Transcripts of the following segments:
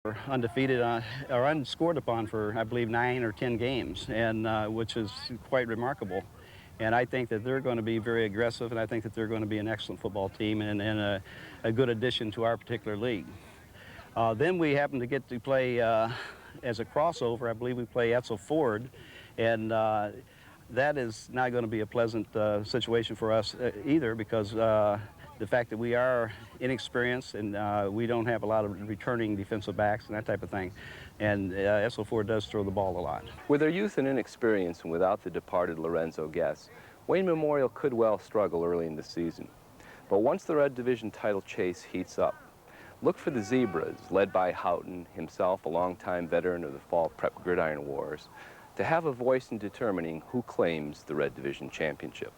We're undefeated or unscored upon for, I believe, 9 or 10 games, and which is quite remarkable. And I think that they're going to be very aggressive, and I think that they're going to be an excellent football team and a good addition to our particular league. Then we happen to get to play as a crossover. I believe we play Etzel Ford, and that is not going to be a pleasant situation for us either, because the fact that we are inexperienced and we don't have a lot of returning defensive backs and that type of thing. And Etzel Ford does throw the ball a lot. With their youth and inexperience and without the departed Lorenzo Guess, Wayne Memorial could well struggle early in the season. But once the Red Division title chase heats up, look for the Zebras, led by Houghton, himself a longtime veteran of the fall prep gridiron wars, to have a voice in determining who claims the Red Division championship.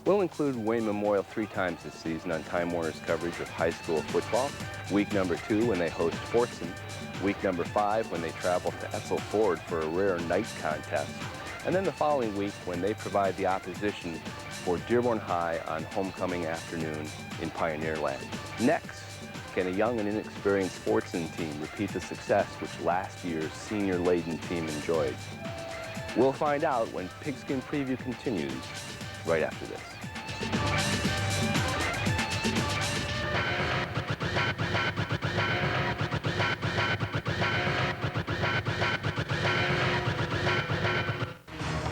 We'll include Wayne Memorial 3 times this season on Time Warner's coverage of high school football. Week number 2 when they host Fortson. Week number 5 when they travel to Etzel Ford for a rare night contest. And then the following week when they provide the opposition for Dearborn High on homecoming afternoon in Pioneer Land. Next, can a young and inexperienced Fortson team repeat the success which last year's senior-laden team enjoyed? We'll find out when Pigskin Preview continues right after this.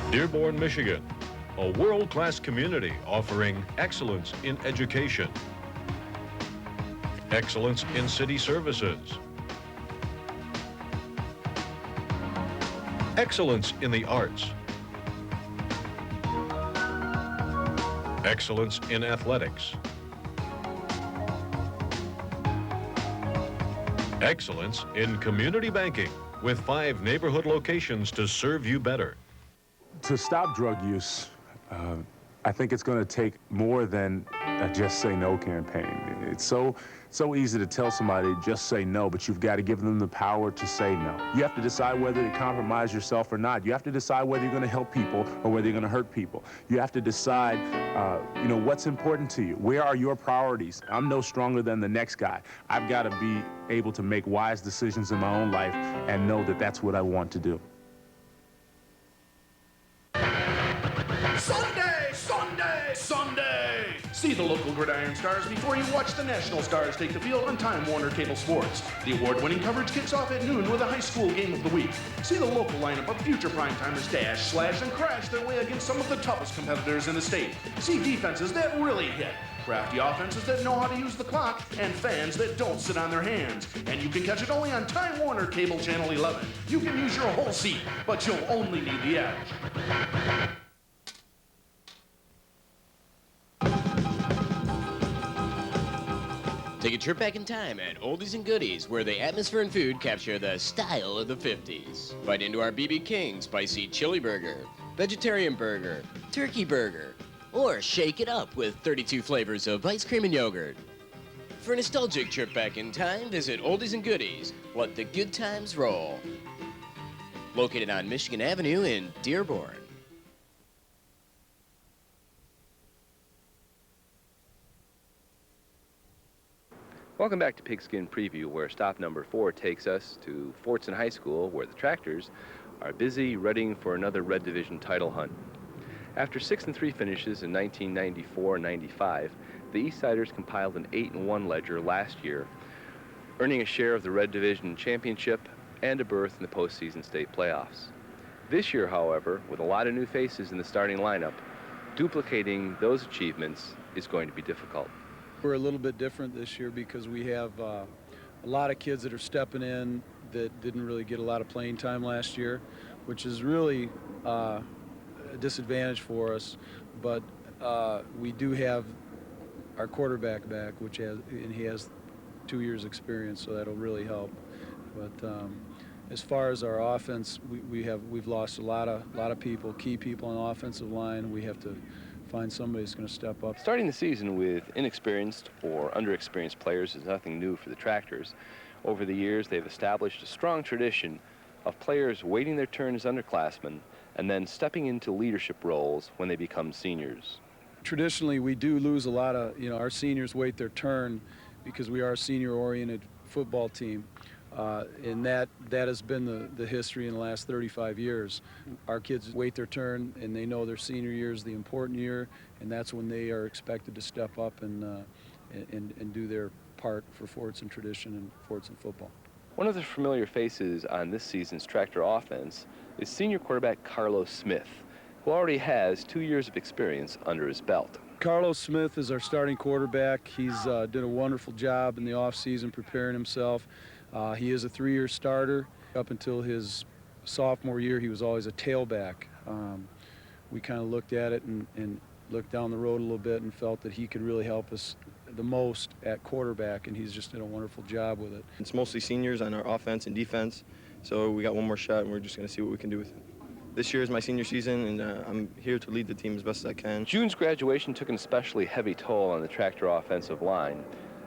Dearborn, Michigan, a world-class community offering excellence in education, excellence in city services, excellence in the arts, excellence in athletics, excellence in community banking, with 5 neighborhood locations to serve you better. To stop drug use, I think it's going to take more than a Just Say No campaign. It's so easy to tell somebody just say no, but you've got to give them the power to say no. You have to decide whether to compromise yourself or not. You have to decide whether you're going to help people or whether you're going to hurt people. You have to decide, you know, what's important to you. Where are your priorities? I'm no stronger than the next guy. I've got to be able to make wise decisions in my own life and know that that's what I want to do. Sunday, Sunday, Sunday! See the local Gridiron Stars before you watch the National Stars take the field on Time Warner Cable Sports. The award-winning coverage kicks off at noon with a high school game of the week. See the local lineup of future primetimers dash, slash, and crash their way against some of the toughest competitors in the state. See defenses that really hit, crafty offenses that know how to use the clock, and fans that don't sit on their hands. And you can catch it only on Time Warner Cable Channel 11. You can use your whole seat, but you'll only need the edge. Take a trip back in time at Oldies and Goodies, where the atmosphere and food capture the style of the 50s. Bite into our BB King spicy chili burger, vegetarian burger, turkey burger, or shake it up with 32 flavors of ice cream and yogurt. For a nostalgic trip back in time, visit Oldies and Goodies. Let the good times roll. Located on Michigan Avenue in Dearborn. Welcome back to Pigskin Preview, where stop number 4 takes us to Fortson High School, where the Tractors are busy readying for another Red Division title hunt. After 6-3 finishes in 1994-95, the Eastsiders compiled an 8-1 ledger last year, earning a share of the Red Division championship and a berth in the postseason state playoffs. This year, however, with a lot of new faces in the starting lineup, duplicating those achievements is going to be difficult. We're a little bit different this year because we have a lot of kids that are stepping in that didn't really get a lot of playing time last year, which is really a disadvantage for us. But we do have our quarterback back, and he has 2 years experience, so that'll really help. But as far as our offense, we've lost a lot of people, key people on the offensive line. We have to find somebody who's going to step up. Starting the season with inexperienced or underexperienced players is nothing new for the Tractors. Over the years, they've established a strong tradition of players waiting their turn as underclassmen and then stepping into leadership roles when they become seniors. Traditionally, we do lose a lot of, our seniors wait their turn because we are a senior-oriented football team. And that has been the history in the last 35 years. Our kids wait their turn, and they know their senior year is the important year, and that's when they are expected to step up and do their part for Fordson tradition and Fordson football. One of the familiar faces on this season's tractor offense is senior quarterback Carlos Smith, who already has 2 years of experience under his belt. Carlos Smith is our starting quarterback. He's done a wonderful job in the offseason preparing himself. He is a 3-year starter. Up until his sophomore year, he was always a tailback. We kind of looked at it and looked down the road a little bit and felt that he could really help us the most at quarterback, and he's just done a wonderful job with it. It's mostly seniors on our offense and defense, so we got one more shot, and we're just going to see what we can do with it. This year is my senior season, and I'm here to lead the team as best as I can. June's graduation took an especially heavy toll on the tractor offensive line,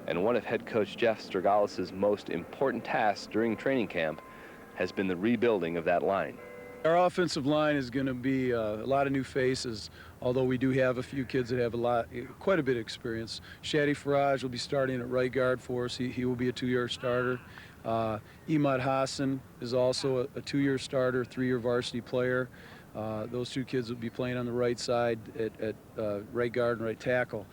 and one of head coach Jeff Stragales' most important tasks during training camp has been the rebuilding of that line. Our offensive line is going to be a lot of new faces, although we do have a few kids that have quite a bit of experience. Shadi Faraj will be starting at right guard for us. He will be a 2-year starter. Imad Hassan is also a 2-year starter, 3-year varsity player. Those 2 kids will be playing on the right side at right guard and right tackle.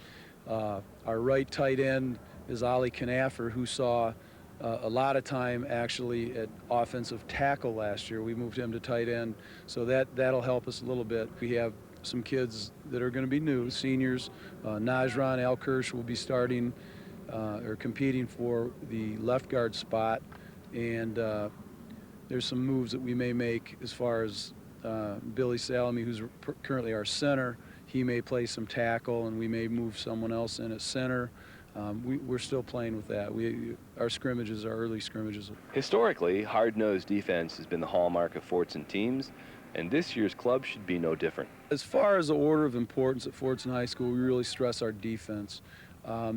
Our right tight end is Ali Knafer, who saw a lot of time actually at offensive tackle last year. We moved him to tight end, so that'll help us a little bit. We have some kids that are going to be new, seniors. Najran Alkirsch will be starting or competing for the left guard spot, and there's some moves that we may make as far as Billy Salami, who's currently our center. He may play some tackle, and we may move someone else in at center. We're still playing with that. Our scrimmages, our early scrimmages. Historically, hard-nosed defense has been the hallmark of Fordson teams, and this year's club should be no different. As far as the order of importance at Fordson High School, we really stress our defense.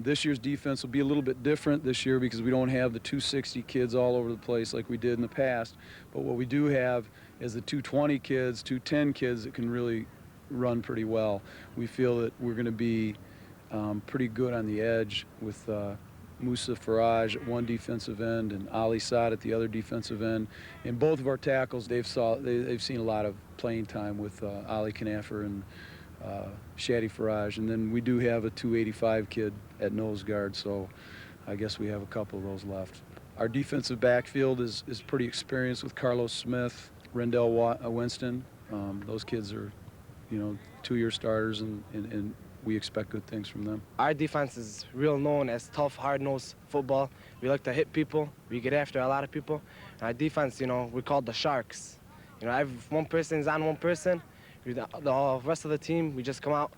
This year's defense will be a little bit different this year because we don't have the 260 kids all over the place like we did in the past. But what we do have is the 220 kids, 210 kids that can really run pretty well. We feel that we're going to be pretty good on the edge with Musa Faraj at one defensive end and Ali Saad at the other defensive end. In both of our tackles, they've seen a lot of playing time with Ali Knafer and Shadi Faraj. And then we do have a 285 kid at nose guard, so I guess we have a couple of those left. Our defensive backfield is pretty experienced with Carlos Smith, Rendell Winston. Those kids are, 2-year starters, and we expect good things from them. Our defense is real known as tough, hard-nosed football. We like to hit people. We get after a lot of people. And our defense, we're called the Sharks. If one person is on one person, the rest of the team, we just come out,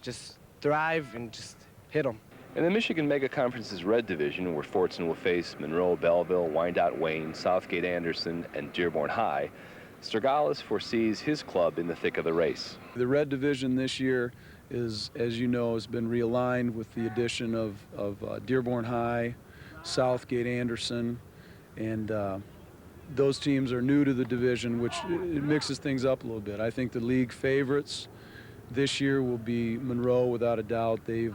just thrive, and just hit them. In the Michigan Mega Conference's Red Division, where Fordson will face Monroe, Belleville, Wyandotte Wayne, Southgate Anderson, and Dearborn High, Stragales foresees his club in the thick of the race. The Red Division this year is, as you know, has been realigned with the addition of Dearborn High, Southgate Anderson, and those teams are new to the division, which it mixes things up a little bit. I think the league favorites this year will be Monroe, without a doubt. They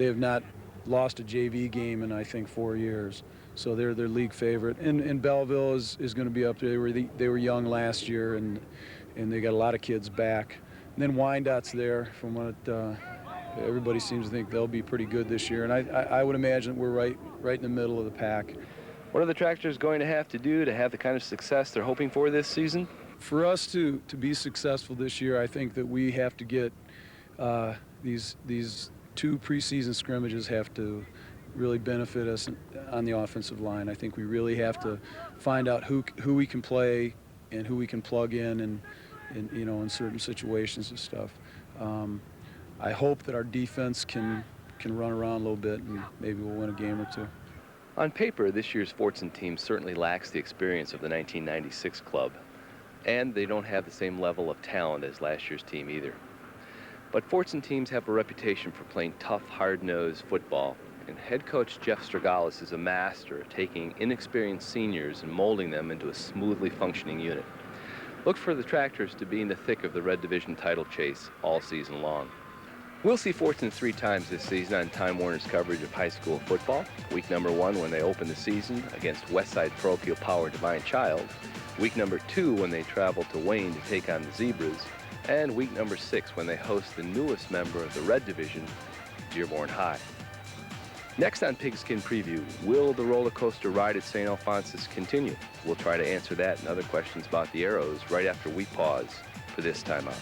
have not lost a JV game in, I think, 4 years. So they're their league favorite. And Belleville is going to be up there. They were young last year, and they got a lot of kids back. And then Wyandotte's there, from what everybody seems to think they'll be pretty good this year. And I would imagine we're right in the middle of the pack. What are the Tractors going to have to do to have the kind of success they're hoping for this season? For us to be successful this year, I think that we have to get these 2 preseason scrimmages have to really benefit us on the offensive line. I think we really have to find out who we can play and who we can plug in in certain situations and stuff. I hope that our defense can run around a little bit, and maybe we'll win a game or 2. On paper, this year's Fordson team certainly lacks the experience of the 1996 club, and they don't have the same level of talent as last year's team either. But Fordson teams have a reputation for playing tough, hard-nosed football, and head coach Jeff Stragales is a master of taking inexperienced seniors and molding them into a smoothly functioning unit. Look for the Tractors to be in the thick of the Red Division title chase all season long. We'll see Fortson 3 times this season on Time Warner's coverage of high school football. Week number 1 when they open the season against Westside Parochial Power Divine Child. Week number 2 when they travel to Wayne to take on the Zebras. And week number 6 when they host the newest member of the Red Division, Dearborn High. Next on Pigskin Preview, will the roller coaster ride at St. Alphonsus continue? We'll try to answer that and other questions about the Arrows right after we pause for this timeout.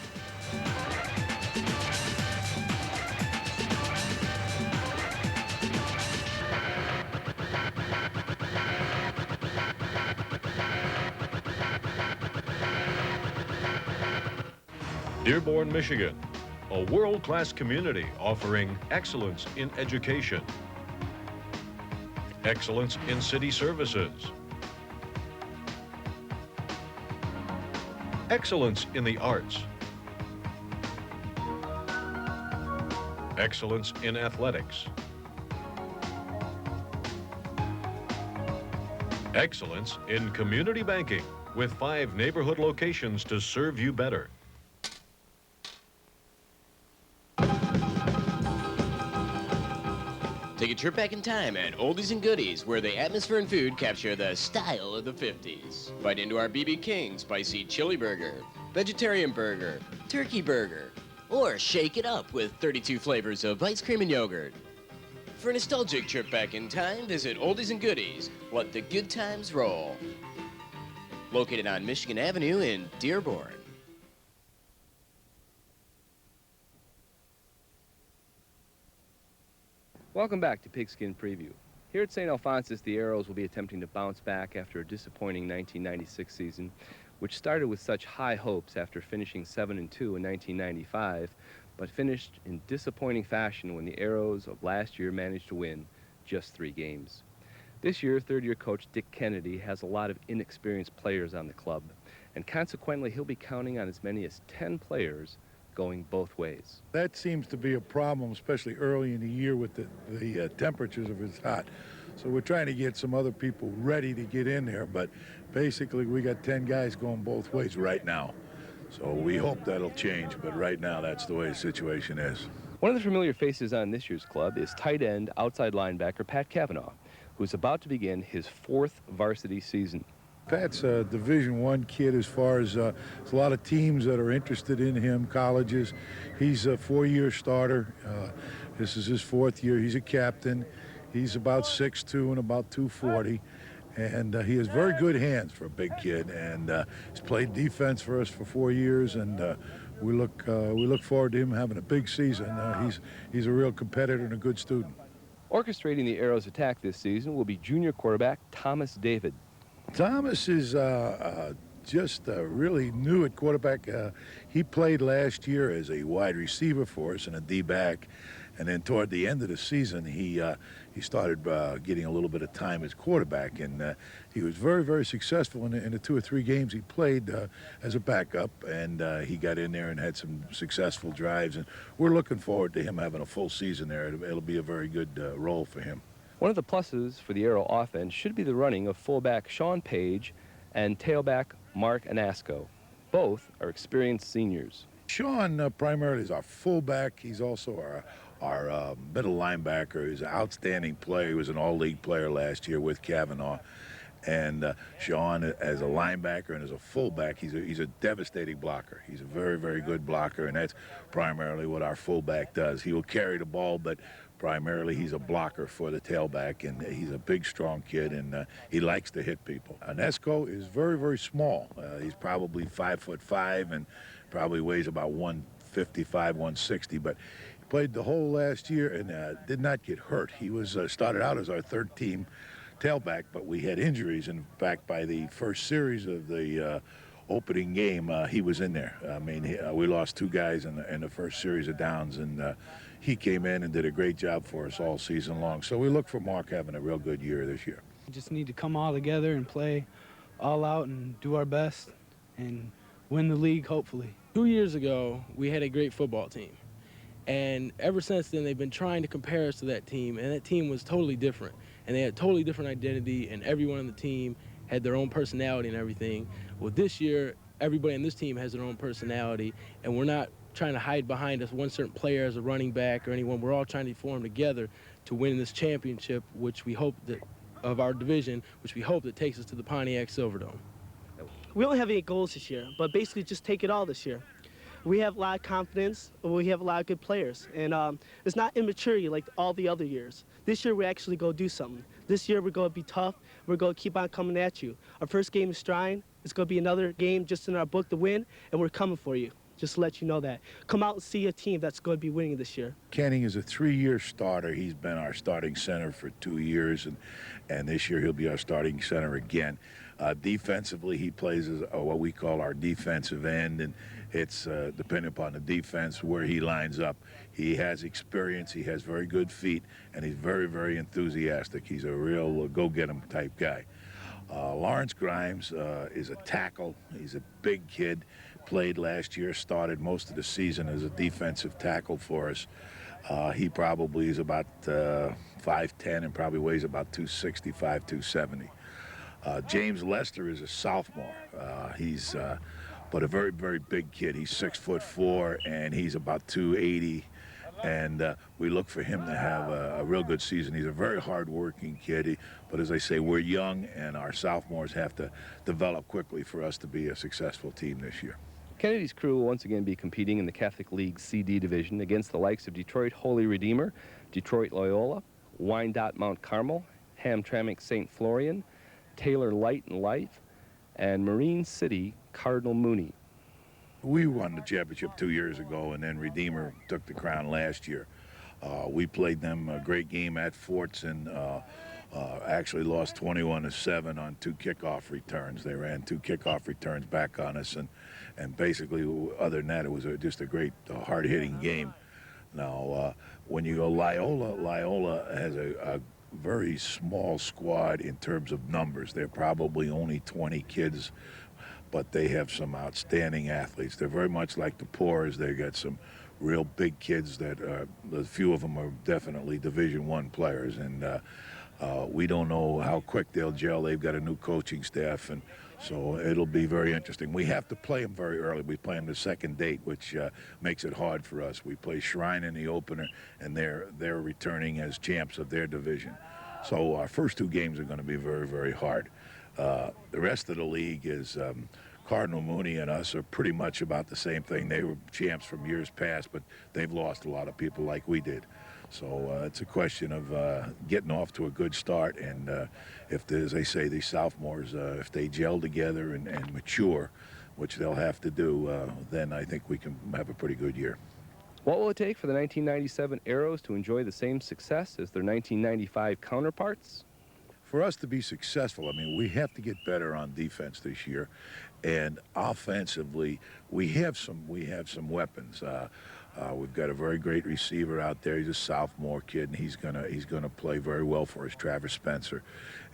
Dearborn, Michigan, a world-class community offering excellence in education, excellence in city services, excellence in the arts, excellence in athletics, excellence in community banking with 5 neighborhood locations to serve you better. Take a trip back in time at Oldies and Goodies, where the atmosphere and food capture the style of the 50s. Bite into our BB King spicy chili burger, vegetarian burger, turkey burger, or shake it up with 32 flavors of ice cream and yogurt. For a nostalgic trip back in time, visit Oldies and Goodies. Let the good times roll. Located on Michigan Avenue in Dearborn. Welcome back to Pigskin Preview. Here at St. Alphonsus, the Arrows will be attempting to bounce back after a disappointing 1996 season, which started with such high hopes after finishing 7-2 in 1995, but finished in disappointing fashion when the Arrows of last year managed to win just 3 games. This year, third-year coach Dick Kennedy has a lot of inexperienced players on the club, and consequently, he'll be counting on as many as 10 players going both ways. That seems to be a problem, especially early in the year with the temperatures if it's hot. So we're trying to get some other people ready to get in there, but basically we got 10 guys going both ways right now. So we hope that'll change, but right now that's the way the situation is. One of the familiar faces on this year's club is tight end, outside linebacker Pat Cavanaugh, who's about to begin his 4th varsity season. Pat's a Division I kid as far as there's a lot of teams that are interested in him, colleges. He's a 4-year starter. This is his 4th year. He's a captain. He's about 6'2" and about 240. And he has very good hands for a big kid. And he's played defense for us for 4 years. And we look forward to him having a big season. He's a real competitor and a good student. Orchestrating the Arrows' attack this season will be junior quarterback Thomas David. Thomas is just really new at quarterback. He played last year as a wide receiver for us and a D-back, and then toward the end of the season, he started getting a little bit of time as quarterback, and he was very, very successful in the 2 or 3 games he played as a backup, and he got in there and had some successful drives, and we're looking forward to him having a full season there. It'll be a very good role for him. One of the pluses for the Arrow offense should be the running of fullback Sean Page and tailback Mark Anasco. Both are experienced seniors. Sean primarily is our fullback. He's also our middle linebacker. He's an outstanding player. He was an all-league player last year with Cavanaugh. And Sean, as a linebacker and as a fullback, he's a devastating blocker. He's a very, very good blocker, and that's primarily what our fullback does. He will carry the ball, but primarily he's a blocker for the tailback, and he's a big, strong kid, and he likes to hit people. Anesco is very, very small. He's probably 5'5" and probably weighs about 155, 160, but he played the whole last year and did not get hurt. He was started out as our 3rd-team tailback, but we had injuries. In fact, by the first series of the opening game, he was in there. I mean, we lost 2 guys in the first series of downs, and he came in and did a great job for us all season long. So we look for Mark having a real good year this year. We just need to come all together and play all out and do our best and win the league, hopefully. 2 years ago, we had a great football team. And ever since then, they've been trying to compare us to that team, and that team was totally different. And they had totally different identity, and everyone on the team had their own personality and everything. Well, this year, everybody on this team has their own personality, and we're not trying to hide behind us one certain player as a running back or anyone. We're all trying to form together to win this championship, which we hope that of our division, which we hope that takes us to the Pontiac Silverdome. We don't have any goals this year, but basically just take it all this year. We have a lot of confidence, we have a lot of good players, and it's not immaturity like all the other years. This year we actually go do something. This year we're going to be tough, we're going to keep on coming at you. Our first game is Strine, it's going to be another game just in our book to win, and we're coming for you. Just to let you know that. Come out and see a team that's going to be winning this year. Kenny is a 3-year starter. He's been our starting center for 2 years, and this year he'll be our starting center again. Defensively, he plays as what we call our defensive end, and it's depending upon the defense where he lines up. He has experience, he has very good feet, and he's very, very enthusiastic. He's a real go-get-him type guy. Lawrence Grimes is a tackle. He's a big kid. Played last year, started most of the season as a defensive tackle for us. He probably is about 5'10" and probably weighs about 265, 270. James Lester is a sophomore. He's but a very, very big kid. He's 6'4", and he's about 280. And we look for him to have a real good season. He's a very hard-working kid. But as I say, we're young, and our sophomores have to develop quickly for us to be a successful team this year. Kennedy's crew will once again be competing in the Catholic League CD division against the likes of Detroit Holy Redeemer, Detroit Loyola, Wyandotte Mount Carmel, Hamtramck St. Florian, Taylor Light and Life, and Marine City Cardinal Mooney. We won the championship 2 years ago, and then Redeemer took the crown last year. We played them a great game at Forts, and actually lost 21-7 on 2 kickoff returns. They ran 2 kickoff returns back on us, and basically, other than that, it was just a great, hard-hitting game. Now, when you go Loyola has a very small squad in terms of numbers. They're probably only 20 kids, but they have some outstanding athletes. They're very much like the Poors. They got some real big kids that a few of them are definitely Division I players, and we don't know how quick they'll gel. They've got a new coaching staff, and so it'll be very interesting. We have to play them very early. We play them the second date, which makes it hard for us. We play Shrine in the opener, and they're returning as champs of their division. So our first 2 games are going to be very, very hard. The rest of the league is Cardinal Mooney and us are pretty much about the same thing. They were champs from years past, but they've lost a lot of people like we did. So it's a question of getting off to a good start, and if, as they say, these sophomores, if they gel together and mature, which they'll have to do, then I think we can have a pretty good year. What will it take for the 1997 Arrows to enjoy the same success as their 1995 counterparts? For us to be successful, I mean, we have to get better on defense this year, and offensively, we have some weapons. We've got a very great receiver out there. He's a sophomore kid, and he's gonna play very well for us, Travis Spencer.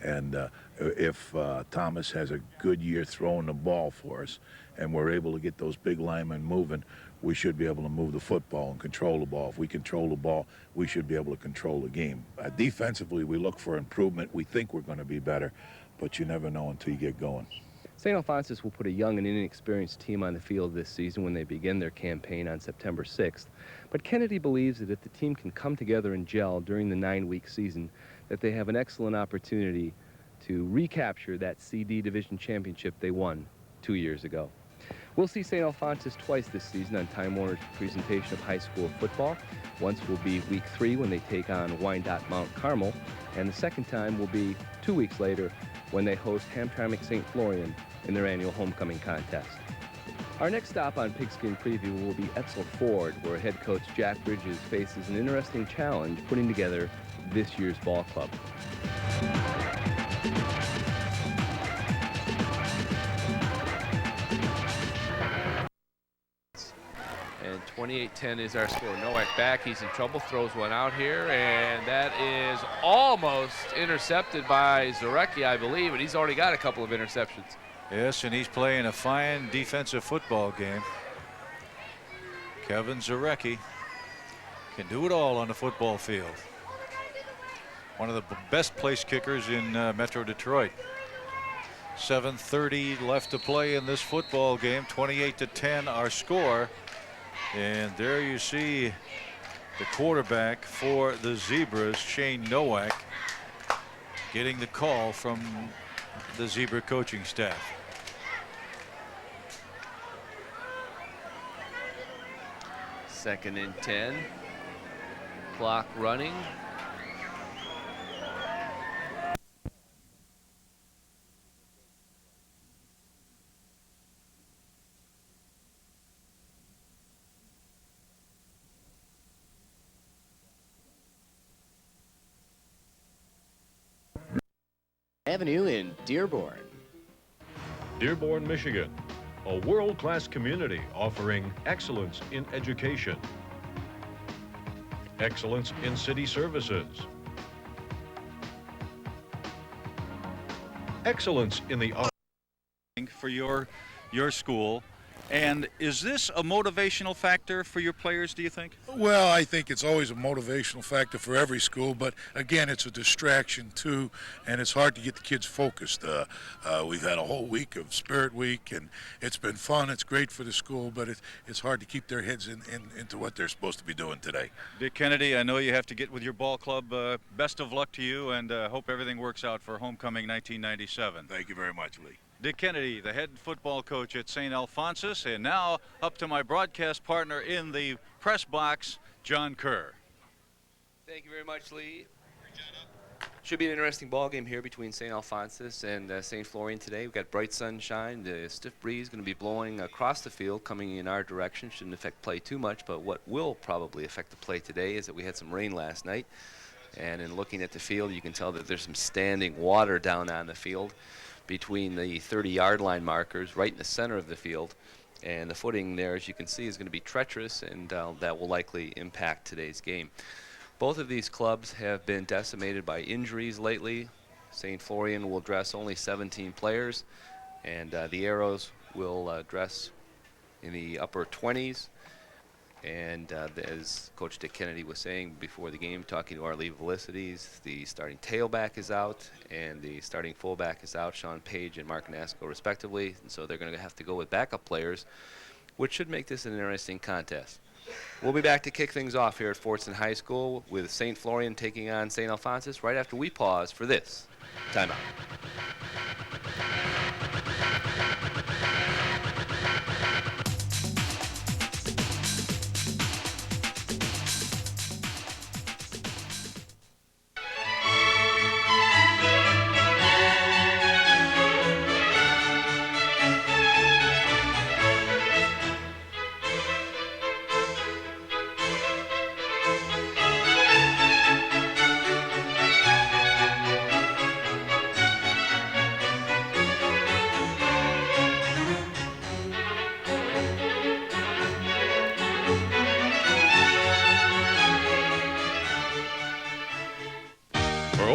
And if Thomas has a good year throwing the ball for us, and we're able to get those big linemen moving, we should be able to move the football and control the ball. If we control the ball, we should be able to control the game. Defensively, we look for improvement. We think we're going to be better, but you never know until you get going. St. Alphonsus will put a young and inexperienced team on the field this season when they begin their campaign on September 6th. But Kennedy believes that if the team can come together and gel during the 9-week season, that they have an excellent opportunity to recapture that CD Division championship they won 2 years ago. We'll see St. Alphonsus twice this season on Time Warner's presentation of high school football. Once will be week 3 when they take on Wyandotte Mount Carmel, and the second time will be 2 weeks later when they host Hamtramck St. Florian in their annual homecoming contest. Our next stop on Pigskin Preview will be Etzel Ford, where head coach Jack Bridges faces an interesting challenge putting together this year's ball club. And 28-10 is our score. Nowak back, he's in trouble, throws one out here, and that is almost intercepted by Zarecki, I believe, and he's already got a couple of interceptions. Yes, and he's playing a fine defensive football game. Kevin Zarecki can do it all on the football field. One of the best place kickers in Metro Detroit. 7:30 left to play in this football game. 28-10 our score. And there you see the quarterback for the Zebras, Shane Nowak, getting the call from the Zebra coaching staff. Second and 10. Clock running. Avenue in Dearborn. Dearborn, Michigan, a world-class community offering excellence in education, excellence in city services, excellence in the arts. For your school. And is this a motivational factor for your players, do you think? Well, I think it's always a motivational factor for every school, but again, it's a distraction too, and it's hard to get the kids focused. We've had a whole week of Spirit Week, and it's been fun. It's great for the school, but it's hard to keep their heads into what they're supposed to be doing today. Dick Kennedy, I know you have to get with your ball club. Best of luck to you, and hope everything works out for homecoming 1997. Thank you very much, Lee. Dick Kennedy, the head football coach at St. Alphonsus, and now up to my broadcast partner in the press box, John Kerr. Thank you very much, Lee. Should be an interesting ball game here between St. Alphonsus and St. Florian today. We've got bright sunshine. The stiff breeze going to be blowing across the field, coming in our direction. Shouldn't affect play too much, but what will probably affect the play today is that we had some rain last night. And in looking at the field, you can tell that there's some standing water down on the field between the 30-yard line markers right in the center of the field. And the footing there, as you can see, is going to be treacherous, and that will likely impact today's game. Both of these clubs have been decimated by injuries lately. St. Florian will dress only 17 players, and the Arrows will dress in the upper 20s. And as Coach Dick Kennedy was saying before the game, talking to our lead velocities, the starting tailback is out and the starting fullback is out, Sean Page and Mark Nasco respectively. And so they're going to have to go with backup players, which should make this an interesting contest. We'll be back to kick things off here at Fortson High School with St. Florian taking on St. Alphonsus right after we pause for this timeout.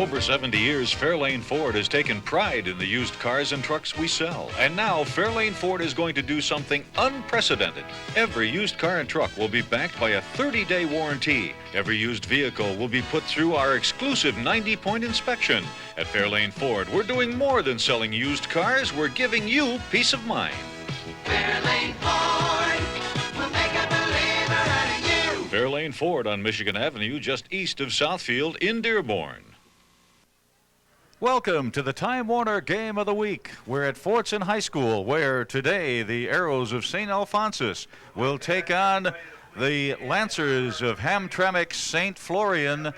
For 70 years, Fairlane Ford has taken pride in the used cars and trucks we sell. And now, Fairlane Ford is going to do something unprecedented. Every used car and truck will be backed by a 30-day warranty. Every used vehicle will be put through our exclusive 90-point inspection. At Fairlane Ford, we're doing more than selling used cars. We're giving you peace of mind. Fairlane Ford will make a believer out of you. Fairlane Ford on Michigan Avenue, just east of Southfield in Dearborn. Welcome to the Time Warner Game of the Week. We're at Fortson High School, where today the Arrows of St. Alphonsus will take on the Lancers of Hamtramck St. Florian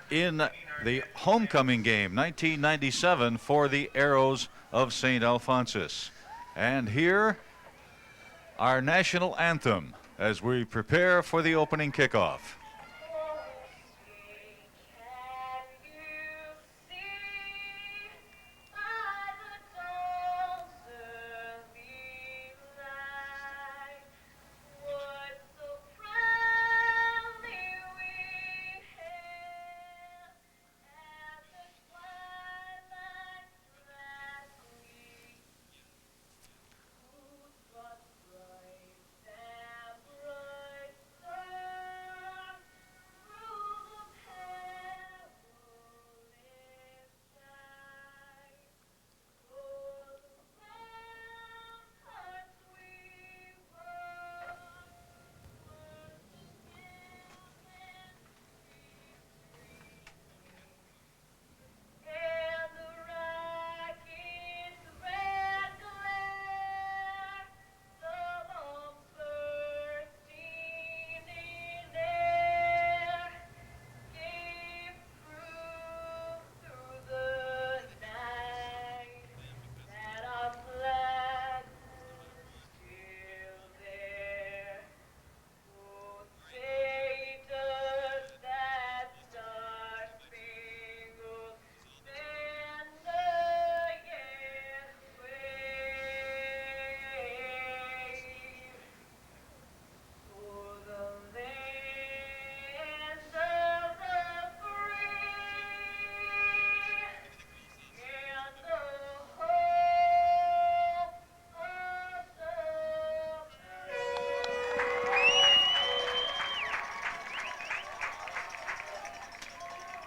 in the homecoming game, 1997, for the Arrows of St. Alphonsus. And here, our national anthem as we prepare for the opening kickoff.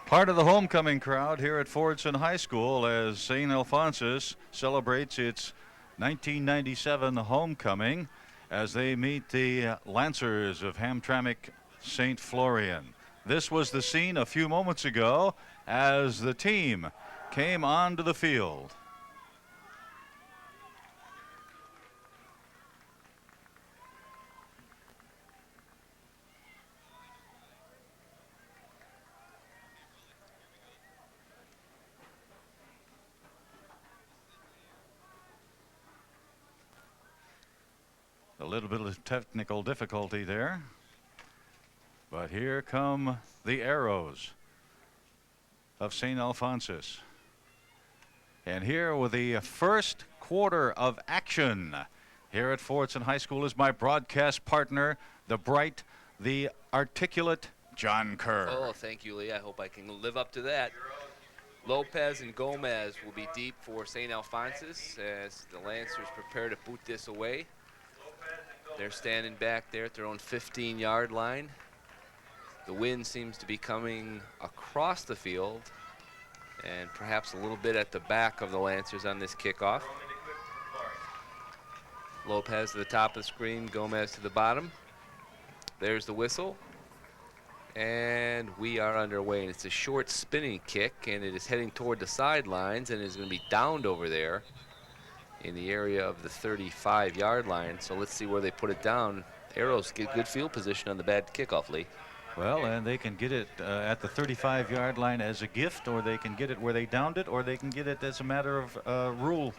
Part of the homecoming crowd here at Fordson High School as St. Alphonsus celebrates its 1997 homecoming as they meet the Lancers of Hamtramck St. Florian. This was the scene a few moments ago as the team came onto the field. A little bit of technical difficulty there. But here come the Arrows of St. Alphonsus. And here with the first quarter of action here at Fordson High School is my broadcast partner, the bright, the articulate John Kerr. Oh, thank you, Lee. I hope I can live up to that. Lopez and Gomez will be deep for St. Alphonsus as the Lancers prepare to boot this away. They're standing back there at their own 15-yard line. The wind seems to be coming across the field and perhaps a little bit at the back of the Lancers on this kickoff. Lopez to the top of the screen, Gomez to the bottom. There's the whistle. And we are underway, and it's a short spinning kick, and it is heading toward the sidelines and is going to be downed over there in the area of the 35-yard line. So let's see where they put it down. Arrows get good field position on the bad kickoff, Lee. Well, and they can get it at the 35-yard line as a gift, or they can get it where they downed it, or they can get it as a matter of rule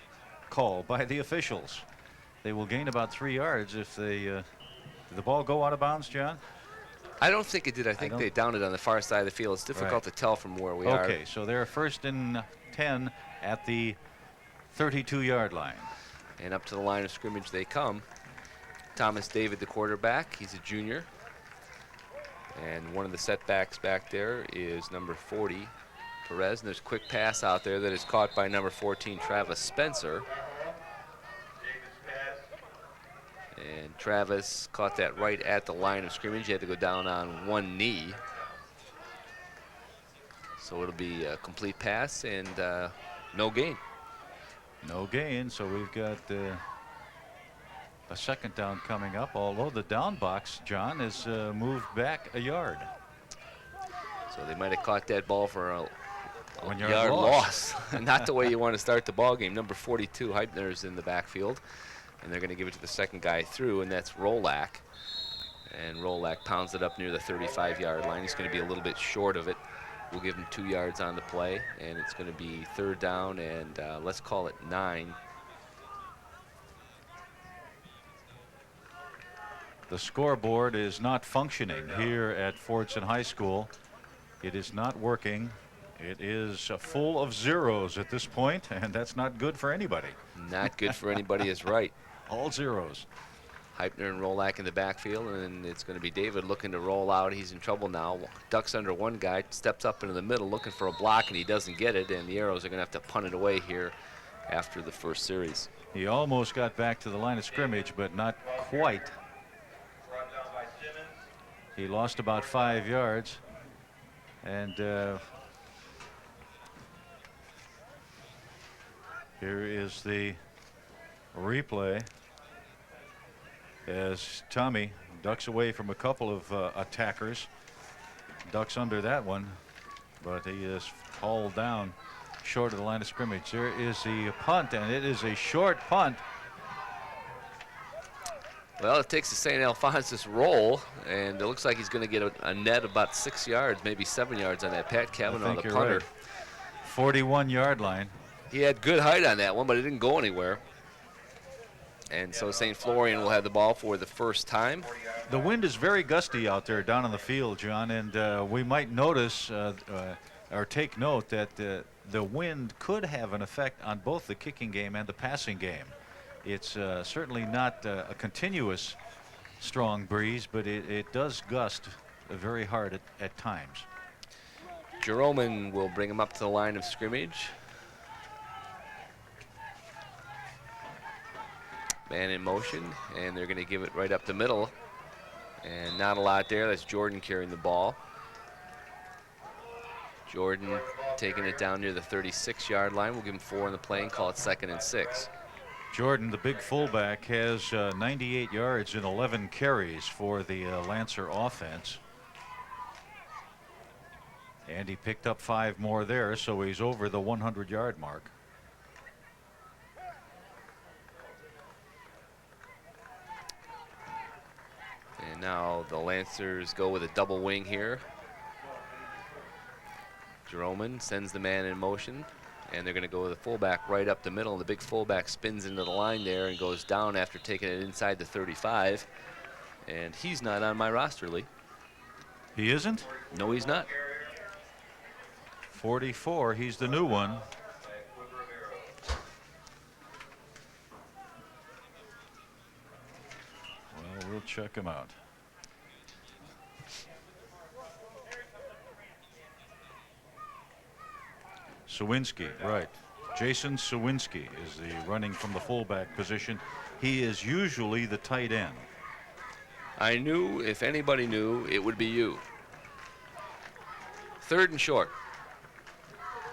call by the officials. They will gain about 3 yards if they did the ball go out of bounds, John? I don't think it did. I think they downed it on the far side of the field. It's difficult to tell from where we are. Okay, so they're 1st and 10 at the 32-yard line. And up to the line of scrimmage they come. Thomas David, the quarterback. He's a junior. And one of the setbacks back there is number 40, Perez. And there's a quick pass out there that is caught by number 14, Travis Spencer. And Travis caught that right at the line of scrimmage. He had to go down on one knee. So it'll be a complete pass and no gain. No gain, so we've got a second down coming up, although the down box, John, is moved back a yard. So they might have caught that ball for a 1 yard loss. Not the way you want to start the ball game. Number 42, Heipner, is in the backfield. And they're going to give it to the second guy through, and that's Rolak. And Rolak pounds it up near the 35-yard line. He's going to be a little bit short of it. We'll give him 2 yards on the play, and it's going to be 3rd down and let's call it 9. The scoreboard is not functioning here at Fordson High School. It is not working. It is full of zeros at this point, and that's not good for anybody. Not good for anybody is right. All zeros. Heipner and Rolak in the backfield, and it's going to be David looking to roll out. He's in trouble now. Ducks under one guy, steps up into the middle looking for a block, and he doesn't get it, and the Arrows are going to have to punt it away here after the first series. He almost got back to the line of scrimmage, but not quite. He lost about 5 yards, and here is the replay as Tommy ducks away from a couple of attackers. Ducks under that one, but he is hauled down short of the line of scrimmage. There is the punt, and it is a short punt. Well, it takes the St. Alphonsus roll, and it looks like he's going to get a net about 6 yards, maybe 7 yards on that. Pat Kavanaugh, the punter. Right. 41-yard line. He had good height on that one, but it didn't go anywhere. And so St. Florian will have the ball for the first time. The wind is very gusty out there down on the field, John, and we might notice or take note that the wind could have an effect on both the kicking game and the passing game. It's certainly not a continuous strong breeze, but it does gust very hard at times. Jeroman will bring him up to the line of scrimmage. Man in motion, and they're going to give it right up the middle. And not a lot there. That's Jordan carrying the ball. Jordan taking it down near the 36-yard line. We'll give him 4 on the play and call it 2nd and 6. Jordan, the big fullback, has 98 yards and 11 carries for the Lancer offense. And he picked up 5 more there, so he's over the 100-yard mark. And now the Lancers go with a double wing here. Jeroman sends the man in motion, and they're going to go with the fullback right up the middle. And the big fullback spins into the line there and goes down after taking it inside the 35. And he's not on my roster, Lee. He isn't? No, he's not. 44, he's the new one. Well, we'll check him out. Sawinski, right. Jason Sawinski is the running from the fullback position. He is usually the tight end. I knew if anybody knew, it would be you. 3rd and short.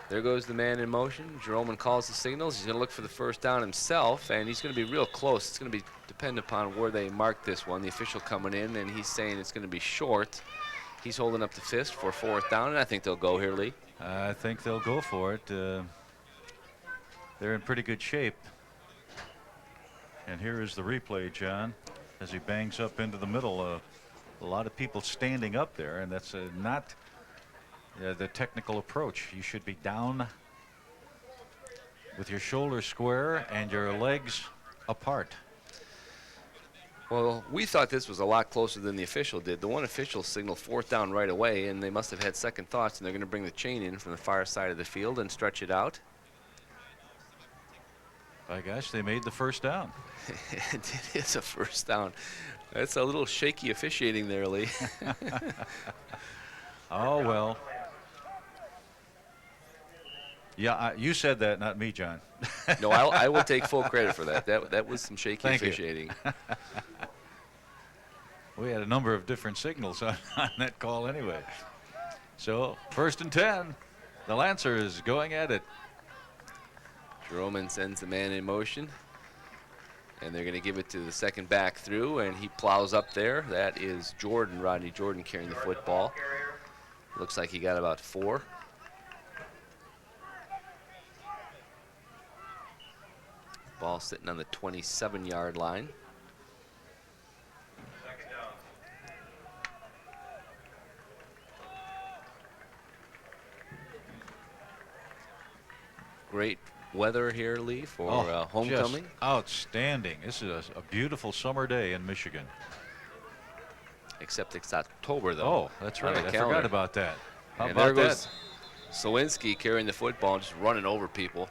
There goes the man in motion. Jeroman calls the signals. He's going to look for the first down himself, and he's going to be real close. It's going to be dependent upon where they mark this one. The official coming in, and he's saying it's going to be short. He's holding up the fist for 4th down, and I think they'll go here, Lee. I think they'll go for it. They're in pretty good shape. And here is the replay, John, as he bangs up into the middle. A lot of people standing up there, and that's not the technical approach. You should be down with your shoulders square and your legs apart. Well, we thought this was a lot closer than the official did. The one official signaled 4th down right away, and they must have had second thoughts, and they're going to bring the chain in from the far side of the field and stretch it out. By gosh, they made the first down. It is a first down. That's a little shaky officiating there, Lee. Oh, well. Yeah, you said that, not me, John. No, I will take full credit for that. That was some shaky officiating. We had a number of different signals on that call anyway. So 1st and 10. The Lancers going at it. Jeroman sends the man in motion. And they're going to give it to the second back through, and he plows up there. That is Jordan, Rodney Jordan, carrying the football. Looks like he got about 4. Ball sitting on the 27-yard line. Great weather here, Lee, for homecoming. Just outstanding. This is a beautiful summer day in Michigan. Except it's October, though. Oh, that's right. I forgot about that. How and about there that? Goes Sawinski carrying the football and just running over people.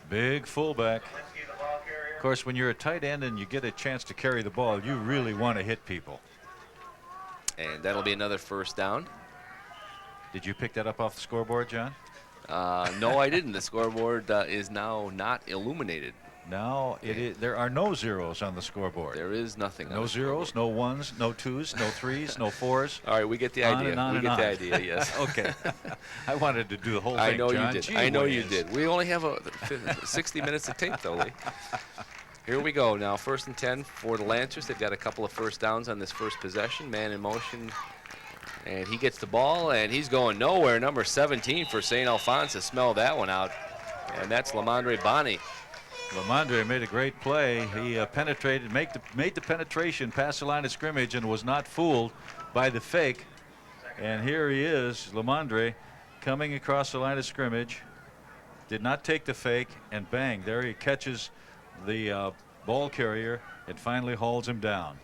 Big fullback. Of course, when you're a tight end and you get a chance to carry the ball, you really want to hit people. And that'll be another first down. Did you pick that up off the scoreboard, John? No, I didn't. The scoreboard is now not illuminated. Now there are no zeros on the scoreboard. There is nothing. No zeros, no 1s, no 2s, no 3s, no 4s. All right, we get the idea. We get the idea, yes. Okay. I wanted to do the whole thing, I know John. you did. Gee I know whiz. you did. We only have 60 minutes of tape, though, Lee. Here we go now. 1st and 10 for the Lancers. They've got a couple of first downs on this first possession. Man in motion. And he gets the ball, and he's going nowhere. Number 17 for St. Alphonsus. Smell that one out. And that's Lamondre Bonney. Lamondre made a great play. He penetrated, made the penetration past the line of scrimmage and was not fooled by the fake. And here he is, Lamondre, coming across the line of scrimmage. Did not take the fake, and bang, there he catches the ball carrier and finally hauls him down.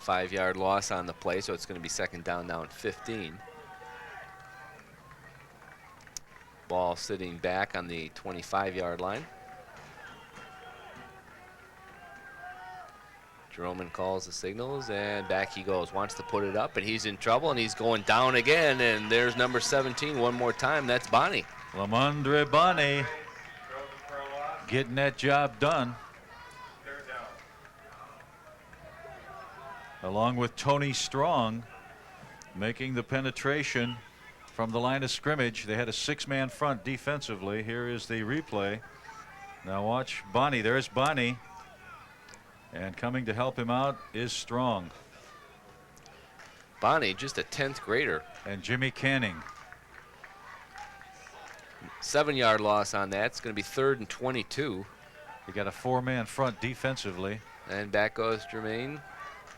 5-yard loss on the play, so it's going to be second down now at 15. Ball sitting back on the 25-yard line. Jeroman calls the signals, and back he goes. Wants to put it up, and he's in trouble, and he's going down again, and there's number 17 one more time. That's Bonney. Lamondre Bonney getting that job done. Along with Tony Strong making the penetration from the line of scrimmage. They had a 6-man front defensively. Here is the replay. Now watch Bonnie. There's Bonnie. And coming to help him out is Strong. Bonnie, just a 10th grader. And Jimmy Canning. 7-yard loss on that. It's going to be 3rd and 22. You got a 4-man front defensively. And back goes Jermaine.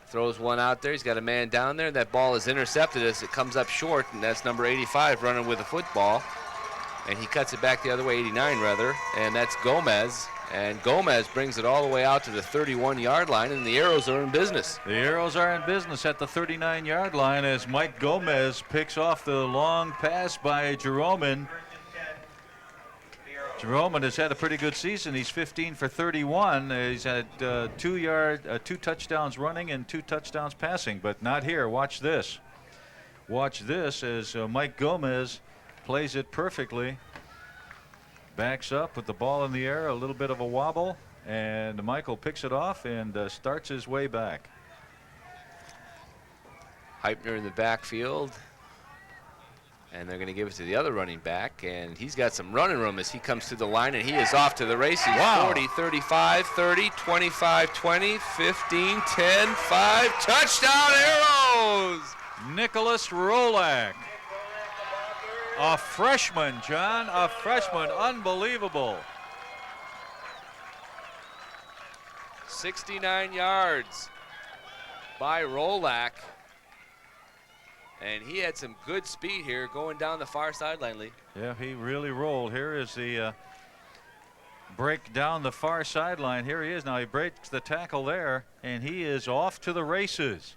Throws one out there. He's got a man down there. That ball is intercepted as it comes up short, and that's number 85 running with the football. And he cuts it back the other way, 89 rather, and that's Gomez. And Gomez brings it all the way out to the 31-yard line, and the Arrows are in business. The Arrows are in business at the 39-yard line as Mike Gomez picks off the long pass by Jerome. Jerome has had a pretty good season. He's 15 for 31. He's had 2 touchdowns running and 2 touchdowns passing, but not here. Watch this. Watch this as Mike Gomez plays it perfectly. Backs up with the ball in the air, a little bit of a wobble, and Michael picks it off and starts his way back. Heipner in the backfield. And they're going to give it to the other running back, and he's got some running room as he comes to the line, and he is off to the races. Wow. 40, 35, 30, 25, 20, 15, 10, 5. Touchdown Arrows! Nicholas Rolak. A freshman, John, a freshman. Unbelievable. 69 yards by Rolak. And he had some good speed here going down the far sideline, Lee. Yeah, he really rolled. Here is the break down the far sideline. Here he is. Now he breaks the tackle there, and he is off to the races.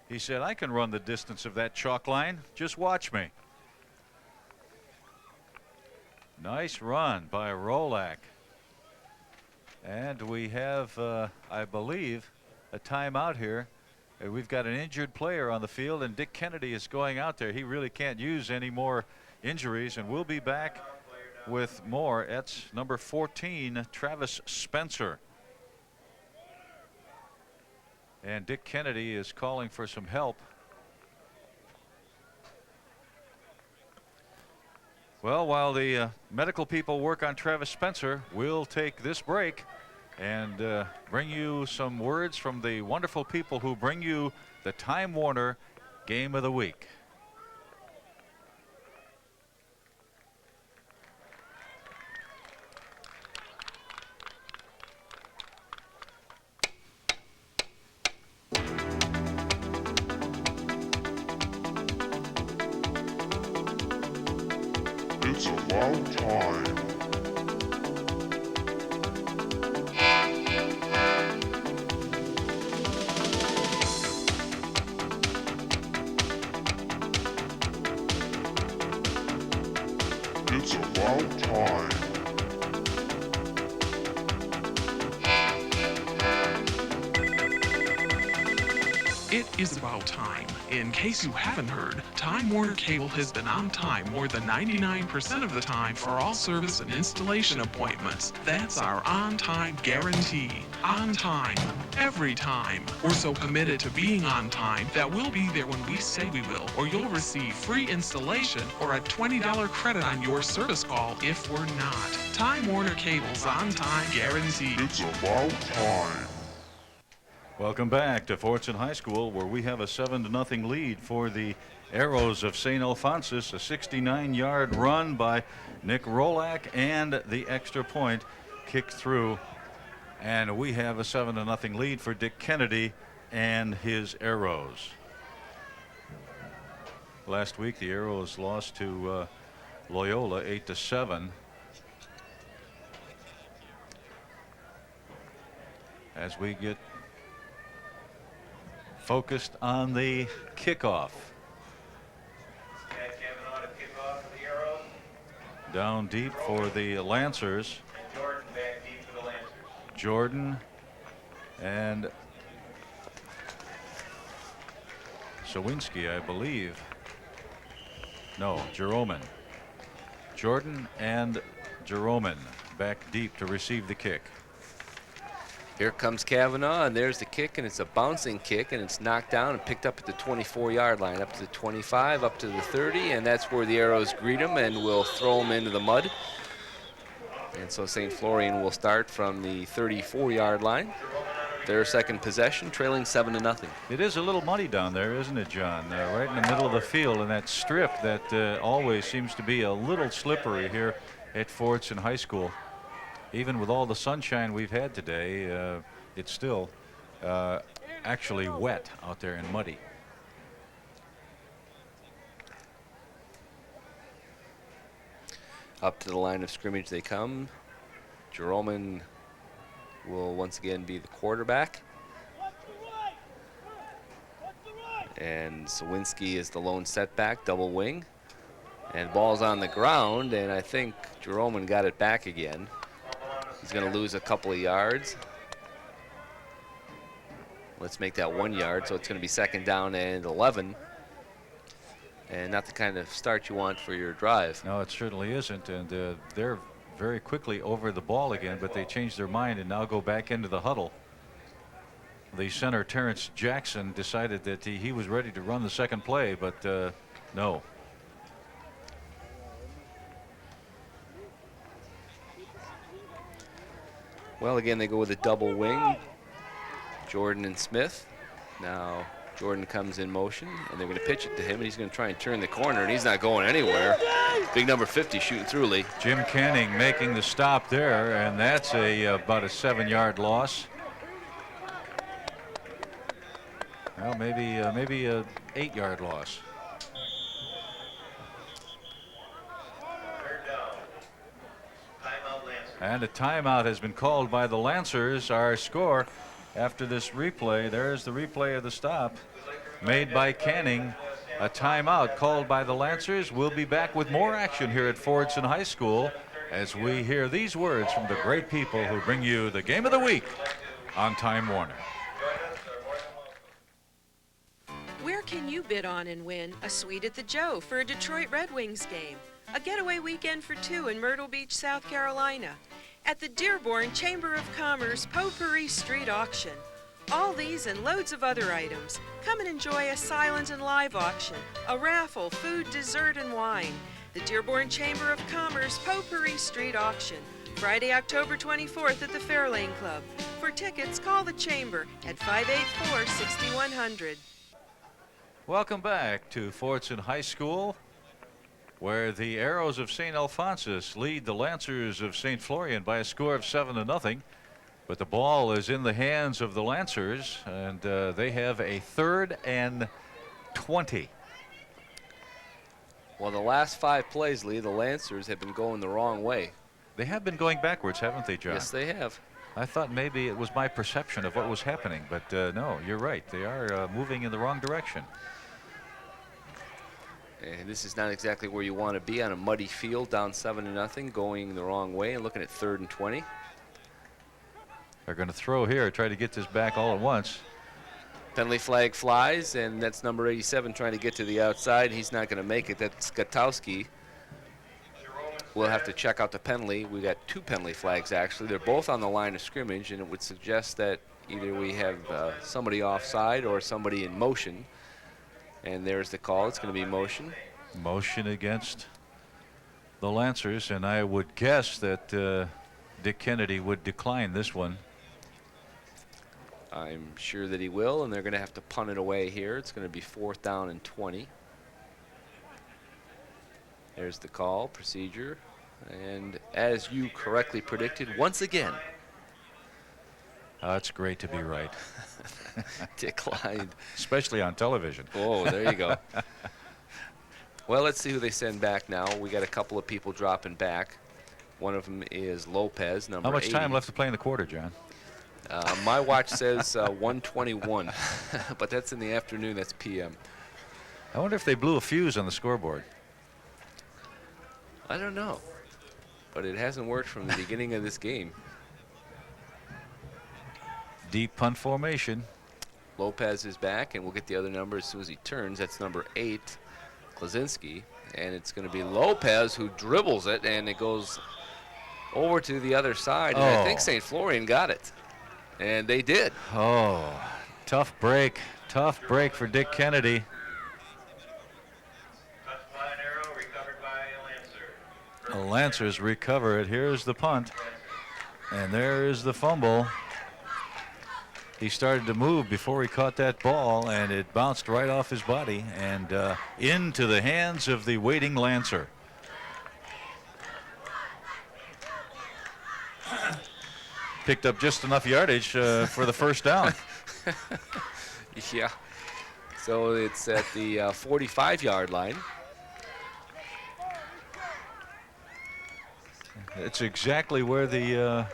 He said, I can run the distance of that chalk line. Just watch me. Nice run by Rolak. And we have, I believe, a timeout here. We've got an injured player on the field, and Dick Kennedy is going out there. He really can't use any more injuries, and we'll be back with more. It's number 14, Travis Spencer. And Dick Kennedy is calling for some help. Well, while the medical people work on Travis Spencer, we'll take this break and bring you some words from the wonderful people who bring you the Time Warner Game of the Week. It's about time. It's about time. It is about time. In case you haven't heard, Time Warner Cable has been on time more than 99% of the time for all service and installation appointments. That's our on-time guarantee. On time. Every time. We're so committed to being on time that we'll be there when we say we will, or you'll receive free installation or a $20 credit on your service call if we're not. Time Warner Cable's on-time guarantee. It's about time. Welcome back to Fortson High School, where we have a 7-0 lead for the Arrows of St. Alphonsus. A 69-yard run by Nick Rolak and the extra point kicked through. And we have a 7-0 lead for Dick Kennedy and his Arrows. Last week, the Arrows lost to Loyola 8-7. As we get focused on the kickoff. Down deep for the Lancers. Jordan back deep for the Lancers. Jordan and Sawinski, I believe. No, Jeroman. Jordan and Jeroman back deep to receive the kick. Here comes Kavanaugh, and there's the kick, and it's a bouncing kick, and it's knocked down and picked up at the 24-yard line, up to the 25, up to the 30, and that's where the Arrows greet him and will throw him into the mud. And so St. Florian will start from the 34-yard line. Their second possession, trailing 7-0. It is a little muddy down there, isn't it, John? Right in the middle of the field, and that strip that always seems to be a little slippery here at Fordson High School. Even with all the sunshine we've had today, it's still actually wet out there and muddy. Up to the line of scrimmage they come. Jeroman will once again be the quarterback. And Sawinski is the lone setback, double wing. And ball's on the ground, and I think Jeroman got it back again. He's going to lose a couple of yards. Let's make that 1 yard, so it's going to be 2nd down and 11. And not the kind of start you want for your drive. No, it certainly isn't, and they're very quickly over the ball again, but they changed their mind and now go back into the huddle. The center, Terrence Jackson, decided that he was ready to run the second play, but no. Well, again, they go with a double wing. Jordan and Smith. Now Jordan comes in motion, and they're going to pitch it to him, and he's going to try and turn the corner, and he's not going anywhere. Big number 50 shooting through, Lee. Jim Canning making the stop there, and that's about a 7-yard loss. Well, maybe a 8-yard loss. And a timeout has been called by the Lancers. Our score after this replay, there's the replay of the stop made by Canning. A timeout called by the Lancers. We'll be back with more action here at Fordson High School as we hear these words from the great people who bring you the game of the week on Time Warner. Where can you bid on and win a suite at the Joe for a Detroit Red Wings game? A getaway weekend for 2 in Myrtle Beach, South Carolina. At the Dearborn Chamber of Commerce Potpourri Street Auction. All these and loads of other items. Come and enjoy a silent and live auction, a raffle, food, dessert, and wine. The Dearborn Chamber of Commerce Potpourri Street Auction. Friday, October 24th at the Fairlane Club. For tickets, call the Chamber at 584-6100. Welcome back to Fordson High School, where the Arrows of St. Alphonsus lead the Lancers of St. Florian by a score of 7-0. But the ball is in the hands of the Lancers, and they have a 3rd and 20. Well, the last 5 plays, Lee, the Lancers have been going the wrong way. They have been going backwards, haven't they, John? Yes, they have. I thought maybe it was my perception of what was happening, but no, you're right. They are moving in the wrong direction. And this is not exactly where you want to be on a muddy field, down 7-0, going the wrong way and looking at 3rd and 20. They're going to throw here, try to get this back all at once. Penalty flag flies, and that's number 87 trying to get to the outside. He's not going to make it. That's Skatowski. We'll have to check out the penalty. We got 2 penalty flags, actually. They're both on the line of scrimmage, and it would suggest that either we have somebody offside or somebody in motion. And there's the call. It's going to be motion. Motion against the Lancers, and I would guess that Dick Kennedy would decline this one. I'm sure that he will, and they're going to have to punt it away here. It's going to be 4th down and 20. There's the call, procedure, and as you correctly predicted, once again. Oh, it's great to be right. Declined. Especially on television. Oh, there you go. Well, let's see who they send back now. We got a couple of people dropping back. One of them is Lopez, number 80. How much time left to play in the quarter, John? My watch says 1:21, but that's in the afternoon. That's p.m. I wonder if they blew a fuse on the scoreboard. I don't know, but it hasn't worked from the beginning of this game. Deep punt formation. Lopez is back, and we'll get the other number as soon as he turns. That's number 8, Klaczynski, and it's going to be Lopez who dribbles it, and it goes over to the other side, and I think St. Florian got it. And they did. Oh, tough break for Dick Kennedy. The Lancers recover it. Here's the punt. And there is the fumble. He started to move before he caught that ball, and it bounced right off his body and into the hands of the waiting Lancer. Picked up just enough yardage for the first down. Yeah. So it's at the 45-yard line. It's exactly where the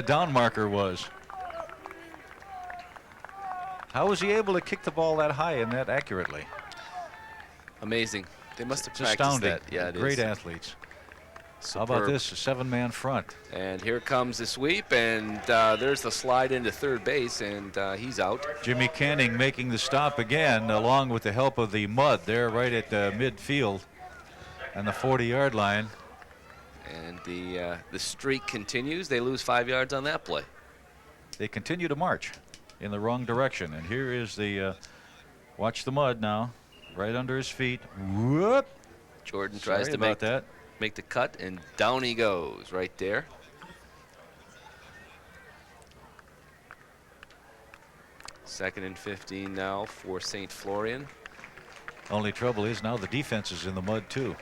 down marker was. How was he able to kick the ball that high and that accurately? Amazing. They must have It's practiced astounding. that. Yeah, it Great is. athletes. Superb. How about this, a 7-man front? And here comes the sweep, and there's the slide into third base, and he's out. Jimmy Canning making the stop again, along with the help of the mud there right at midfield and the 40-yard line. And the streak continues. They lose 5 yards on that play. They continue to march in the wrong direction. And here is the, watch the mud now, right under his feet. Whoop! Jordan tries to make the cut, and down he goes right there. Second and 15 now for St. Florian. Only trouble is now the defense is in the mud too.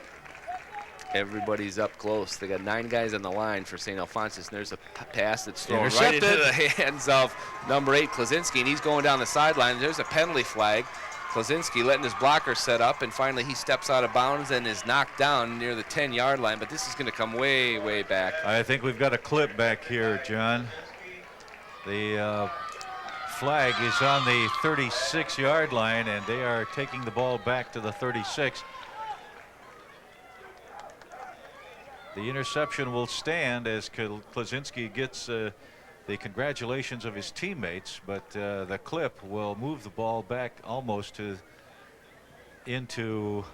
Everybody's up close. They got 9 guys on the line for St. Alphonsus, and there's a pass that's thrown right Intercepted. into the hands of number 8, Klaczynski, and he's going down the sideline. There's a penalty flag. Klaczynski letting his blocker set up, and finally he steps out of bounds and is knocked down near the 10-yard line, but this is going to come way, way back. I think we've got a clip back here, John. The flag is on the 36-yard line, and they are taking the ball back to the 36. The interception will stand as Klaczynski gets the congratulations of his teammates, but the clip will move the ball back almost into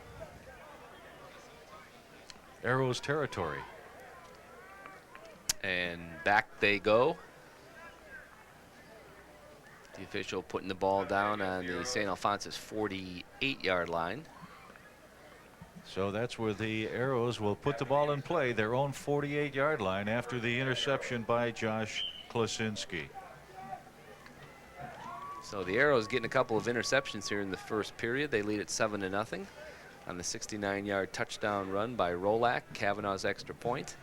Arrows territory. And back they go. The official putting the ball down on the St. Alphonsus 48-yard line. So that's where the Arrows will put the ball in play, their own 48-yard line, after the interception by Josh Klaczynski. So the Arrows getting a couple of interceptions here in the first period. They lead at 7-0 on the 69-yard touchdown run by Rolak, Kavanaugh's extra point.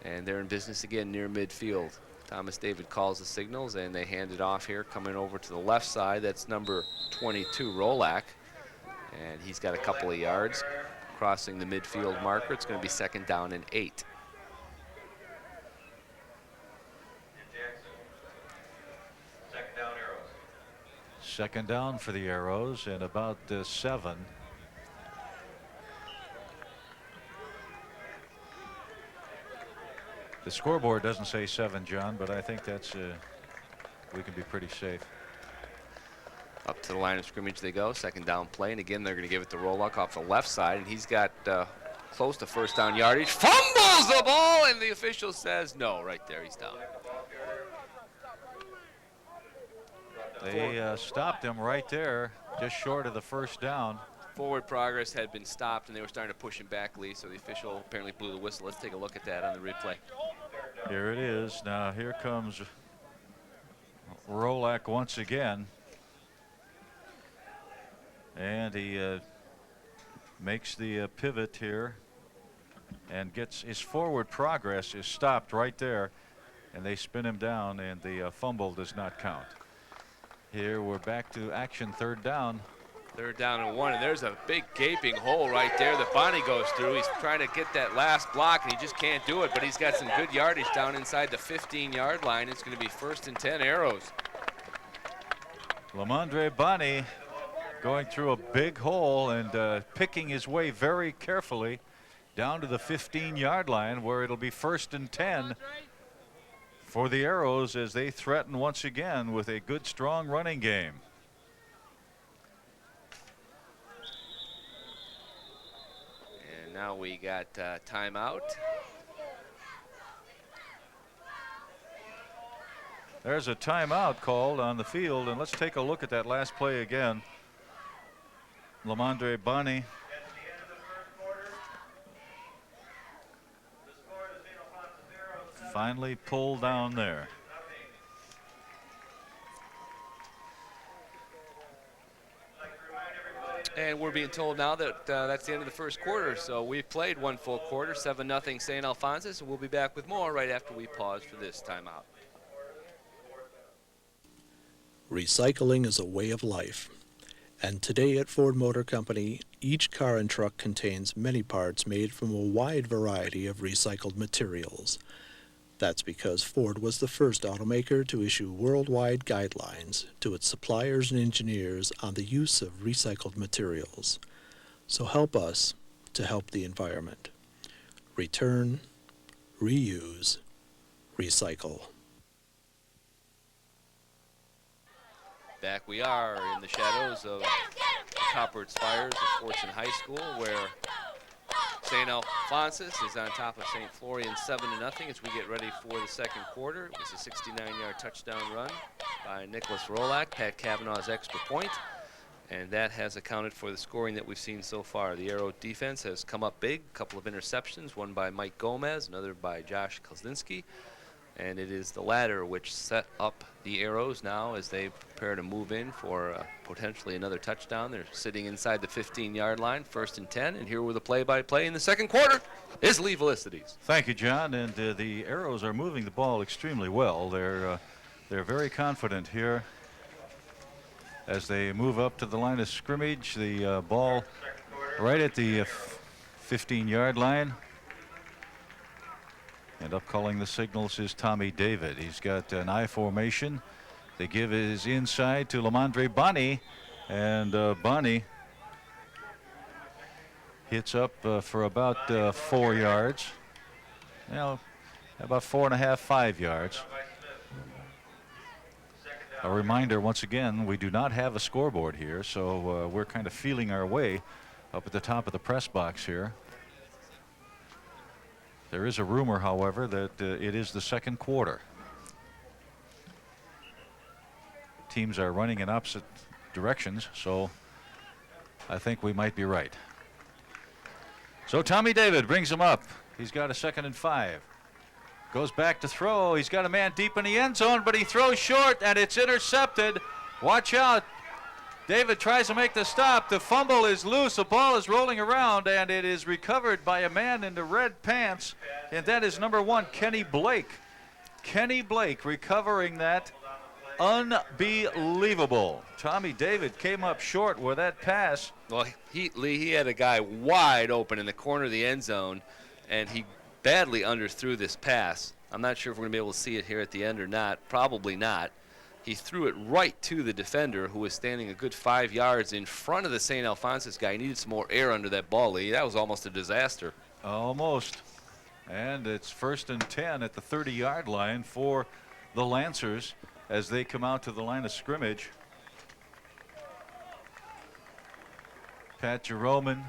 And they're in business again near midfield. Thomas David calls the signals, and they hand it off here, coming over to the left side. That's number 22, Rolak. And he's got a couple of yards crossing the midfield marker. It's going to be 2nd down and 8. Second down for the Arrows and about 7. The scoreboard doesn't say 7, John, but I think that's we can be pretty safe. Up to the line of scrimmage they go. 2nd down play, and again they're going to give it to Rolak off the left side, and he's got close to 1st down yardage. Fumbles the ball, and the official says no. Right there, he's down. They stopped him right there, just short of the 1st down. Forward progress had been stopped, and they were starting to push him back, Lee, so the official apparently blew the whistle. Let's take a look at that on the replay. Here it is. Now here comes Rolak once again. And he makes the pivot here and gets his forward progress is stopped right there, and they spin him down, and the fumble does not count. Here we're back to action, 3rd down. 3rd down and 1, and there's a big gaping hole right there that Bonnie goes through. He's trying to get that last block, and he just can't do it, but he's got some good yardage down inside the 15-yard line. It's going to be 1st and 10 Arrows. Lamondre Bonnie going through a big hole and picking his way very carefully down to the 15-yard line, where it'll be 1st and 10 for the Arrows as they threaten once again with a good, strong running game. And now we got timeout. There's a timeout called on the field, and let's take a look at that last play again. Lamondre Bonney finally pulled down there. And we're being told now that that's the end of the first quarter. So we've played one full quarter, 7-0 St. Alphonsus, and we'll be back with more right after we pause for this timeout. Recycling is a way of life. And today at Ford Motor Company, each car and truck contains many parts made from a wide variety of recycled materials. That's because Ford was the first automaker to issue worldwide guidelines to its suppliers and engineers on the use of recycled materials. So help us to help the environment. Return, reuse, recycle. Back we are in the shadows of Copper Spires of Fortune High School, where St. Alphonsus is on top of St. Florian 7-0 as we get ready for the second quarter. It was a 69-yard touchdown run by Nicholas Rolak, Pat Kavanaugh's extra point, and that has accounted for the scoring that we've seen so far. The Arrow defense has come up big, a couple of interceptions, one by Mike Gomez, another by Josh Kozlinski, and it is the latter which set up the Arrows now as they prepare to move in for potentially another touchdown. They're sitting inside the 15-yard line, 1st and 10, and here with the play-by-play in the second quarter is Lee Felicities. Thank you, John. And the Arrows are moving the ball extremely well. They're very confident here as they move up to the line of scrimmage. The ball right at the 15-yard line. And up calling the signals is Tommy David. He's got an I formation. They give his inside to Lamondre Bonney, and Bonney hits up for about 4 yards. Now, about 4.5, 5 yards. A reminder, once again, we do not have a scoreboard here, so we're kind of feeling our way up at the top of the press box here. There is a rumor, however, that it is the second quarter. Teams are running in opposite directions, so I think we might be right. So Tommy David brings him up. He's got a 2nd and 5. Goes back to throw. He's got a man deep in the end zone, but he throws short, and it's intercepted. Watch out. David tries to make the stop. The fumble is loose. The ball is rolling around, and it is recovered by a man in the red pants, and that is number 1, Kenny Blake. Kenny Blake recovering that. Unbelievable. Tommy David came up short with that pass. Well, he had a guy wide open in the corner of the end zone, and he badly underthrew this pass. I'm not sure if we're going to be able to see it here at the end or not. Probably not. He threw it right to the defender, who was standing a good 5 yards in front of the St. Alphonsus guy. He needed some more air under that ball, Lee. That was almost a disaster. Almost. And it's 1st and 10 at the 30-yard line for the Lancers as they come out to the line of scrimmage. Pat Jeroman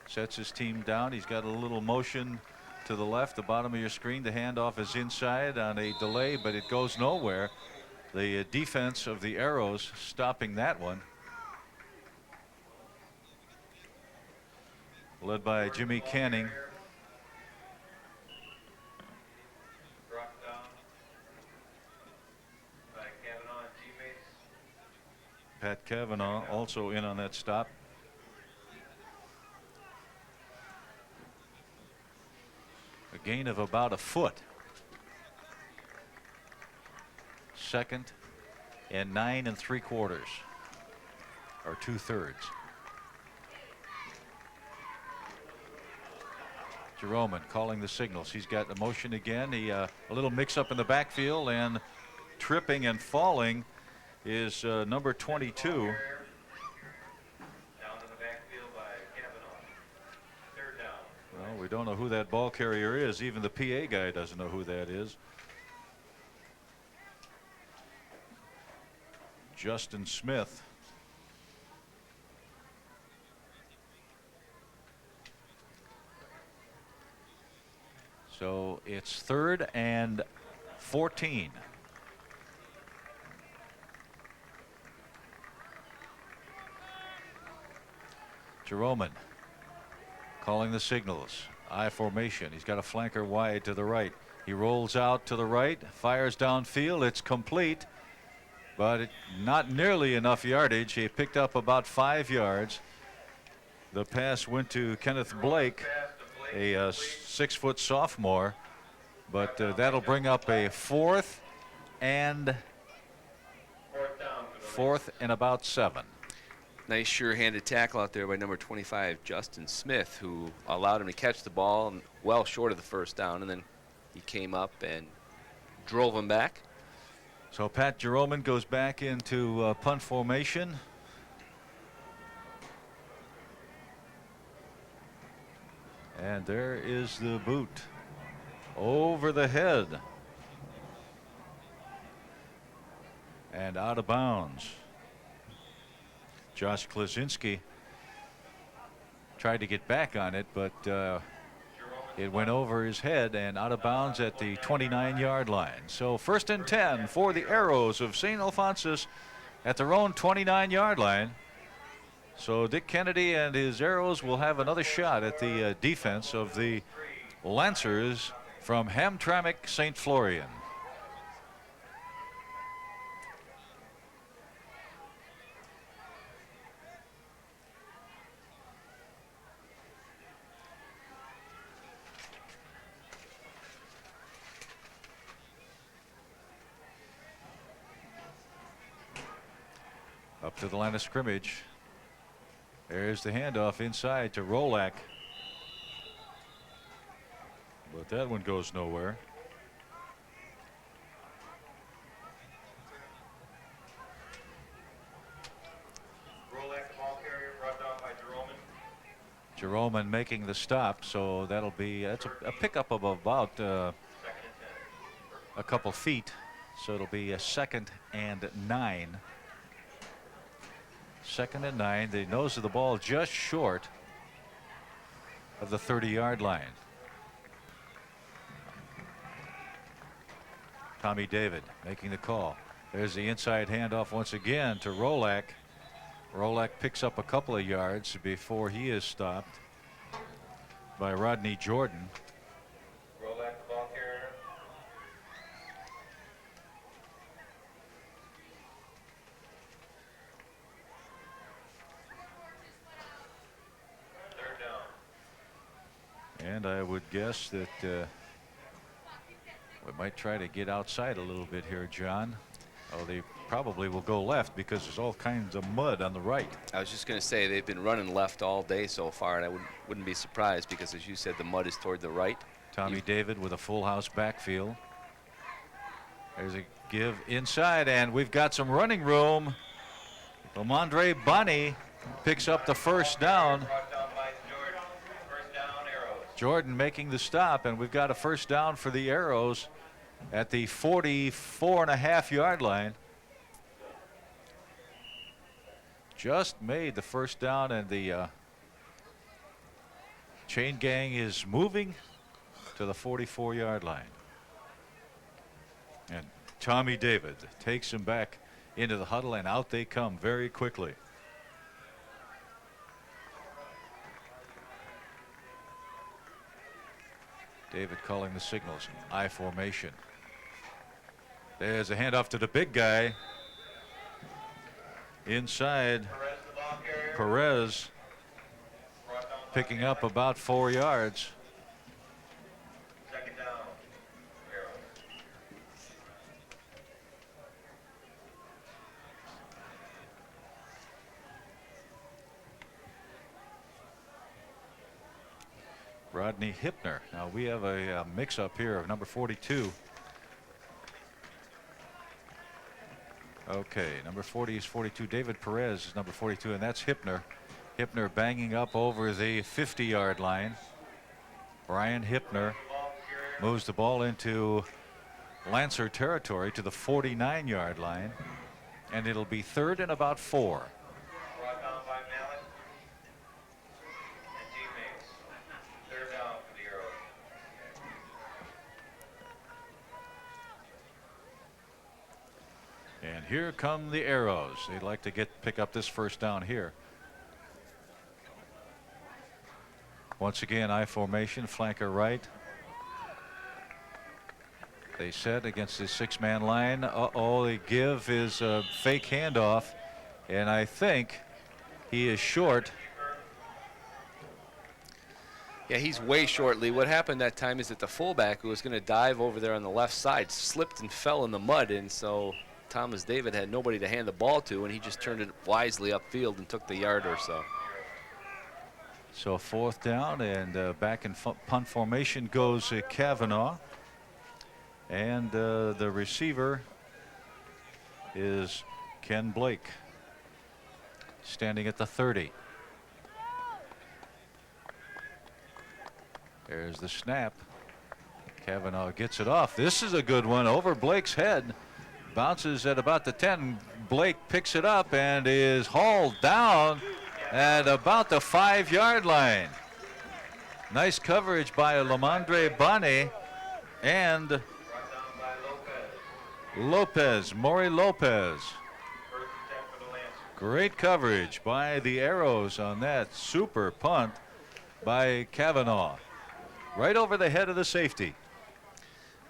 sets his team down. He's got a little motion to the left, the bottom of your screen. The handoff is inside on a delay, but it goes nowhere. The defense of the Arrows stopping that one. Led by Jimmy Canning. Pat Kavanaugh also in on that stop. A gain of about a foot. 2nd and 9 3/4, or 2/3. Jeroman calling the signals. He's got the motion again. He a little mix up in the backfield, and tripping and falling is number 22. Well, we don't know who that ball carrier is. Even the PA guy doesn't know who that is. Justin Smith. So it's 3rd and 14 Jeroman calling the signals. I formation. He's got a flanker wide to the right. He rolls out to the right, fires downfield. It's complete, but not nearly enough yardage. He picked up about 5 yards. The pass went to Kenneth Blake, a 6-foot sophomore, but that'll bring up a fourth and about 7. Nice sure-handed tackle out there by number 25, Justin Smith, who allowed him to catch the ball well short of the first down, and then he came up and drove him back. So Pat Jeroman goes back into punt formation. And there is the boot over the head and out of bounds. Josh Klaczynski tried to get back on it, but it went over his head and out of bounds at the 29-yard line. So 1st and 10 for the Arrows of St. Alphonsus at their own 29-yard line. So Dick Kennedy and his Arrows will have another shot at the defense of the Lancers from Hamtramck St. Florian. Up to the line of scrimmage. There's the handoff inside to Rolak. But that one goes nowhere. Rolak, the ball carrier, brought down by Jeroman making the stop, so that'll be a pickup of about a couple feet. So it'll be a 2nd and 9. 2nd and 9. The nose of the ball just short of the 30-yard line. Tommy David making the call. There's the inside handoff once again to Rolak. Rolak picks up a couple of yards before he is stopped by Rodney Jordan. Rolak, the ball carrier. And I would guess that we might try to get outside a little bit here, John. Oh, they probably will go left because there's all kinds of mud on the right. I was just going to say they've been running left all day so far, and I wouldn't be surprised because, as you said, the mud is toward the right. Tommy David with a full house backfield. There's a give inside, and we've got some running room. Lamondre Bunny picks up the first down. Jordan making the stop, and we've got a first down for the Arrows at the 44.5-yard line. Just made the first down, and the chain gang is moving to the 44-yard line. And Tommy David takes him back into the huddle, and out they come very quickly. David calling the signals. I formation. There's a handoff to the big guy. Inside, Perez picking up about 4 yards. Second down. Rodney Hipner. Now we have a mix-up here of number 42. Okay, number 40 is 42. David Perez is number 42, and that's Hipner. Hipner banging up over the 50-yard line. Brian Hipner moves the ball into Lancer territory to the 49-yard line, and it'll be 3rd and about 4. Brought down by Mallet and teammates. 3rd down for the Arrows. And here come the Arrows. They'd like to pick up this first down here. Once again, I formation, flanker right. They set against the 6-man line. Uh-oh, they give is a fake handoff, and I think he is short. Yeah, he's way short, Lee. What happened that time is that the fullback who was going to dive over there on the left side slipped and fell in the mud, and so Thomas David had nobody to hand the ball to, and he just turned it wisely upfield and took the yard or so. So 4th down, and back in punt formation goes Kavanaugh. And the receiver is Ken Blake, standing at the 30. There's the snap. Kavanaugh gets it off. This is a good one over Blake's head. Bounces at about the 10. Blake picks it up and is hauled down at about the 5-yard line. Nice coverage by Lamondre Bonney and Lopez, Maury Lopez. Great coverage by the Arrows on that super punt by Kavanaugh. Right over the head of the safety.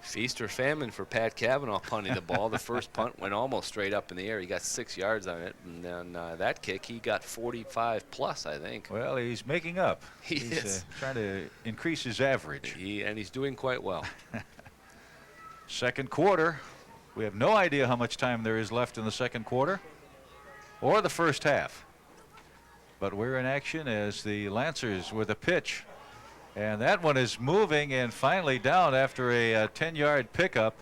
Feast or famine for Pat Kavanaugh punting the ball. The first punt went almost straight up in the air. He got 6 yards on it, and then that kick he got 45 plus, I think. Well, he's making up. He's is trying to increase his average. And he's doing quite well. Second quarter. We have no idea how much time there is left in the second quarter or the first half. But we're in action as the Lancers with a pitch. And that one is moving and finally down after a 10-yard pickup,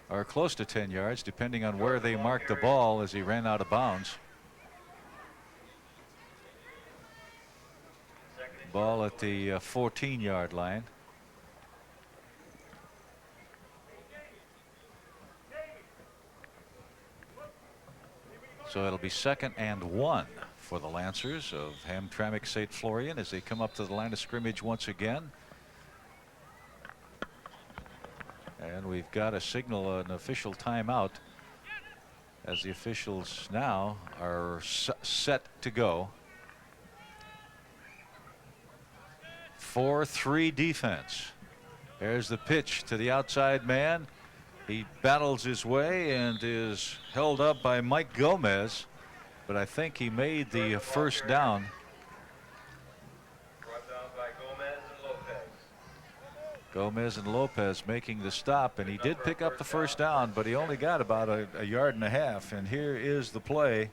or close to 10 yards, depending on where they marked the ball as he ran out of bounds. Ball at the 14-yard line. So it'll be 2nd and 1 for the Lancers of Hamtramck St. Florian as they come up to the line of scrimmage once again. And we've got a signal, an official timeout, as the officials now are set to go. 4-3 defense. There's the pitch to the outside man. He battles his way and is held up by Mike Gomez, but I think he made the first down. Brought down by Gomez and Lopez. Gomez and Lopez making the stop, and he did pick up the first down, but he only got about a yard and a half, and here is the play.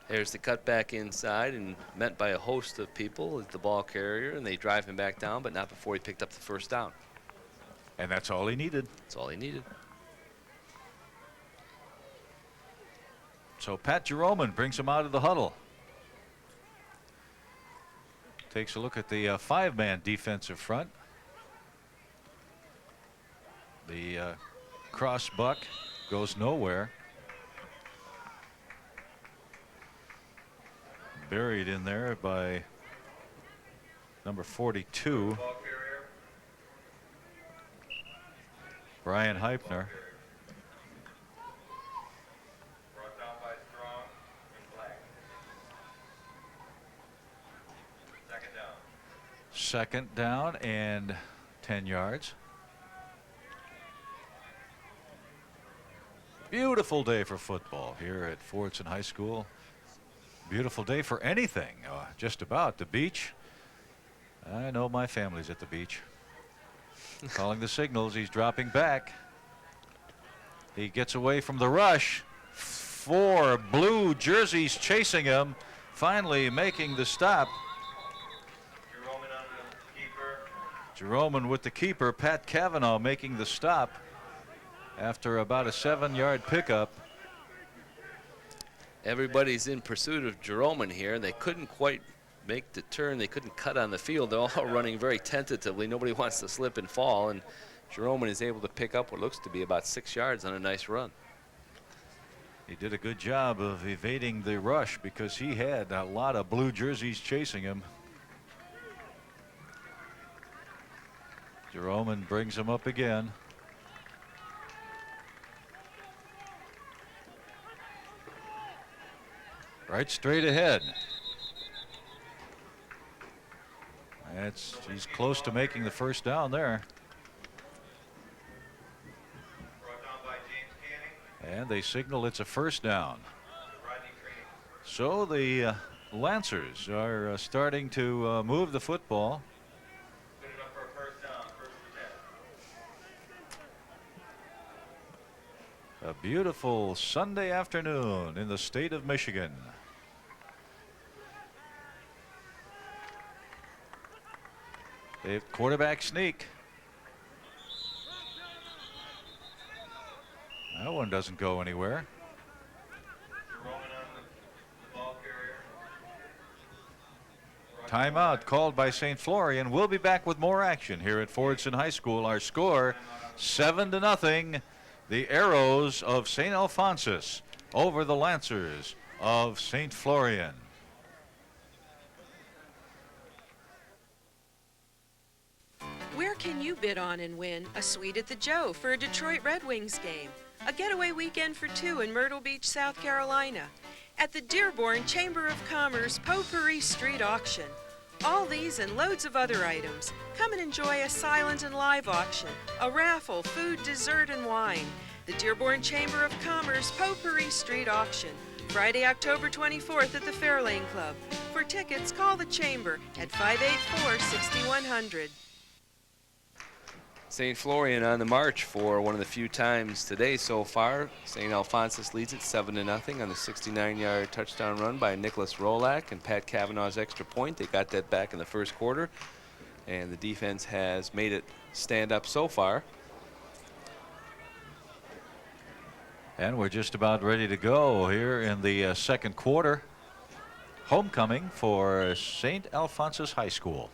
There's the cut back inside and met by a host of people as the ball carrier, and they drive him back down, but not before he picked up the first down. And that's all he needed. That's all he needed. So Pat Jeroman brings him out of the huddle. Takes a look at the 5-man defensive front. The cross buck goes nowhere. Buried in there by number 42. Brian Heipner. Brought down by Strong and Black. Second down and 10 yards. Beautiful day for football here at Fordson High School. Beautiful day for anything, just about. The beach. I know my family's at the beach. Calling the signals. He's dropping back. He gets away from the rush. 4 blue jerseys chasing him. Finally making the stop. Jeroman with the keeper. Pat Kavanaugh making the stop after about a 7-yard pickup. Everybody's in pursuit of Jeroman here. They couldn't quite make the turn. They couldn't cut on the field. They're all running very tentatively. Nobody wants to slip and fall, and Jeroman is able to pick up what looks to be about 6 yards on a nice run. He did a good job of evading the rush because he had a lot of blue jerseys chasing him. Jeroman brings him up again. Right straight ahead. He's close to making the first down there. And they signal it's a first down. So the Lancers are starting to move the football. A beautiful Sunday afternoon in the state of Michigan. They have quarterback sneak. That one doesn't go anywhere. Timeout called by St. Florian. We'll be back with more action here at Fordson High School. Our score 7-0. The Arrows of St. Alphonsus over the Lancers of St. Florian. Where can you bid on and win a suite at the Joe for a Detroit Red Wings game? A getaway weekend for two in Myrtle Beach, South Carolina. At the Dearborn Chamber of Commerce Potpourri Street Auction. All these and loads of other items. Come and enjoy a silent and live auction, a raffle, food, dessert, and wine. The Dearborn Chamber of Commerce Potpourri Street Auction. Friday, October 24th at the Fairlane Club. For tickets, call the Chamber at 584-6100. St. Florian on the march for one of the few times today so far. St. Alphonsus leads it 7-0 on the 69-yard touchdown run by Nicholas Rolak and Pat Kavanaugh's extra point. They got that back in the first quarter, and the defense has made it stand up so far. And we're just about ready to go here in the second quarter. Homecoming for St. Alphonsus High School.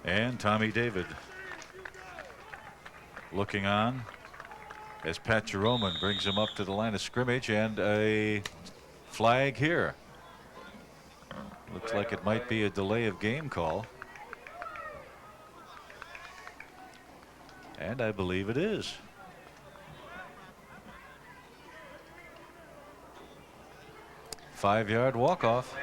And Tommy David looking on as Pat Jeroman brings him up to the line of scrimmage, and a flag here. Looks like it might be a delay of game call. And I believe it is. Five-yard walk-off.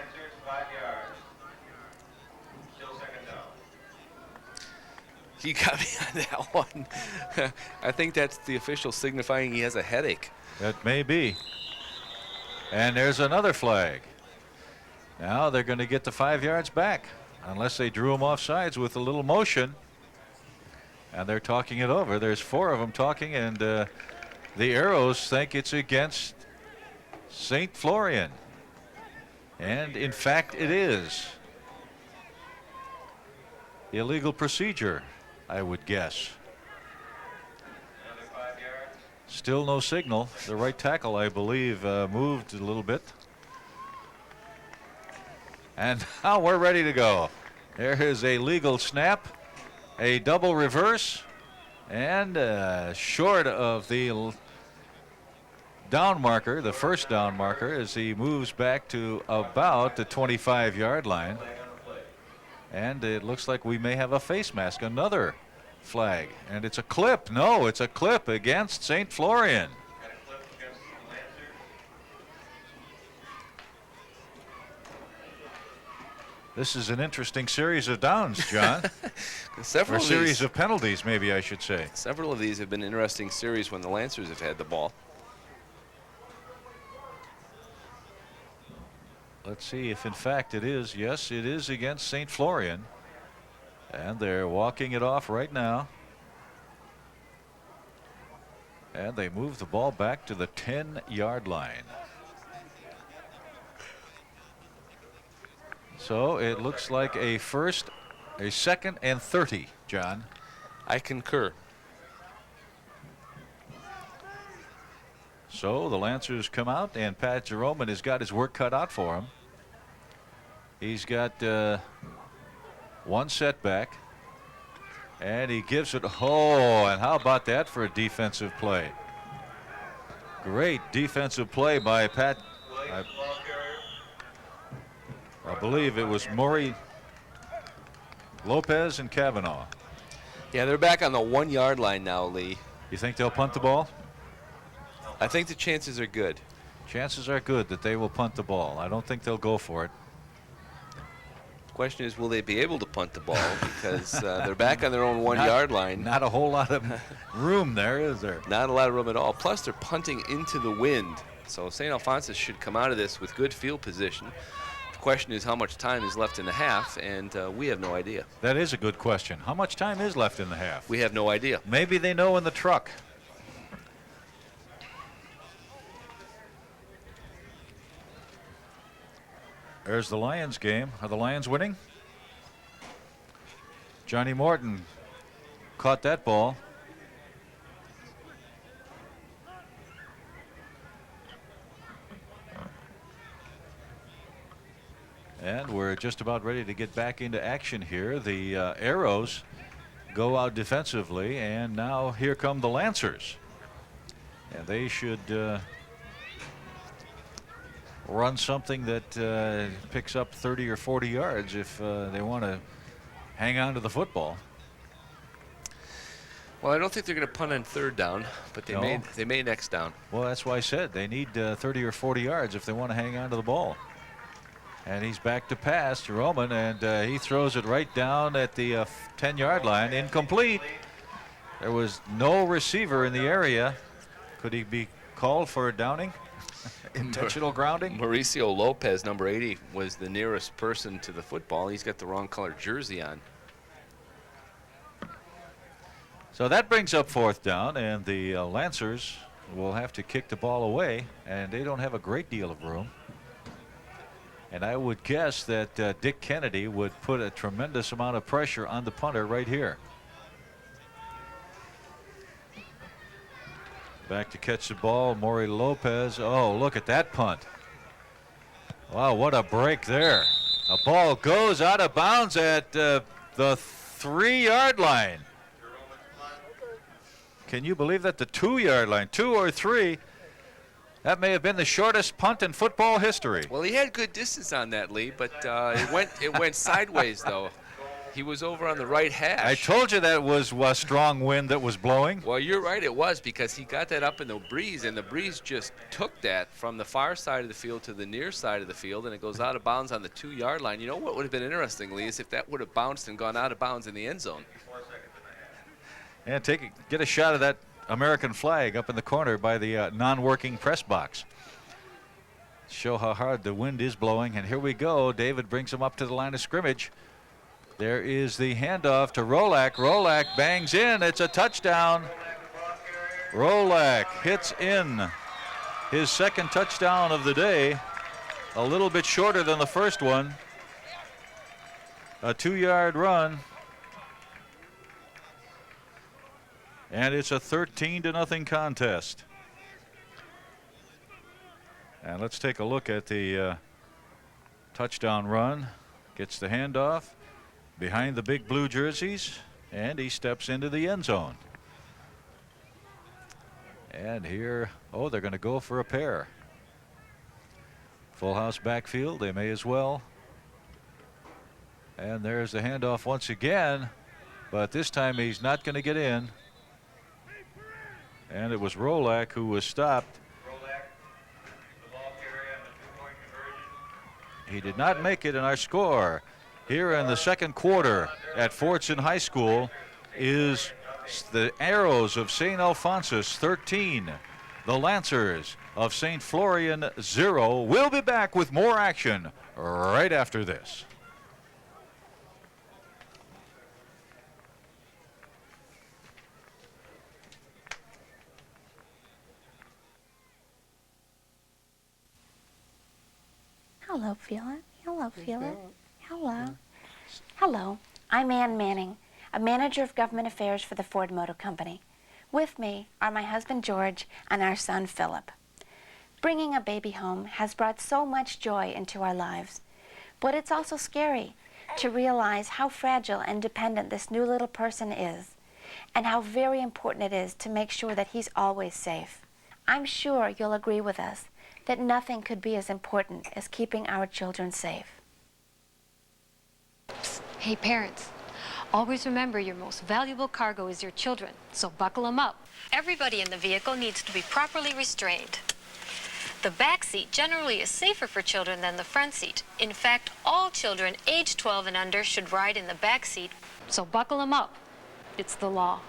You got me on that one. I think that's the official signifying he has a headache. That may be. And there's another flag. Now they're going to get the 5 yards back, unless they drew him off sides with a little motion. And they're talking it over. There's four of them talking, and the Arrows think it's against St. Florian. And in fact, it is. Illegal procedure, I would guess. Still no signal. The right tackle, I believe, moved a little bit. And now we're ready to go. There is a legal snap, a double reverse, and short of the down marker, the first down marker, as he moves back to about the 25-yard line. And it looks like we may have a face mask, another flag. And it's a clip. No, it's a clip against St. Florian. This is an interesting series of downs, John. Or a series of penalties, maybe I should say. Several of these have been interesting series when the Lancers have had the ball. Let's see if in fact it is. Yes, it is against St. Florian. And they're walking it off right now. And they move the ball back to the 10-yard line. So it looks like a second and 30, John. I concur. So the Lancers come out, and Pat Jeroman has got his work cut out for him. He's got one setback, and he gives it. Oh, and how about that for a defensive play? Great defensive play by Pat. I believe it was Maury, Lopez, and Kavanaugh. Yeah, they're back on the 1-yard line now, Lee. You think they'll punt the ball? I think the chances are good. Chances are good that they will punt the ball. I don't think they'll go for it. The question is, will they be able to punt the ball? Because they're back on their own 1 yard line. Not a whole lot of room there, is there? Not a lot of room at all. Plus, they're punting into the wind. So St. Alphonsus should come out of this with good field position. The question is how much time is left in the half, and we have no idea. That is a good question. How much time is left in the half? We have no idea. Maybe they know in the truck. There's the Lions game. Are the Lions winning? Johnny Morton caught that ball. And we're just about ready to get back into action here. The Arrows go out defensively, and now here come the Lancers. And they should run something that picks up 30 or 40 yards if they want to hang on to the football. Well, I don't think they're going to punt on 3rd down, but they may next down. Well, that's why I said they need 30 or 40 yards if they want to hang on to the ball. And he's back to pass to Roman, and he throws it right down at the 10-yard line. Incomplete. There was no receiver in the area. Could he be called for a downing? Intentional grounding? Mauricio Lopez, number 80, was the nearest person to the football. He's got the wrong color jersey on. So that brings up 4th down, and the Lancers will have to kick the ball away, and they don't have a great deal of room. And I would guess that Dick Kennedy would put a tremendous amount of pressure on the punter right here. Back to catch the ball, Maury Lopez. Oh, look at that punt. Wow, what a break there. A ball goes out of bounds at the 3-yard line. Can you believe that? The 2-yard line, 2 or 3. That may have been the shortest punt in football history. Well, he had good distance on that, Lee, but it went sideways, though. He was over on the right hash. I told you that was a strong wind that was blowing. Well, you're right, it was, because he got that up in the breeze, and the breeze just took that from the far side of the field to the near side of the field, and it goes out of bounds on the 2-yard line. You know what would have been interesting, Lee, is if that would have bounced and gone out of bounds in the end zone. And get a shot of that American flag up in the corner by the non-working press box. Show how hard the wind is blowing, and here we go. David brings him up to the line of scrimmage. There is the handoff to Rolak. Rolak bangs in. It's a touchdown. Rolak hits in his 2nd touchdown of the day. A little bit shorter than the first one. A 2-yard run. And it's a 13-0 contest. And let's take a look at the touchdown run. Gets the handoff behind the big blue jerseys, and he steps into the end zone. And here, oh, they're going to go for a pair. Full house backfield, they may as well. And there's the handoff once again, but this time he's not going to get in. And it was Rolak who was stopped. He did not make it in our score. Here in the 2nd quarter at Fordson High School is the Arrows of St. Alphonsus 13, the Lancers of St. Florian 0. We'll be back with more action right after this. Hello, Philip. Hello, Philip. Hello. Hello. I'm Ann Manning, a manager of government affairs for the Ford Motor Company. With me are my husband George and our son Philip. Bringing a baby home has brought so much joy into our lives, but it's also scary to realize how fragile and dependent this new little person is, and how very important it is to make sure that he's always safe. I'm sure you'll agree with us that nothing could be as important as keeping our children safe. Hey parents, always remember your most valuable cargo is your children, so buckle them up. Everybody in the vehicle needs to be properly restrained. The back seat generally is safer for children than the front seat. In fact, all children age 12 and under should ride in the back seat. So buckle them up. It's the law.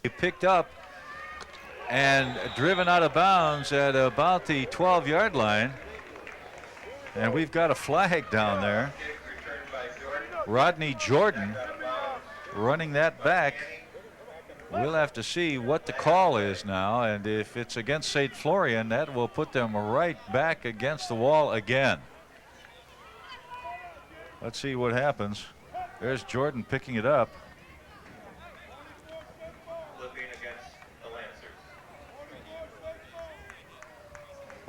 He picked up and driven out of bounds at about the 12-yard line. And we've got a flag down there. Rodney Jordan running that back. We'll have to see what the call is now, and if it's against St. Florian, that will put them right back against the wall again. Let's see what happens. There's Jordan picking it up.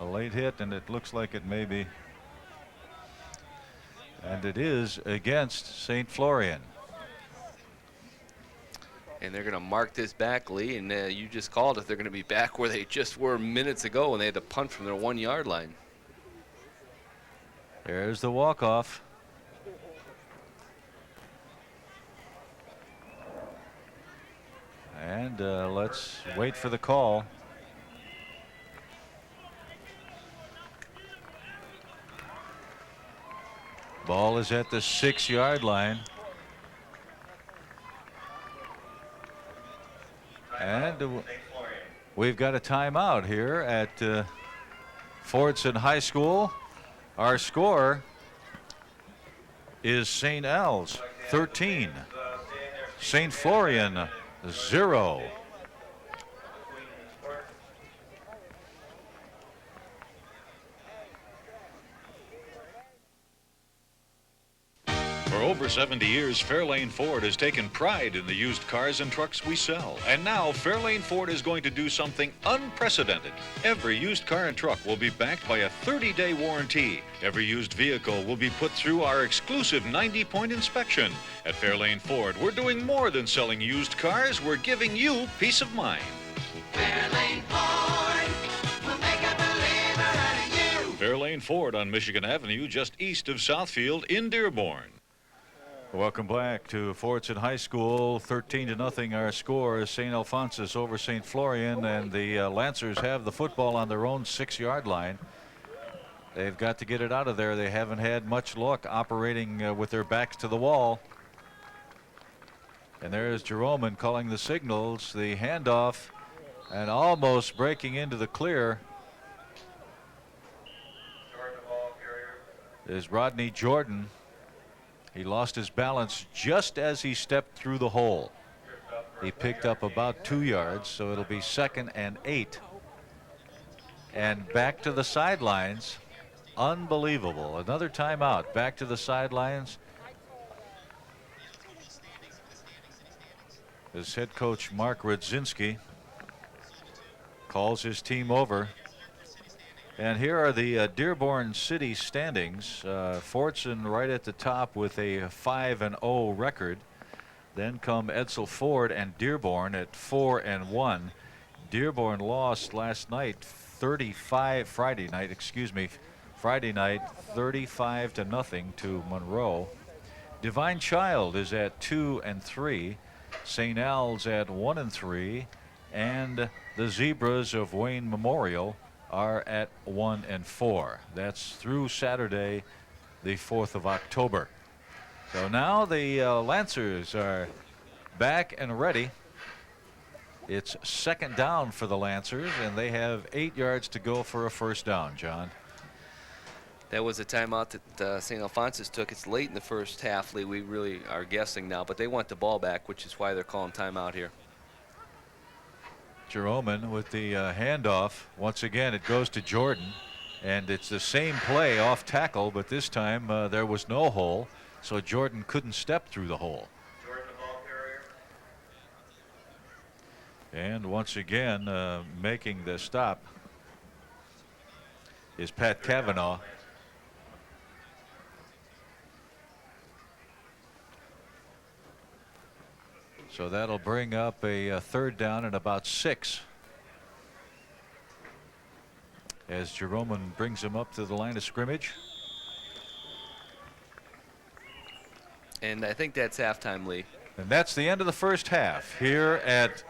A late hit, and it looks like it may be. And it is against St. Florian. And they're going to mark this back, Lee, and you just called it. They're going to be back where they just were minutes ago when they had to punt from their 1-yard line. There's the walk-off. And let's wait for the call. Ball is at the 6-yard line. And we've got a timeout here at Fordson High School. Our score is St. Al's 13, St. Florian 0. For over 70 years, Fairlane Ford has taken pride in the used cars and trucks we sell. And now, Fairlane Ford is going to do something unprecedented. Every used car and truck will be backed by a 30-day warranty. Every used vehicle will be put through our exclusive 90-point inspection. At Fairlane Ford, we're doing more than selling used cars. We're giving you peace of mind. Fairlane Ford will make a believer out of you. Fairlane Ford on Michigan Avenue, just east of Southfield in Dearborn. Welcome back to Fordson High School. 13-0 our score is St. Alphonsus over St. Florian, and the Lancers have the football on their own 6-yard line. They've got to get it out of there. They haven't had much luck operating with their backs to the wall. And there's Jeroman calling the signals, the handoff, and almost breaking into the clear is Rodney Jordan. He lost his balance just as he stepped through the hole. He picked up about 2 yards, so it'll be 2nd and 8. And back to the sidelines. Unbelievable. Another timeout. Back to the sidelines. His head coach, Mark Rudzinski, calls his team over. And here are the Dearborn City standings. Fordson right at the top with a 5-0 record. Then come Edsel Ford and Dearborn at 4-1. Dearborn lost last night, Friday night, 35-0 to Monroe. Divine Child is at 2-3. St. Al's at 1-3. And the Zebras of Wayne Memorial are at 1-4. That's through Saturday, the 4th of October. So now the Lancers are back and ready. It's 2nd down for the Lancers, and they have 8 yards to go for a first down, John. That was a timeout that St. Alphonsus took. It's late in the first half, Lee. We really are guessing now, but they want the ball back, which is why they're calling timeout here. Jeroman with the handoff. Once again, it goes to Jordan. And it's the same play off tackle, but this time there was no hole, so Jordan couldn't step through the hole. And once again, making the stop is Pat Cavanaugh. So that'll bring up a third down and about 6. As Jeroman brings him up to the line of scrimmage. And I think that's halftime, Lee. And that's the end of the first half here at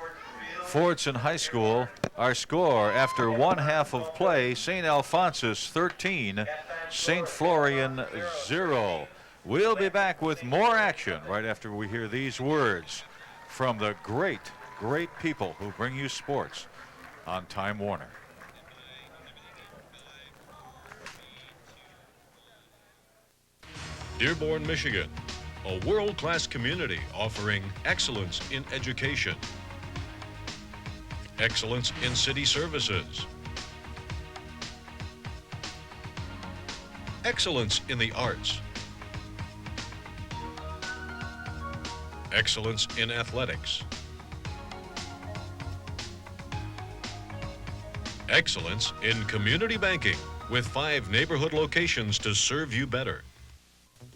Fordson High School. Our score after one half of play, St. Alphonsus 13, St. Florian 0. We'll be back with more action right after we hear these words from the great people who bring you sports on Time Warner. Dearborn, Michigan, a world-class community offering excellence in education, excellence in city services, excellence in the arts, excellence in athletics, excellence in community banking with 5 neighborhood locations to serve you better.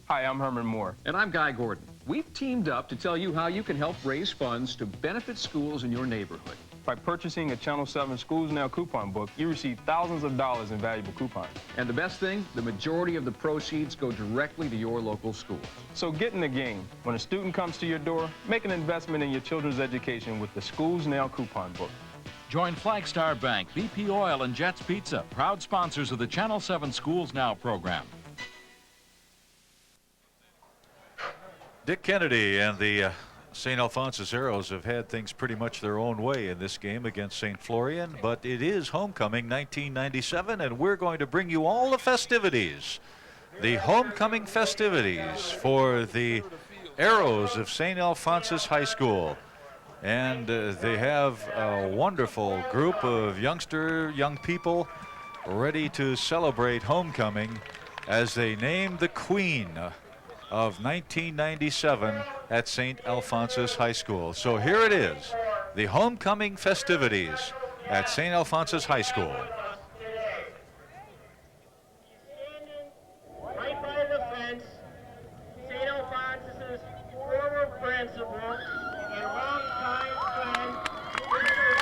Hi, I'm Herman Moore. And I'm Guy Gordon. We've teamed up to tell you how you can help raise funds to benefit schools in your neighborhood. By purchasing a Channel 7 Schools Now coupon book, you receive thousands of dollars in valuable coupons. And the best thing, the majority of the proceeds go directly to your local schools. So get in the game. When a student comes to your door, make an investment in your children's education with the Schools Now coupon book. Join Flagstar Bank, BP Oil, and Jets Pizza, proud sponsors of the Channel 7 Schools Now program. Dick Kennedy and the St. Alphonsus Arrows have had things pretty much their own way in this game against St. Florian, but it is homecoming 1997, and we're going to bring you all the festivities, the homecoming festivities for the Arrows of St. Alphonsus High School. And they have a wonderful group of young people ready to celebrate homecoming as they name the Queen of 1997 at St. Alphonsus High School. So here it is, the homecoming festivities at St. Alphonsus High School. Right by the fence, St. Alphonsus' former principal and longtime friend, Mr.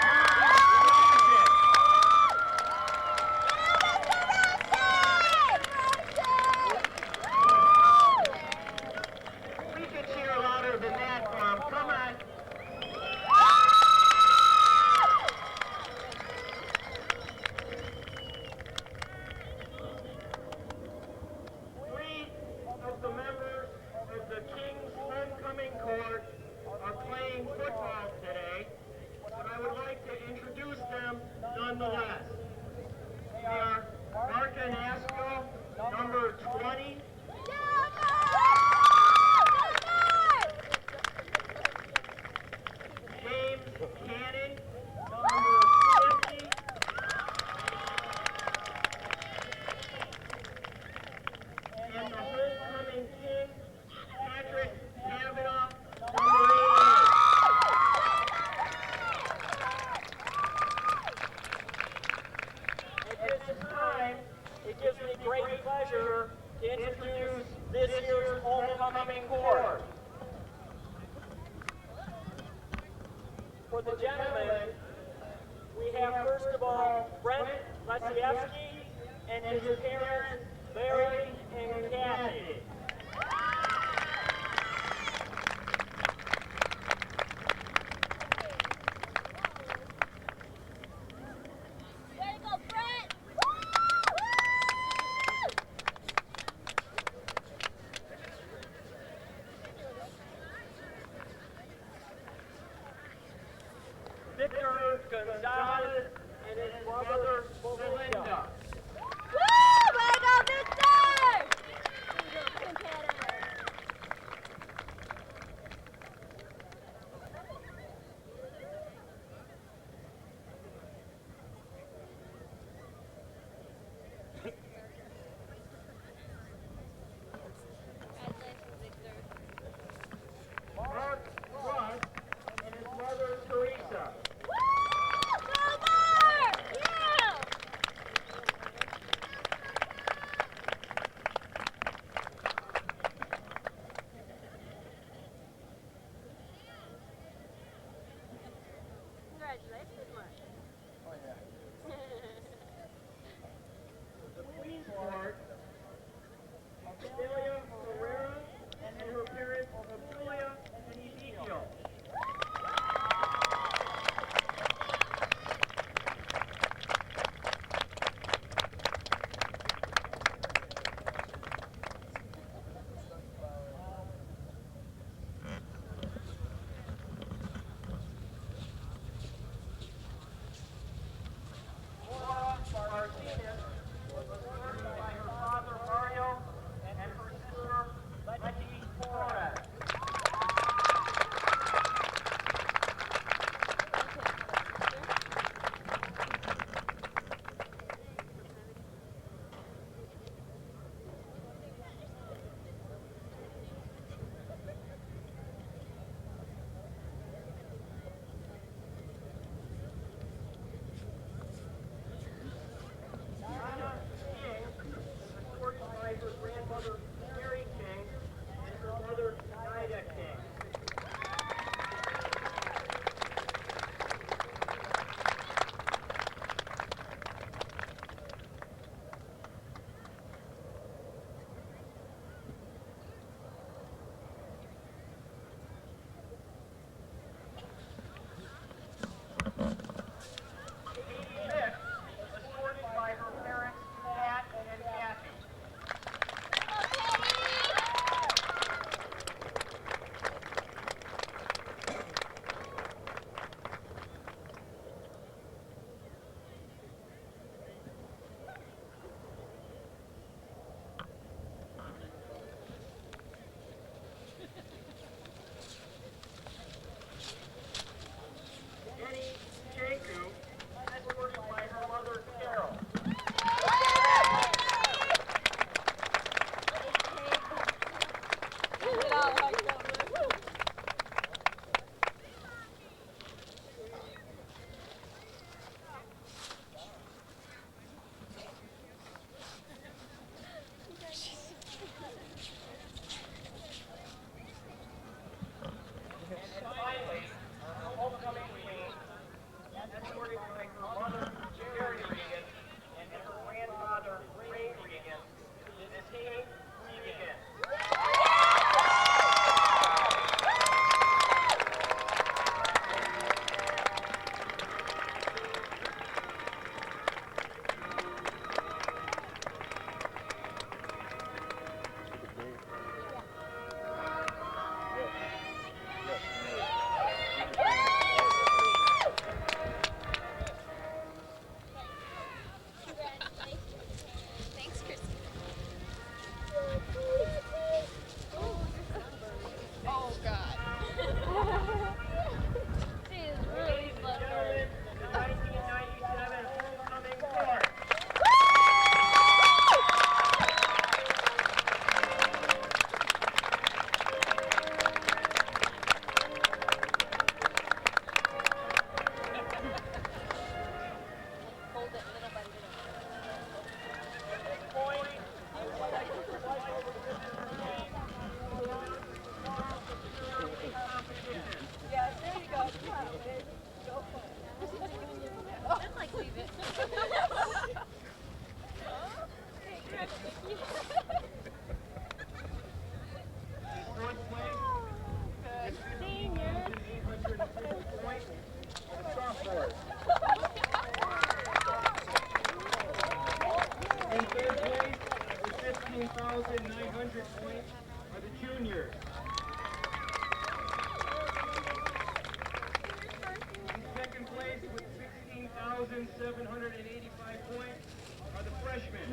We could cheer louder than that for him. Come on. Three of the members of the King's Homecoming Court are playing football today, but I would like to introduce them nonetheless. They are Mark Anasco, number 20. James Cannon, number 50. And the homecoming king, Patrick Kavanaugh, number 88. At this time, it gives me great pleasure to introduce this year's homecoming court. For the gentlemen, we have first of all Brent Lesiewski and his parents, Larry and Kathy. Victor Gonzalez and his brother Belinda. The Queen's Court of Celia Ferreira and her parents, Julia and Ezekiel. Laura Martinez was escorted by her father Mario and her sister Letty Torres. Donna King was escorted by her grandmother Mary King and her mother Ida King. Katie Mick was escorted by her parents Pat and Kathy. Jenny Janku was escorted by her mother Carol. And finally, our homecoming queen, escorted by her mother, Jerry Regan, and her grandfather, Ray Regan, Miss Kate Regan. Thanks, Christy. Oh, God. She is really Ladies and gentlemen, the 1997 homecoming court. Hold it little by little. At this point, I would like to invite over to Mr. King to announce the results of the cheerleading competition. Yeah, there you go. Come on, Liz. Go for it. I'd like to leave it. Hey, grab it, Vicky. In fourth place, with 15,850 points, the sophomores. In third place, with 15,900 points, are the juniors. In second place, with 16,785 points, are the freshmen.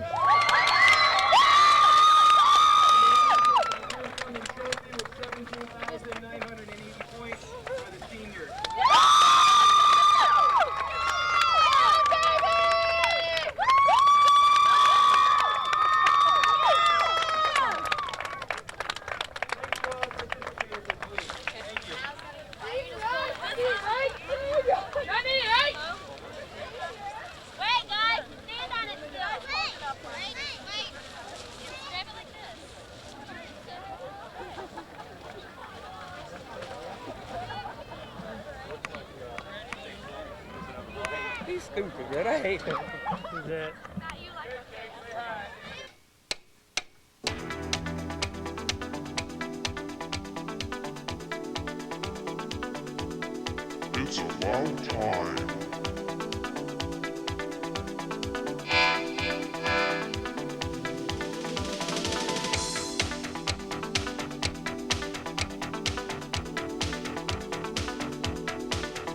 Homecoming trophy with 17,980 points are the seniors. Thank you all who participated this week. Thank you. Wait, guys, stand on it still. Hold it up. He's stupid, man. I hate him. It's about time.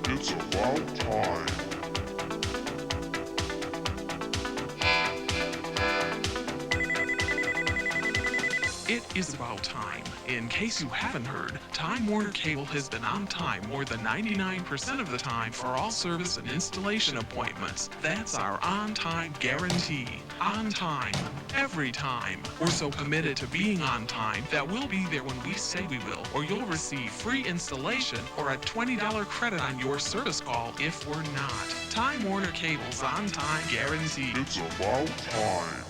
It's about time. It is about time. In case you haven't heard, Time Warner Cable has been on time more than 99% of the time for all service and installation appointments. That's our on-time guarantee. On time. Every time. We're so committed to being on time that we'll be there when we say we will, or you'll receive free installation or a $20 credit on your service call if we're not. Time Warner Cable's on-time guarantee. It's about time.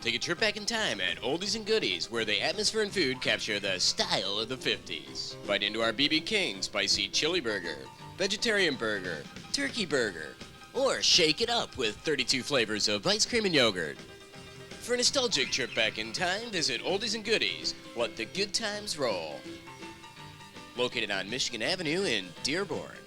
Take a trip back in time at Oldies and Goodies, where the atmosphere and food capture the style of the 50s. Bite into our BB King Spicy Chili Burger, Vegetarian Burger, Turkey Burger, or shake it up with 32 flavors of ice cream and yogurt. For a nostalgic trip back in time, visit Oldies and Goodies. Let the good times roll. Located on Michigan Avenue in Dearborn.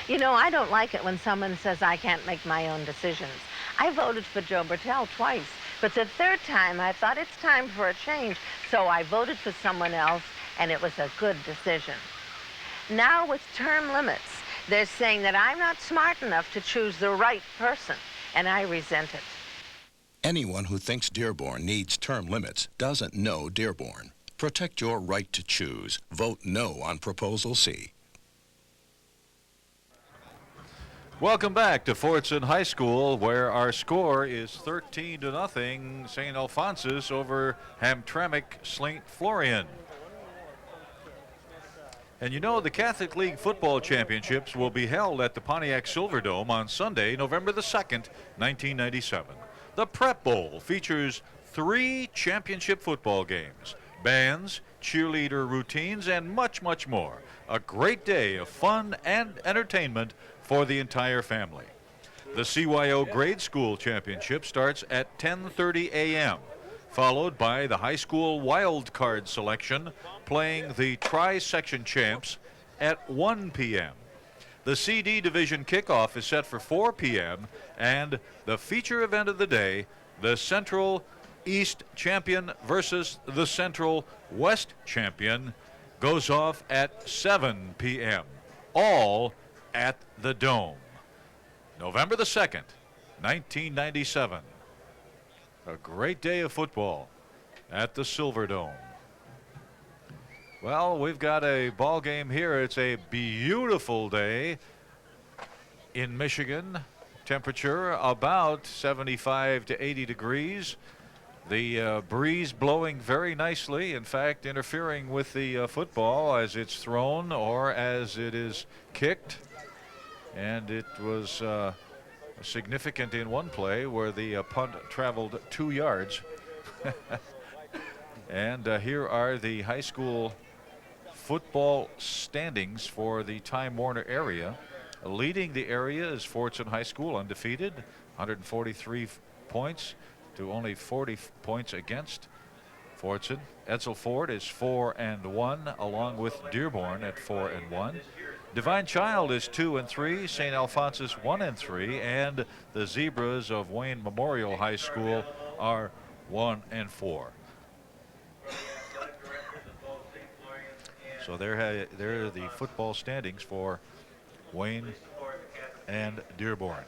You know, I don't like it when someone says I can't make my own decisions. I voted for Joe Bertel twice, but the third time I thought it's time for a change, so I voted for someone else, and it was a good decision. Now with term limits, they're saying that I'm not smart enough to choose the right person, and I resent it. Anyone who thinks Dearborn needs term limits doesn't know Dearborn. Protect your right to choose. Vote no on Proposal C. Welcome back to Fordson High School, where our score is 13-0, St. Alphonsus over Hamtramck St. Florian. And you know, the Catholic League Football Championships will be held at the Pontiac Silverdome on Sunday, November the 2nd, 1997. The Prep Bowl features 3 championship football games, bands, cheerleader routines, and much, much more. A great day of fun and entertainment for the entire family. The CYO Grade School Championship starts at 10:30 a.m., followed by the high school wild card selection playing the tri-section champs at 1 p.m. The CD Division kickoff is set for 4 p.m., and the feature event of the day, the Central East Champion versus the Central West Champion, goes off at 7 p.m., all at the Dome. November the 2nd, 1997. A great day of football at the Silverdome. Well, we've got a ball game here. It's a beautiful day in Michigan. Temperature about 75 to 80 degrees. The breeze blowing very nicely, in fact, interfering with the football as it's thrown or as it is kicked. And it was significant in one play where the punt traveled 2 yards. And here are the high school football standings for the Time Warner area. Leading the area is Fordson High School, undefeated, 143 points to only 40 points against Fordson. Edsel Ford is 4-1, along with Dearborn at 4-1. Divine Child is 2-3, St. Alphonsus 1-3, and the Zebras of Wayne Memorial High School are 1-4. So there are the football standings for Wayne and Dearborn.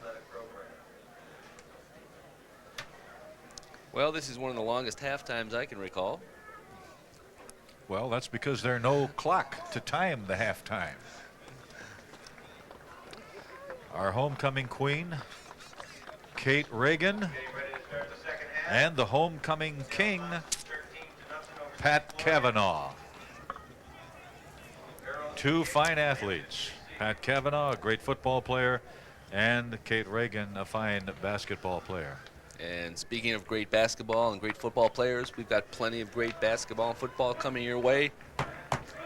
Well, this is one of the longest half times I can recall. Well, that's because there's no clock to time the halftime. Our homecoming queen, Kate Reagan, and the homecoming king, Pat Cavanaugh. 2 fine athletes. Pat Cavanaugh, a great football player, and Kate Reagan, a fine basketball player. And speaking of great basketball and great football players, we've got plenty of great basketball and football coming your way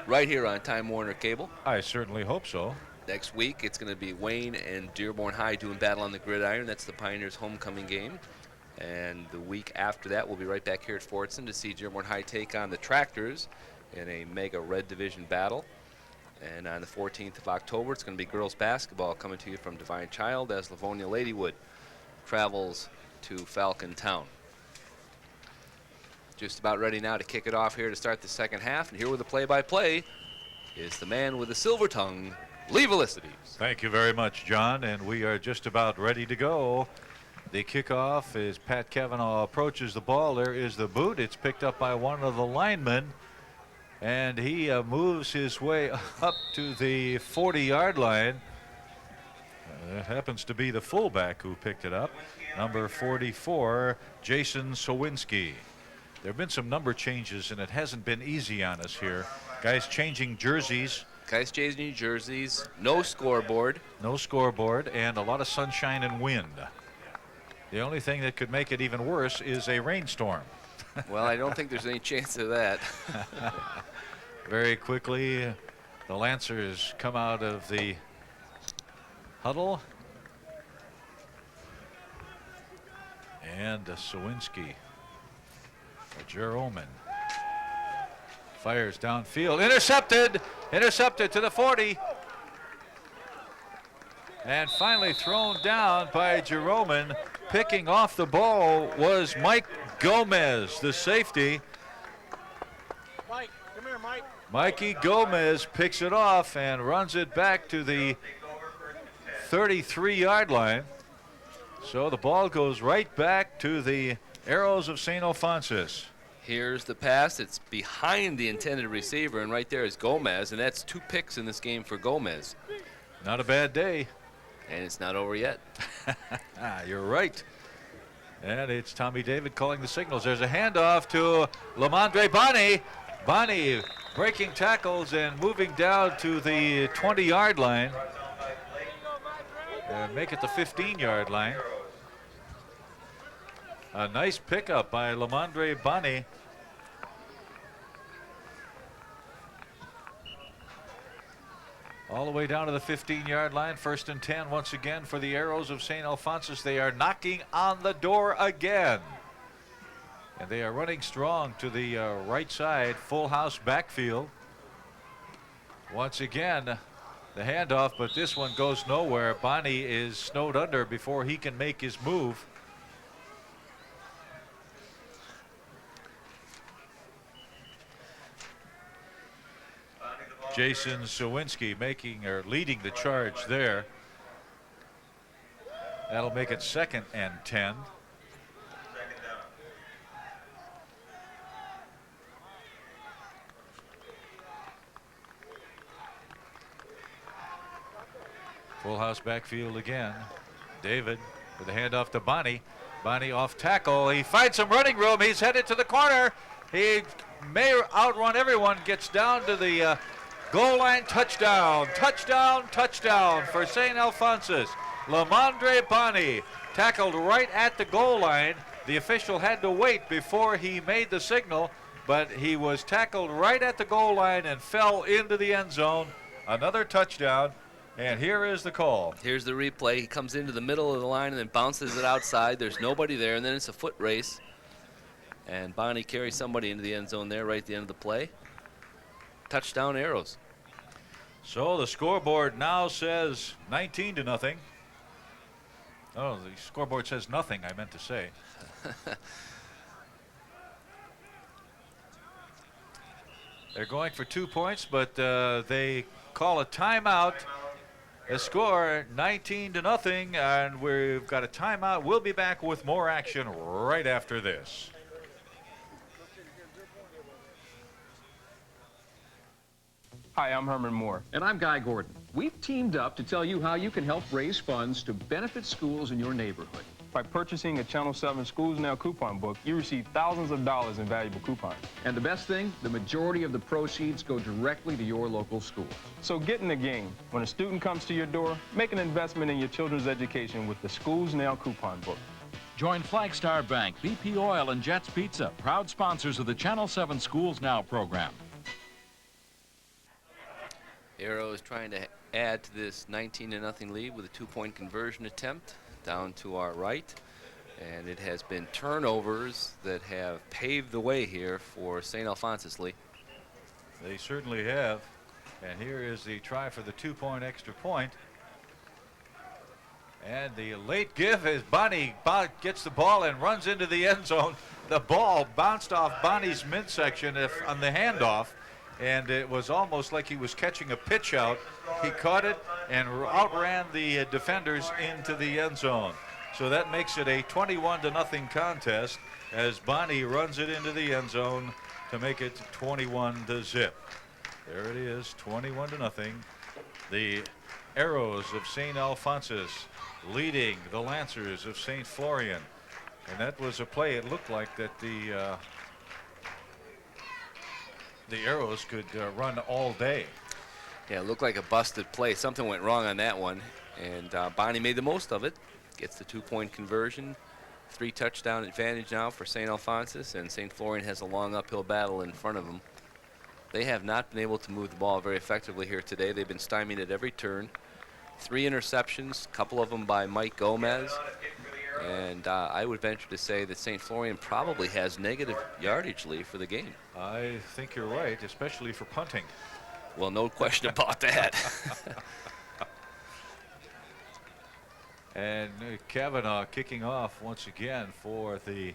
right here on Time Warner Cable. I certainly hope so. Next week, it's going to be Wayne and Dearborn High doing battle on the gridiron. That's the Pioneers' homecoming game. And the week after that, we'll be right back here at Fortson to see Dearborn High take on the Tractors in a mega red division battle. And on the 14th of October, it's going to be girls basketball coming to you from Divine Child as Livonia Ladywood travels to Falcon Town. Just about ready now to kick it off here to start the second half. And here with the play-by-play is the man with the silver tongue, Lee Velicities. Thank you very much, John. And we are just about ready to go. The kickoff as Pat Kavanaugh approaches the ball. There is the boot. It's picked up by one of the linemen. And he moves his way up to the 40-yard line. It happens to be the fullback who picked it up, number 44, Jason Sowinski. There have been some number changes, and it hasn't been easy on us here. Guys changing jerseys. No scoreboard. No scoreboard, and a lot of sunshine and wind. The only thing that could make it even worse is a rainstorm. Well, I don't think there's any chance of that. Very quickly, the Lancers come out of the huddle. And Sowinski, Jeroman, fires downfield. Intercepted to the 40. And finally thrown down by Jeroman. Picking off the ball was Mike Gomez, the safety. Mike, come here, Mike. Mikey Gomez picks it off and runs it back to the 33-yard line. So the ball goes right back to the Arrows of St. Alphonsus. Here's the pass. It's behind the intended receiver, and right there is Gomez, and that's 2 picks in this game for Gomez. Not a bad day. And it's not over yet. You're right. And it's Tommy David calling the signals. There's a handoff to Lamondre Bonnie. Bonnie breaking tackles and moving down to the 20-yard line. And make it the 15-yard line. A nice pickup by Lamondre Bonnie. All the way down to the 15-yard line. 1st and 10 once again for the Arrows of St. Alphonsus. They are knocking on the door again. And they are running strong to the right side, full house backfield. Once again, the handoff, but this one goes nowhere. Bonnie is snowed under before he can make his move. Jason Sowinski leading the charge there. That'll make it 2nd and 10. Full house backfield again. David with a handoff to Bonnie. Bonnie off tackle. He finds some running room. He's headed to the corner. He may outrun everyone. Gets down to the goal line. Touchdown. Touchdown. Touchdown for St. Alphonsus. Lamondre Bonnie tackled right at the goal line. The official had to wait before he made the signal, but he was tackled right at the goal line and fell into the end zone. Another touchdown. And here is the call. Here's the replay. He comes into the middle of the line and then bounces it outside. There's nobody there, and then it's a foot race. And Bonnie carries somebody into the end zone there right at the end of the play. Touchdown Arrows. So the scoreboard now says 19-0. Oh, the scoreboard says nothing, I meant to say. They're going for 2 points, but they call a timeout. The score 19-0, and we've got a timeout. We'll be back with more action right after this. Hi, I'm Herman Moore. And I'm Guy Gordon. We've teamed up to tell you how you can help raise funds to benefit schools in your neighborhood. By purchasing a Channel 7 Schools Now coupon book, you receive thousands of dollars in valuable coupons. And the best thing, the majority of the proceeds go directly to your local schools. So get in the game. When a student comes to your door, make an investment in your children's education with the Schools Now coupon book. Join Flagstar Bank, BP Oil, and Jets Pizza, proud sponsors of the Channel 7 Schools Now program. Arrows trying to add to this 19-0 lead with a 2-point conversion attempt down to our right. And it has been turnovers that have paved the way here for St. Alphonsus Lee. They certainly have. And here is the try for the 2-point extra point. And the late give is Bonnie gets the ball and runs into the end zone. The ball bounced off Bonnie's midsection on the handoff, and it was almost like he was catching a pitch out. He caught it and outran the defenders into the end zone. So that makes it a 21-0 contest as Bonnie runs it into the end zone to make it 21-0. There it is, 21-0. The Arrows of St. Alphonsus leading the Lancers of St. Florian. And that was a play. It looked like that the Arrows could run all day. Yeah, it looked like a busted play. Something went wrong on that one. And Bonnie made the most of it. Gets the 2-point conversion. 3-touchdown advantage now for St. Alphonsus, and St. Florian has a long uphill battle in front of them. They have not been able to move the ball very effectively here today. They've been stymied at every turn. 3 interceptions, a couple of them by Mike Gomez. And I would venture to say that St. Florian probably has negative yardage lead for the game. I think you're right, especially for punting. Well, no question about that. And Kavanaugh kicking off once again for the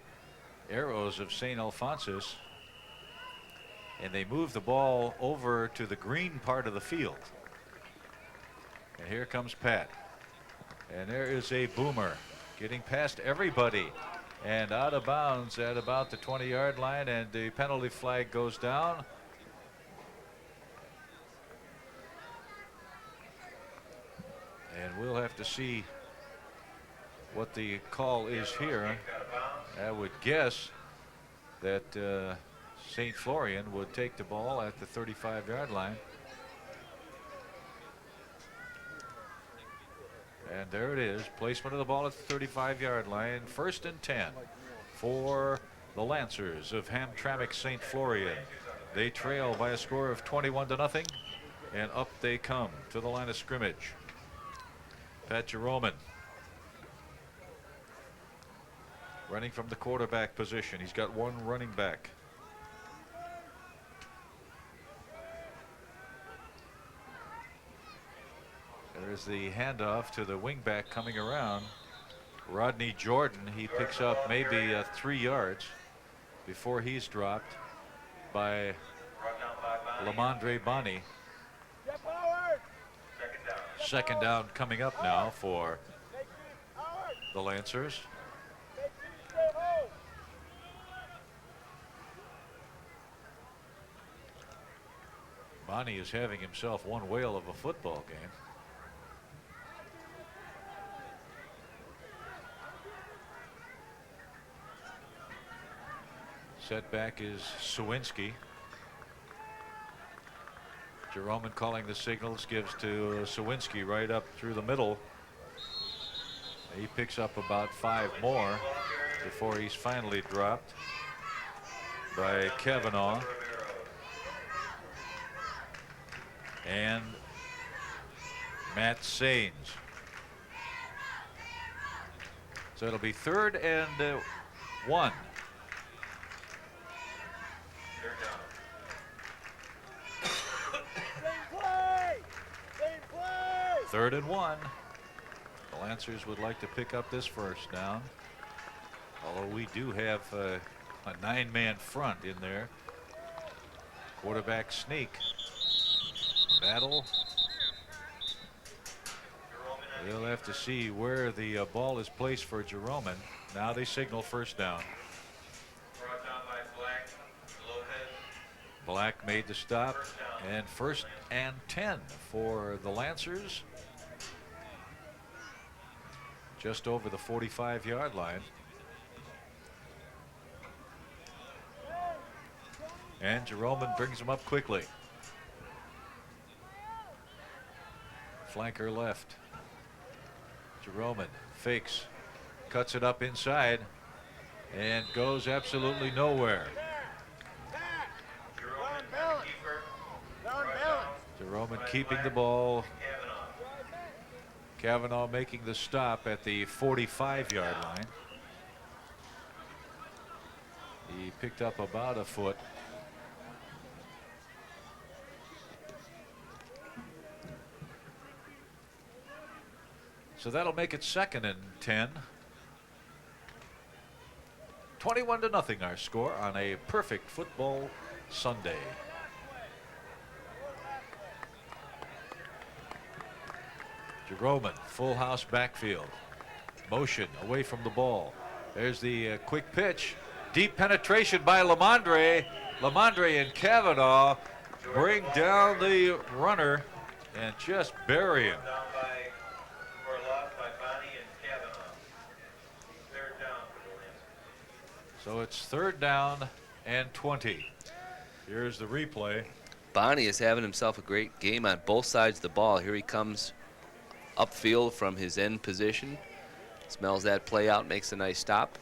Arrows of St. Alphonsus. And they move the ball over to the green part of the field. And here comes Pat. And there is a boomer getting past everybody and out of bounds at about the 20-yard line, and the penalty flag goes down. And we'll have to see what the call is here. I would guess that St. Florian would take the ball at the 35-yard line. And there it is, placement of the ball at the 35-yard line. 1st and 10 for the Lancers of Hamtramck St. Florian. They trail by a score of 21-0, and up they come to the line of scrimmage. Pat Jeroman running from the quarterback position. He's got 1 running back. There's the handoff to the wingback coming around. Rodney Jordan, he picks up maybe 3 yards before he's dropped by Lamondre Bonnie. Second down coming up now for the Lancers. Bonnie is having himself one whale of a football game. Setback is Sawinski. Jeroman calling the signals, gives to Sawinski right up through the middle. He picks up about 5 more before he's finally dropped by Kavanaugh. And Matt Sains. So it'll be 3rd and 1. Third and 1. The Lancers would like to pick up this first down. Although we do have a 9-man front in there. Quarterback sneak. Battle. They'll have to see where the ball is placed for Jeroman. Now they signal first down. Black made the stop, and 1st and 10 for the Lancers. Just over the 45-yard line. And Jeroman brings him up quickly. Flanker left. Jeroman fakes, cuts it up inside and goes absolutely nowhere. Jerome keeping the ball. Kavanaugh making the stop at the 45-yard line. He picked up about a foot. So that'll make it 2nd and 10. 21-0 our score on a perfect football Sunday. Jerome, full house backfield. Motion away from the ball. There's the quick pitch. Deep penetration by Lamondre. Lamondre and Kavanaugh bring down the runner and just bury him. So it's 3rd down and 20. Here's the replay. Bonnie is having himself a great game on both sides of the ball. Here he comes upfield from his end position. Smells that play out, makes a nice stop.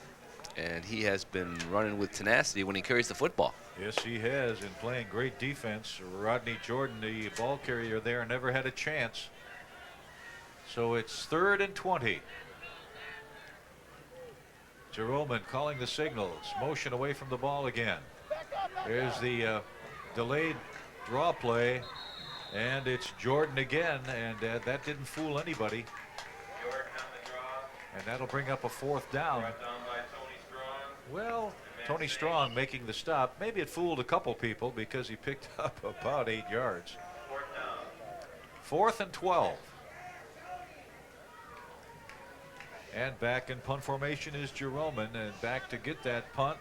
And he has been running with tenacity when he carries the football. Yes, he has, and playing great defense. Rodney Jordan, the ball carrier there, never had a chance. So it's 3rd and 20. Jerome calling the signals. Motion away from the ball again. There's the delayed draw play. And it's Jordan again, and that didn't fool anybody. And that'll bring up a 4th down. Well, Tony Strong making the stop. Maybe it fooled a couple people because he picked up about 8 yards. 4th and 12. And back in punt formation is Jerome, and back to get that punt.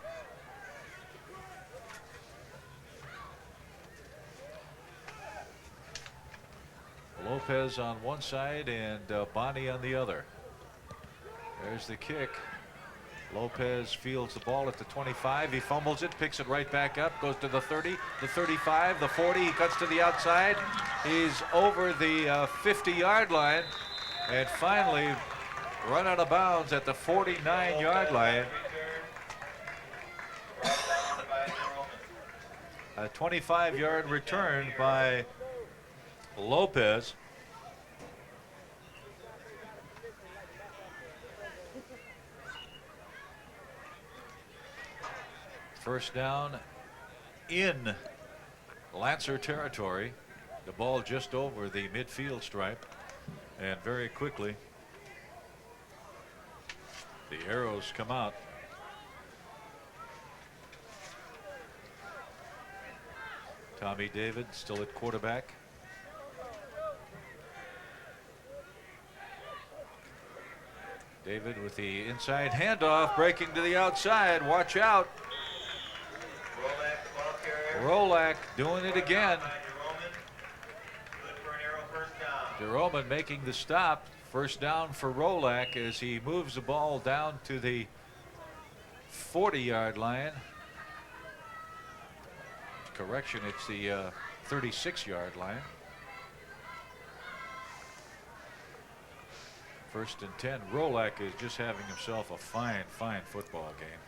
Lopez on one side and Bonnie on the other. There's the kick. Lopez fields the ball at the 25. He fumbles it, picks it right back up, goes to the 30, the 35, the 40. He cuts to the outside. He's over the 50-yard line and finally run out of bounds at the 49-yard line. A 25-yard return by Lopez. First down in Lancer territory. The ball just over the midfield stripe, and very quickly the Arrows come out. Tommy David still at quarterback. David with the inside handoff, breaking to the outside. Watch out. Rolak doing it again. Jerome making the stop. First down for Rolak as he moves the ball down to the 40-yard line. Correction, it's the 36-yard line. 1st and 10. Rolak is just having himself a fine football game.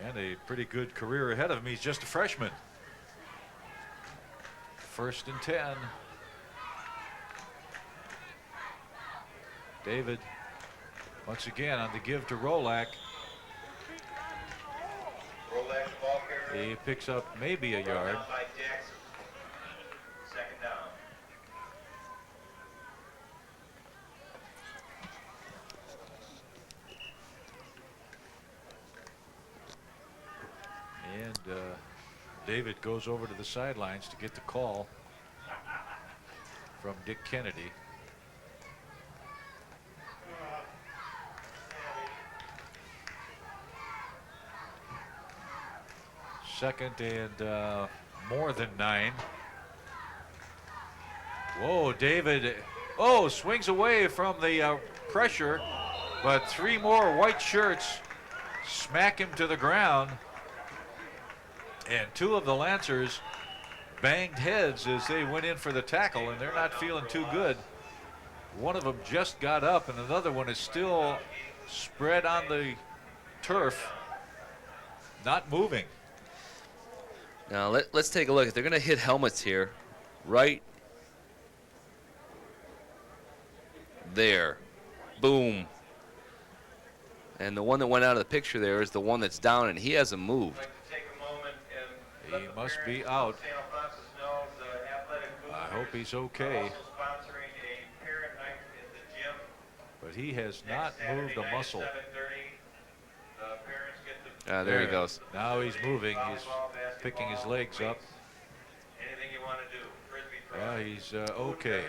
And a pretty good career ahead of him. He's just a freshman. 1st and 10. David once again on the give to Rolak. He picks up maybe a yard. And David goes over to the sidelines to get the call from Dick Kennedy. Second and more than 9. Whoa, David. Oh, swings away from the pressure, but 3 more white shirts smack him to the ground. And 2 of the Lancers banged heads as they went in for the tackle, and they're not feeling too good. One of them just got up, and another one is still spread on the turf, not moving. Now let's take a look. They're going to hit helmets here, right there. Boom. And the one that went out of the picture there is the one that's down, and he hasn't moved. He must be out. I hope he's okay. But he has not moved a muscle. There he goes. Now he's moving. He's picking his legs up. Yeah, he's okay.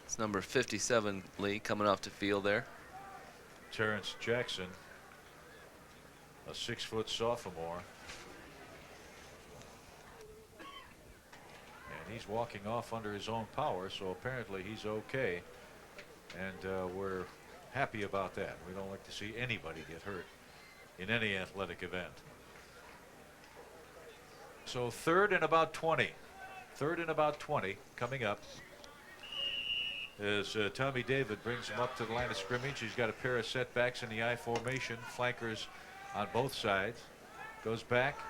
It's number 57, Lee, coming off the field there. Terrence Jackson, a 6-foot sophomore. And he's walking off under his own power, so apparently he's okay. And we're happy about that. We don't like to see anybody get hurt in any athletic event. So third and about 20. Third and about 20 coming up. As Tommy David brings him up to the line of scrimmage. He's got a pair of setbacks in the I formation, flankers on both sides. Goes back,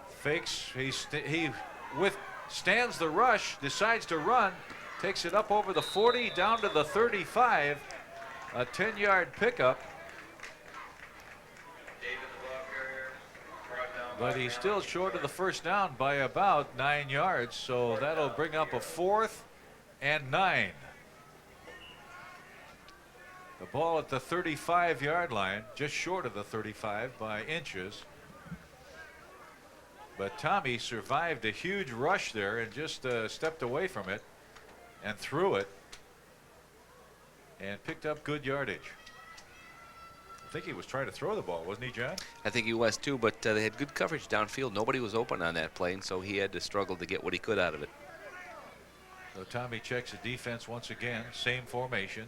fakes, he withstands the rush, decides to run, takes it up over the 40, down to the 35, a 10-yard pickup. But he's still short of the first down by about 9 yards, so that'll bring up a 4th and 9. The ball at the 35-yard line, just short of the 35 by inches. But Tommy survived a huge rush there and just stepped away from it and threw it and picked up good yardage. I think he was trying to throw the ball, wasn't he, John? I think he was too, but they had good coverage downfield. Nobody was open on that play, and so he had to struggle to get what he could out of it. So Tommy checks the defense once again, same formation.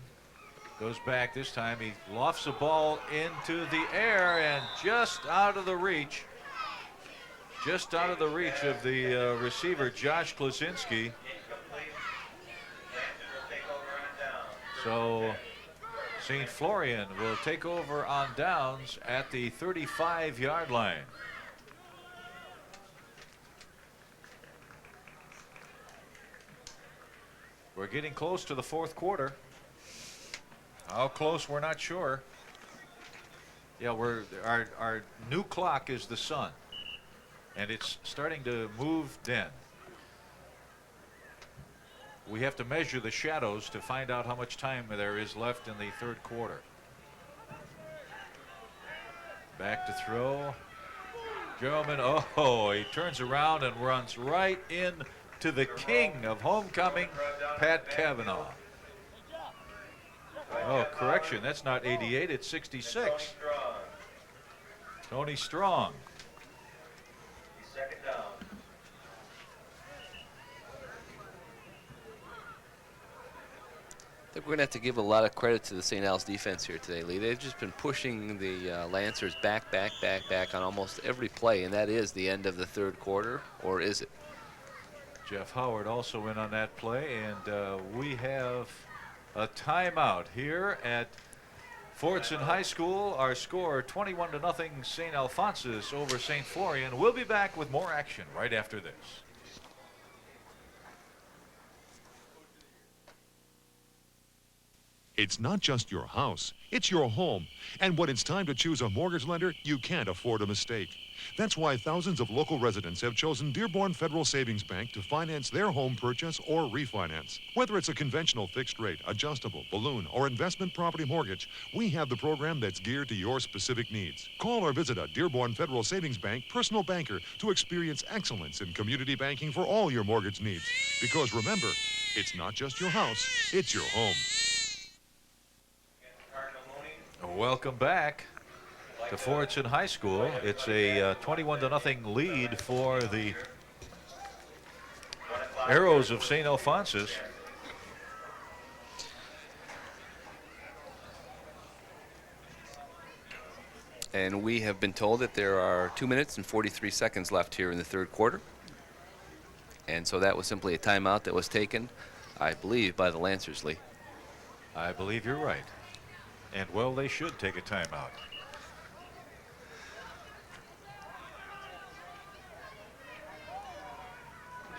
Goes back this time, he lofts the ball into the air and just out of the reach. Just out of the reach of the receiver, Josh Klasinski. So St. Florian will take over on downs at the 35-yard line. We're getting close to the fourth quarter. How close, we're not sure. Yeah, our new clock is the sun, and it's starting to move then. We have to measure the shadows to find out how much time there is left in the third quarter. Back to throw. German, oh, he turns around and runs right in to the king of homecoming, Pat Cavanaugh. Oh, correction, that's not 88, it's 66. Tony Strong. Second down. I think we're going to have to give a lot of credit to the St. Al's defense here today, Lee. They've just been pushing the Lancers back on almost every play, and that is the end of the third quarter, or is it? Jeff Howard also in on that play, and we have a timeout here at Fordson High School. Our score 21-0 St. Alphonsus over St. Florian. We'll be back with more action right after this. It's not just your house, it's your home. And when it's time to choose a mortgage lender, you can't afford a mistake. That's why thousands of local residents have chosen Dearborn Federal Savings Bank to finance their home purchase or refinance. Whether it's a conventional fixed rate, adjustable, balloon, or investment property mortgage, we have the program that's geared to your specific needs. Call or visit a Dearborn Federal Savings Bank personal banker to experience excellence in community banking for all your mortgage needs. Because remember, it's not just your house, it's your home. Welcome back to Fordson High School. It's a 21-0 lead for the Arrows of St. Alphonsus. And we have been told that there are 2 minutes and 43 seconds left here in the third quarter. And so that was simply a timeout that was taken, I believe, by the Lancers, Lee. I believe you're right. And, well, they should take a timeout.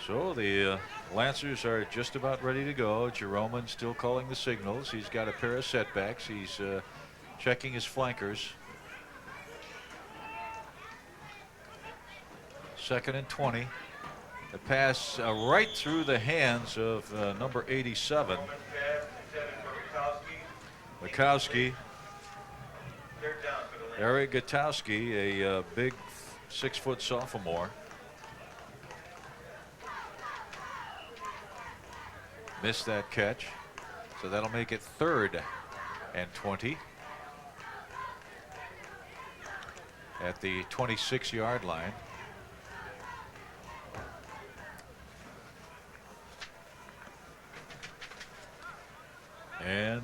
So the Lancers are just about ready to go. Jeroman still calling the signals. He's got a pair of setbacks. He's checking his flankers. 2nd and 20. The pass right through the hands of number 87. Gutowski. Eric Gutowski, a big 6-foot sophomore. Missed that catch. So that'll make it 3rd and 20. At the 26-yard line. And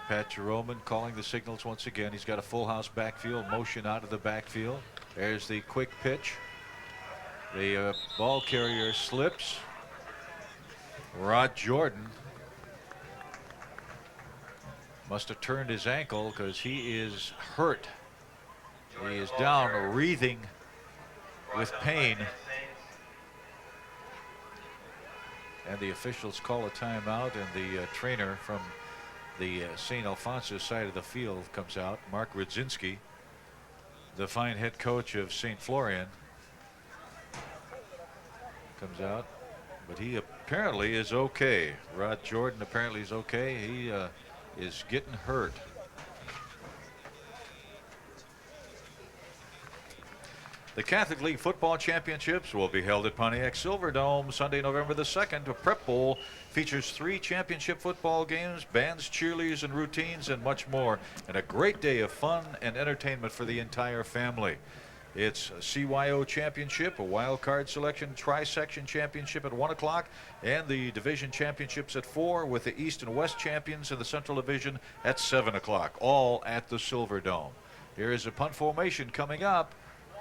Pat Jeroman calling the signals once again. He's got a full house backfield, motion out of the backfield. There's the quick pitch. The ball carrier slips. Rod Jordan must have turned his ankle because he is hurt. He is down, wreathing with pain. And the officials call a timeout, and the trainer from the St. Alphonsus side of the field comes out, Mark Rudzinski, the fine head coach of St. Florian, comes out. But he apparently is okay. Rod Jordan apparently is okay. He is getting hurt. The Catholic League Football Championships will be held at Pontiac Silverdome Sunday, November the 2nd. A prep bowl features 3 championship football games, bands, cheerleaders, and routines, and much more. And a great day of fun and entertainment for the entire family. It's a CYO championship, a wild card selection, tri-section championship at 1 o'clock, and the division championships at 4, with the East and West champions in the Central Division at 7 o'clock, all at the Silverdome. Here is a punt formation coming up.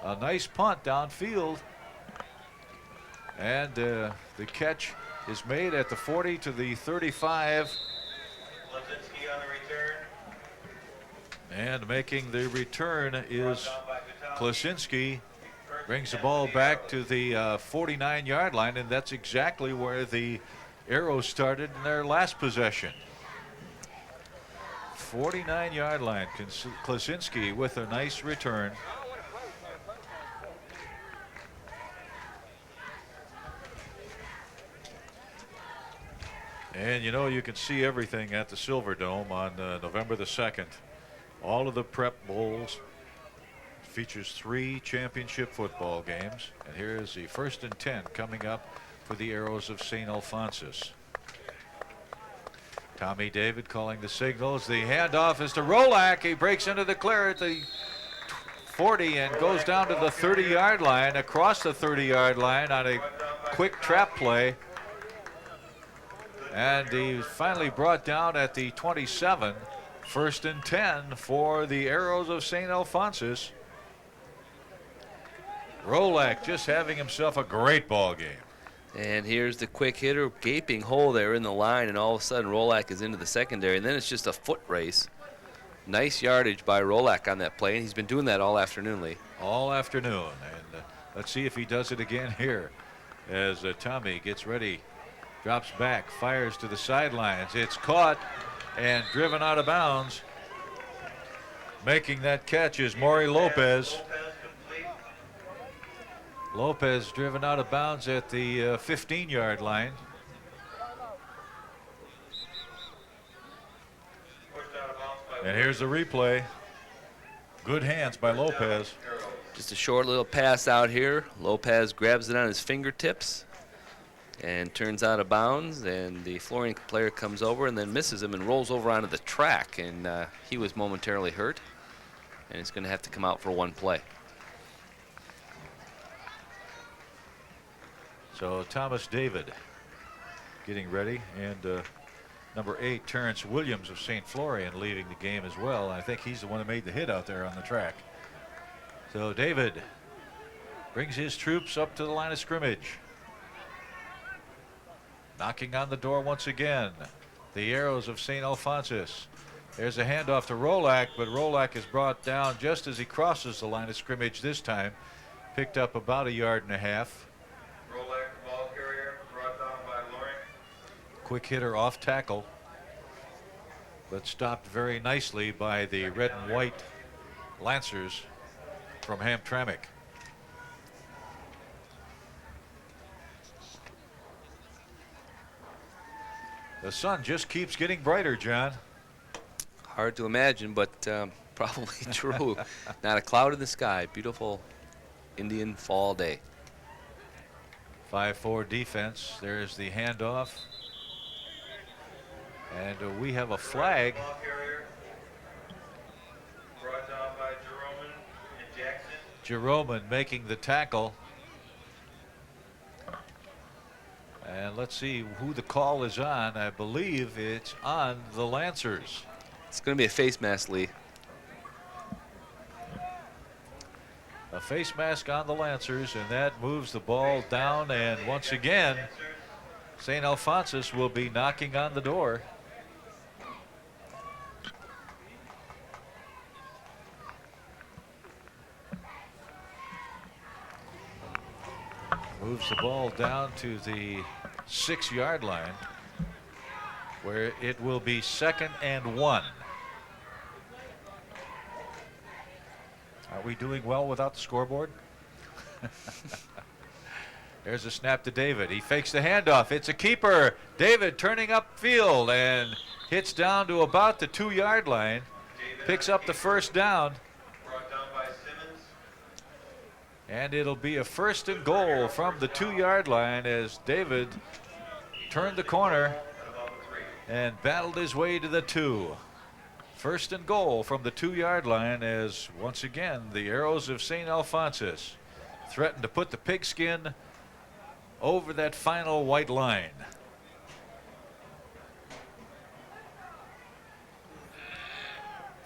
A nice punt downfield. And the catch is made at the 40 to the 35. And making the return is Klasinski. Brings the ball back to the 49-yard line, and that's exactly where the Arrows started in their last possession. 49-yard line. Klasinski with a nice return. And you know, you can see everything at the Silverdome on November the 2nd. All of the prep bowls features 3 championship football games. And here is the 1st and 10 coming up for the Arrows of St. Alphonsus. Tommy David calling the signals. The handoff is to Rolak. He breaks into the clear at the 40 and goes down to the 30-yard line, across the 30-yard line on a quick trap play. And he's finally brought down at the 27. 1st and 10 for the Arrows of St. Alphonsus. Rolak just having himself a great ball game. And here's the quick hitter, gaping hole there in the line, and all of a sudden Rolak is into the secondary, and then it's just a foot race. Nice yardage by Rolak on that play, and he's been doing that all afternoon, Lee. All afternoon, and let's see if he does it again here as Tommy gets ready. Drops back, fires to the sidelines. It's caught and driven out of bounds. Making that catch is Maury Lopez. Lopez driven out of bounds at the 15-yard line. And here's the replay. Good hands by Lopez. Just a short little pass out here. Lopez grabs it on his fingertips and turns out of bounds, and the Florian player comes over and then misses him and rolls over onto the track, and he was momentarily hurt, and he's going to have to come out for one play. So Thomas David getting ready, and Number 8, Terrence Williams of St. Florian, leaving the game as well. I think he's the one who made the hit out there on the track. So David brings his troops up to the line of scrimmage. Knocking on the door once again, the Arrows of St. Alphonsus. There's a handoff to Rolak, but Rolak is brought down just as he crosses the line of scrimmage this time. Picked up about 1.5 yards. Rolak, ball carrier, brought down by Florian. Quick hitter off tackle, but stopped very nicely by the red and white Lancers from Hamtramck. The sun just keeps getting brighter, John. Hard to imagine, but probably true. Not a cloud in the sky. Beautiful Indian fall day. 5-4 defense. There's the handoff. And we have a flag. Ball carrier, brought down by Jerome and Jackson. Jeroman making the tackle. And let's see who the call is on. I believe it's on the Lancers. It's going to be a face mask, Lee. A face mask on the Lancers, and that moves the ball down. And once again, St. Alphonsus will be knocking on the door. Moves the ball down to the 6-yard line, where it will be 2nd and 1. Are we doing well without the scoreboard? There's a snap to David. He fakes the handoff. It's a keeper. David turning upfield and hits down to about the 2-yard line. Picks up the first down. Brought down by Simmons. And it'll be a 1st and goal from the 2-yard line as David turned the corner and battled his way to the 2. 1st and goal from the 2-yard line as once again the Arrows of St. Alphonsus threaten to put the Pigskin over that final white line.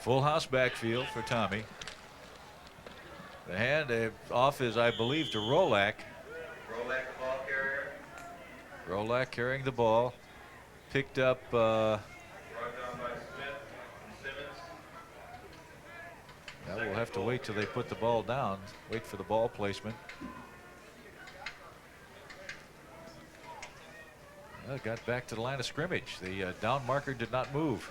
Full house backfield for Tommy. The hand off is, I believe, to Rolak. Rolak, ball carrier. Rolak carrying the ball. Picked up Brought down by Smith and Simmons. now we'll have to wait till they put the ball down. Wait for the ball placement. Well, got back to the line of scrimmage. The down marker did not move.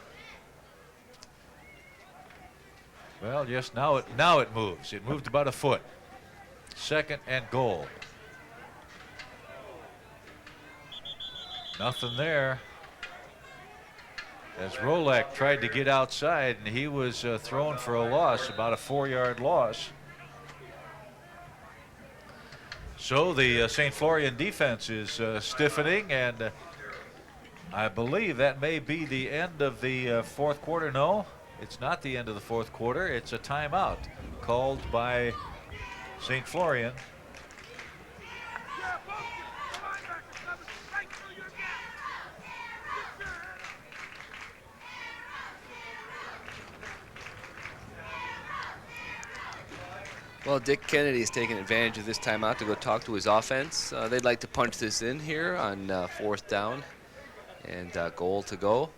Well, yes, now it moves. It moved about a foot. 2nd and goal. Nothing there. As Rolak tried to get outside, and he was thrown for a loss, about a 4-yard loss. So the St. Florian defense is stiffening, and I believe that may be the end of the 4th quarter. No, it's not the end of the 4th quarter. It's a timeout called by St. Florian. Well, Dick Kennedy is taking advantage of this timeout to go talk to his offense. They'd like to punch this in here on 4th down and goal to go.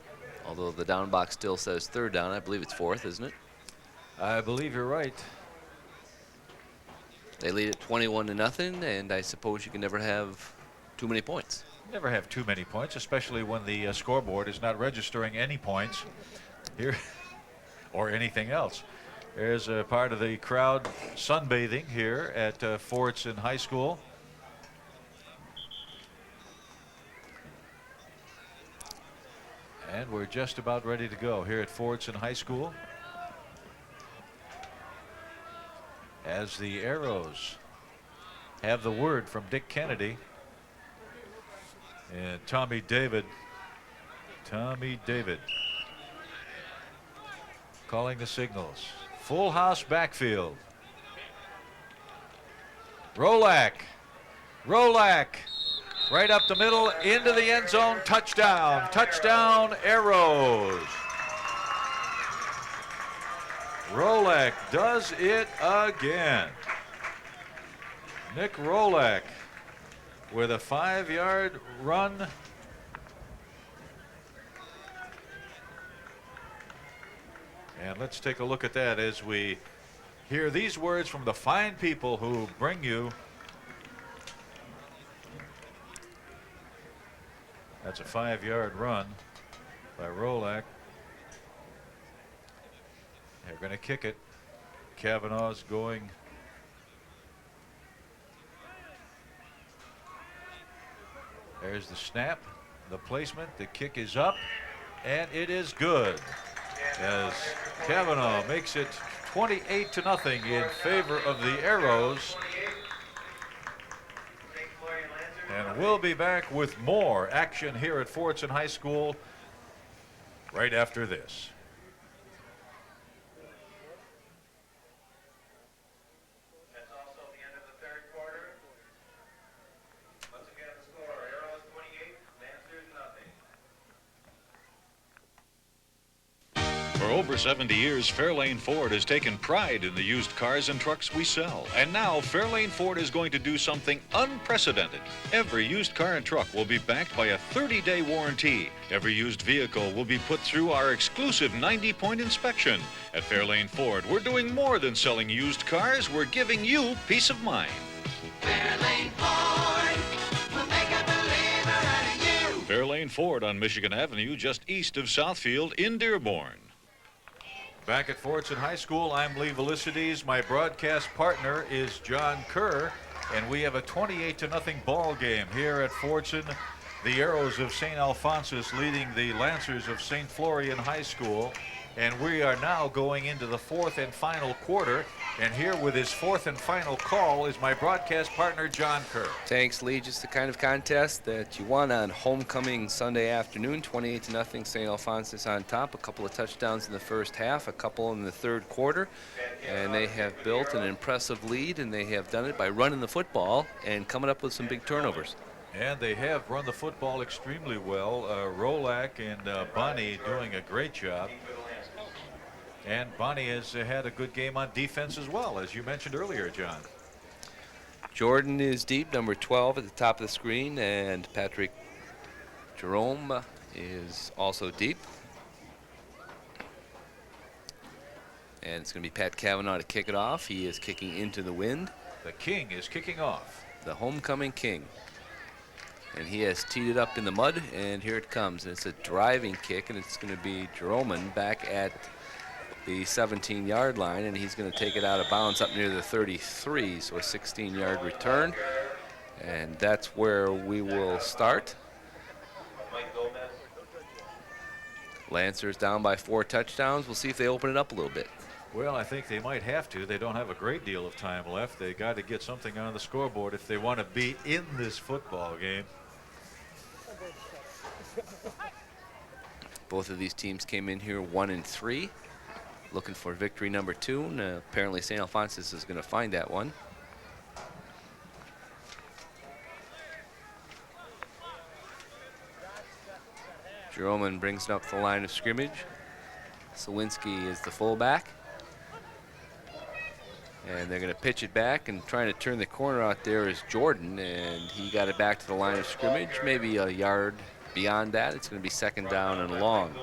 Although the down box still says 3rd down. I believe it's 4th, isn't it? I believe you're right. They lead at 21-0, and I suppose you can never have too many points. Never have too many points, especially when the scoreboard is not registering any points here or anything else. There's a part of the crowd sunbathing here at Fordson High School. And we're just about ready to go here at Fordson High School as the Arrows have the word from Dick Kennedy and Tommy David calling the signals. Full house backfield. Rolak Right up the middle, into the end zone, touchdown. Touchdown, Arrows. Rolak does it again. Nick Rolak with a 5-yard run. And let's take a look at that as we hear these words from the fine people who bring you. That's a 5-yard run by Rolak. They're going to kick it. Kavanaugh's going. There's the snap, the placement, the kick is up, and it is good. As Kavanaugh makes it 28-0 in favor of the Arrows. And we'll be back with more action here at Fortson High School right after this. That's also the end of the third quarter. Once again, the score, Arrows 28, Lancers nothing. For over 70 years, Fairlane Ford has taken pride in the used cars and trucks we sell. And now, Fairlane Ford is going to do something unprecedented. Every used car and truck will be backed by a 30-day warranty. Every used vehicle will be put through our exclusive 90-point inspection. At Fairlane Ford, we're doing more than selling used cars. We're giving you peace of mind. Fairlane Ford will make a believer out of you. Fairlane Ford on Michigan Avenue, just east of Southfield in Dearborn. Back at Fortson High School, I'm Lee Velicities. My broadcast partner is John Kerr, and we have a 28-0 ball game here at Fortson. The Arrows of St. Alphonsus leading the Lancers of St. Florian High School. And we are now going into the fourth and final quarter. And here with his fourth and final call is my broadcast partner, John Kerr. Thanks, Lee. Just the kind of contest that you want on homecoming Sunday afternoon. 28-0 St. Alphonsus on top. A couple of touchdowns in the first half, a couple in the third quarter. And they have built an impressive lead, and they have done it by running the football and coming up with some big turnovers. And they have run the football extremely well. Rolak and Bonnie doing a great job. And Bonnie has had a good game on defense as well, as you mentioned earlier, John. Jordan is deep, number 12 at the top of the screen, and Patrick Jerome is also deep. And it's going to be Pat Kavanaugh to kick it off. He is kicking into the wind. The King is kicking off. The homecoming King. And he has teed it up in the mud, and here it comes. And it's a driving kick, and it's going to be Jerome back at the 17-yard line, and he's going to take it out of bounds up near the 33, so a 16-yard return. And that's where we will start. Lancers down by 4 touchdowns. We'll see if they open it up a little bit. Well, I think they might have to. They don't have a great deal of time left. They got to get something on the scoreboard if they want to be in this football game. Both of these teams came in here 1-3, looking for victory number 2. And apparently St. Alphonsus is going to find that one. Jerome brings it up the line of scrimmage. Sawinski is the fullback. And they're going to pitch it back, and trying to turn the corner out there is Jordan, and he got it back to the line of scrimmage, maybe a yard beyond that. It's going to be second down and long.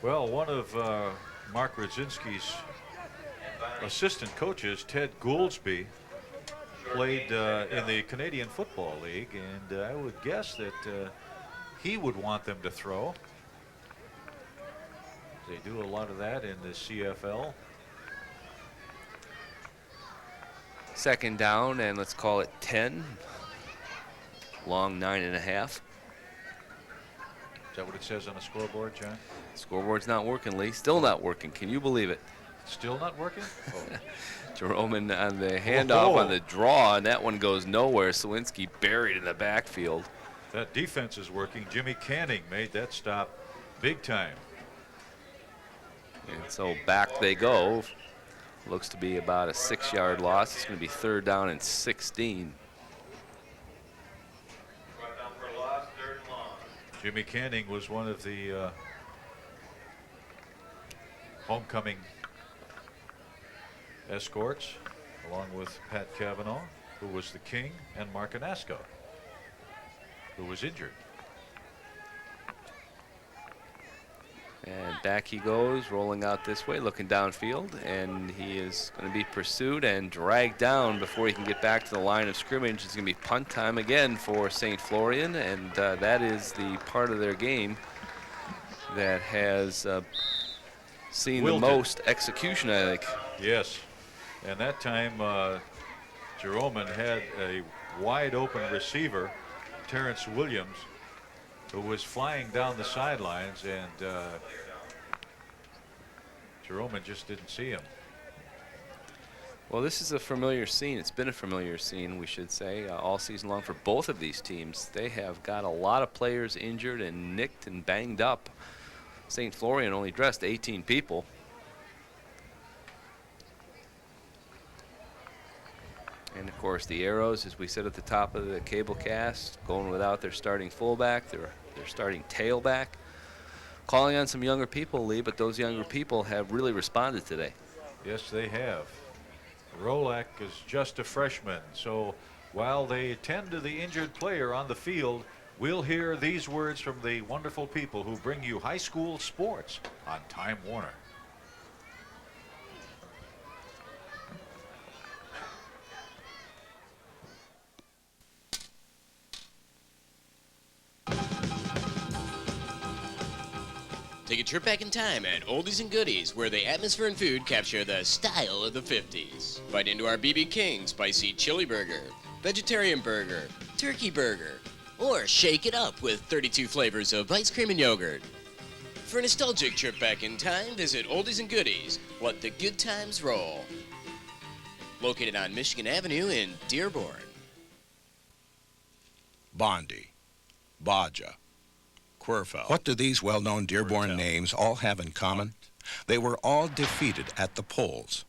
Well, one of Mark Radzinski's assistant coaches, Ted Gouldsby, played in the Canadian Football League, and I would guess that he would want them to throw. They do a lot of that in the CFL. Second down, and let's call it 10. Long 9.5. Is that what it says on the scoreboard, John? Scoreboard's not working, Lee. Still not working. Can you believe it? Still not working? Oh. Jerome on the handoff on the draw, and that one goes nowhere. Sawinski buried in the backfield. That defense is working. Jimmy Canning made that stop big time. And so back they go. Looks to be about a 6-yard loss. It's going to be third down and 16. Jimmy Canning was one of the homecoming escorts, along with Pat Cavanaugh, who was the king, and Mark Anasco, who was injured. And back he goes, rolling out this way, looking downfield, and he is going to be pursued and dragged down before he can get back to the line of scrimmage. It's going to be punt time again for St. Florian, and that is the part of their game that has seen the most execution, I think. Yes, and that time Jerome had a wide open receiver, Terrence Williams, who was flying down the sidelines, and Jerome just didn't see him. Well, this is a familiar scene. It's been a familiar scene, we should say, all season long for both of these teams. They have got a lot of players injured and nicked and banged up. St. Florian only dressed 18 people. And of course the Arrows, as we said at the top of the cable cast, going without their starting fullback, their starting tailback. Calling on some younger people, Lee, but those younger people have really responded today. Yes, they have. Rolak is just a freshman, so while they tend to the injured player on the field, we'll hear these words from the wonderful people who bring you high school sports on Time Warner. Take a trip back in time at Oldies and Goodies, where the atmosphere and food capture the style of the 50s. Bite into our BB King spicy chili burger, vegetarian burger, turkey burger, or shake it up with 32 flavors of ice cream and yogurt. For a nostalgic trip back in time, visit Oldies and Goodies. Let the good times roll. Located on Michigan Avenue in Dearborn. Bondi, Baja, Querfeld. What do these well-known Dearborn names all have in common? They were all defeated at the polls.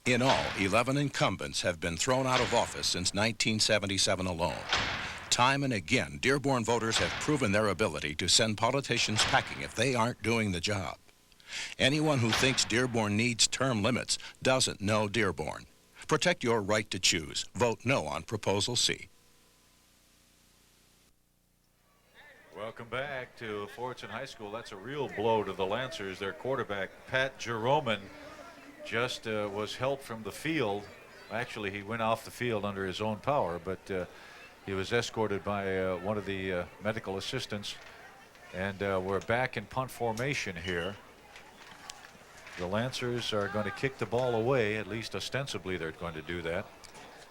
In all, 11 incumbents have been thrown out of office since 1977 alone. Time and again, Dearborn voters have proven their ability to send politicians packing if they aren't doing the job. Anyone who thinks Dearborn needs term limits doesn't know Dearborn. Protect your right to choose. Vote no on Proposal C. Welcome back to Fortson High School. That's a real blow to the Lancers. Their quarterback, Pat Jeroman, just was helped from the field. Actually, he went off the field under his own power, but he was escorted by one of the medical assistants. And we're back in punt formation here. The Lancers are going to kick the ball away. At least ostensibly they're going to do that.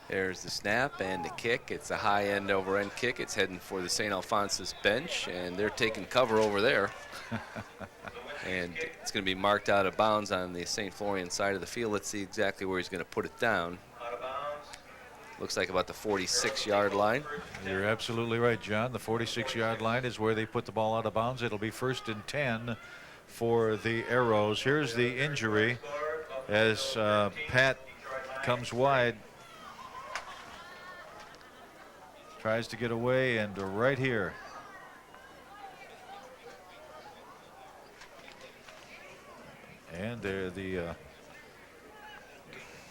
There's the snap and the kick. It's a high end over end kick. It's heading for the St. Alphonsus bench, and they're taking cover over there. And it's going to be marked out of bounds on the St. Florian side of the field. Let's see exactly where he's going to put it down. Looks like about the 46-yard line. You're absolutely right, John. The 46-yard line is where they put the ball out of bounds. It'll be 1st and 10 for the Arrows. Here's the injury as Pat comes wide. Tries to get away, and right here. And the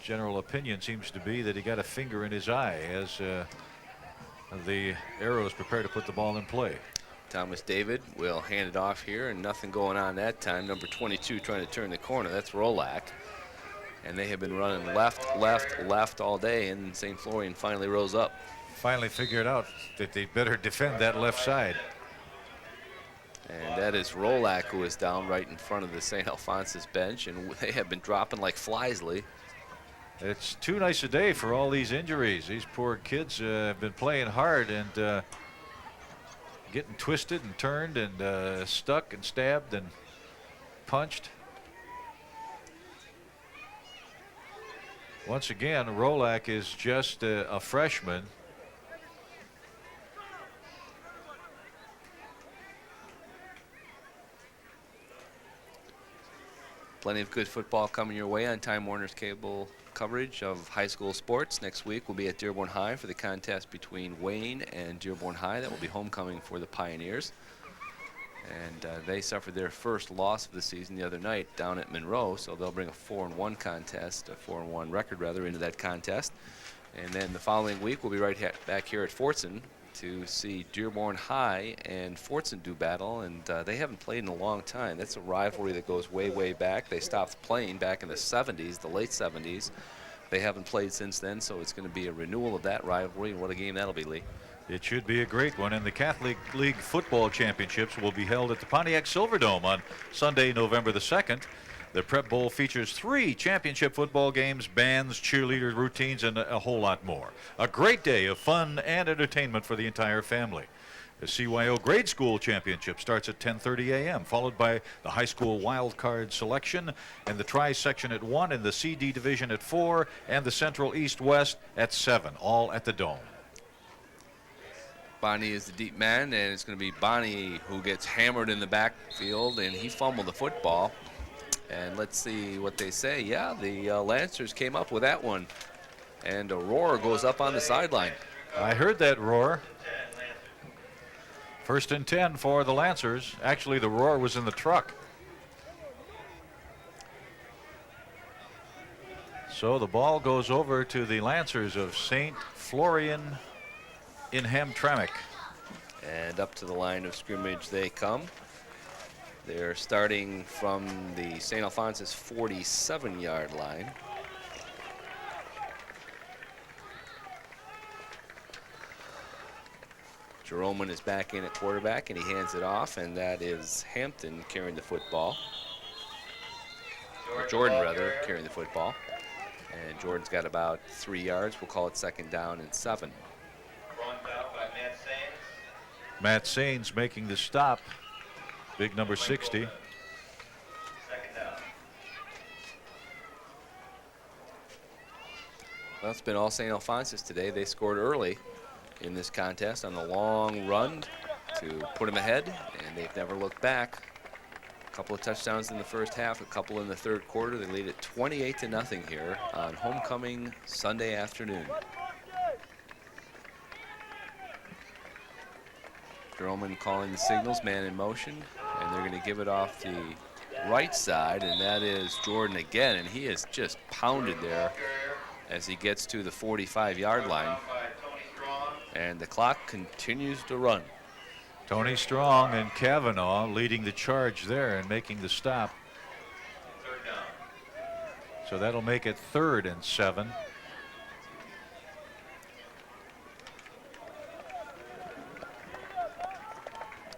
general opinion seems to be that he got a finger in his eye as the Arrows prepare to put the ball in play. Thomas David will hand it off here, and nothing going on that time. Number 22 trying to turn the corner. That's Rolak. And they have been running left, left, left all day, and St. Florian finally rose up. Finally figured out that they better defend that left side. And that is Rolak, who is down right in front of the St. Alphonsus bench, and they have been dropping like flies, Lee. It's too nice a day for all these injuries. These poor kids have been playing hard and getting twisted and turned and stuck and stabbed and punched. Once again, Rolak is just a freshman. Plenty of good football coming your way on Time Warner's cable coverage of high school sports. Next week we'll be at Dearborn High for the contest between Wayne and Dearborn High. That will be homecoming for the Pioneers. And they suffered their first loss of the season the other night down at Monroe, so they'll bring a 4-1 contest, a 4-1 record rather, into that contest. And then the following week we'll be right back here at Fortson to see Dearborn High and Fortson do battle, and they haven't played in a long time. That's a rivalry that goes way, way back. They stopped playing back in the 70s, the late 70s. They haven't played since then, so it's going to be a renewal of that rivalry, and what a game that'll be, Lee. It should be a great one, and the Catholic League Football Championships will be held at the Pontiac Silverdome on Sunday, November the 2nd. The Prep Bowl features 3 championship football games, bands, cheerleaders, routines, and a whole lot more. A great day of fun and entertainment for the entire family. The CYO Grade School Championship starts at 10:30 a.m., followed by the high school wild card selection and the tri-section at 1, and the CD division at 4, and the Central East-West at 7, all at the Dome. Bonnie is the deep man, and it's going to be Bonnie who gets hammered in the backfield, and he fumbled the football. And let's see what they say. Yeah, the Lancers came up with that one, and a roar goes up on the sideline. I heard that roar. 1st and 10 for the Lancers. Actually, the roar was in the truck. So the ball goes over to the Lancers of St. Florian in Hamtramck. And up to the line of scrimmage they come. They're starting from the St. Alphonsus 47-yard line. Jeroman is back in at quarterback, and he hands it off, and that is Hampton carrying the football. Or Jordan, rather, carrying the football. And Jordan's got about 3 yards. We'll call it 2nd down and 7. Matt Sains making the stop. Big number 60. Well, it's been all St. Alphonsus today. They scored early in this contest on the long run to put them ahead, and they've never looked back. A couple of touchdowns in the first half, a couple in the 3rd quarter. They lead it 28-0 here on homecoming Sunday afternoon. Droman calling the signals, man in motion, and they're going to give it off the right side, and that is Jordan again, and he is just pounded there as he gets to the 45-yard line, and the clock continues to run. Tony Strong and Kavanaugh leading the charge there and making the stop. So that'll make it 3rd and 7.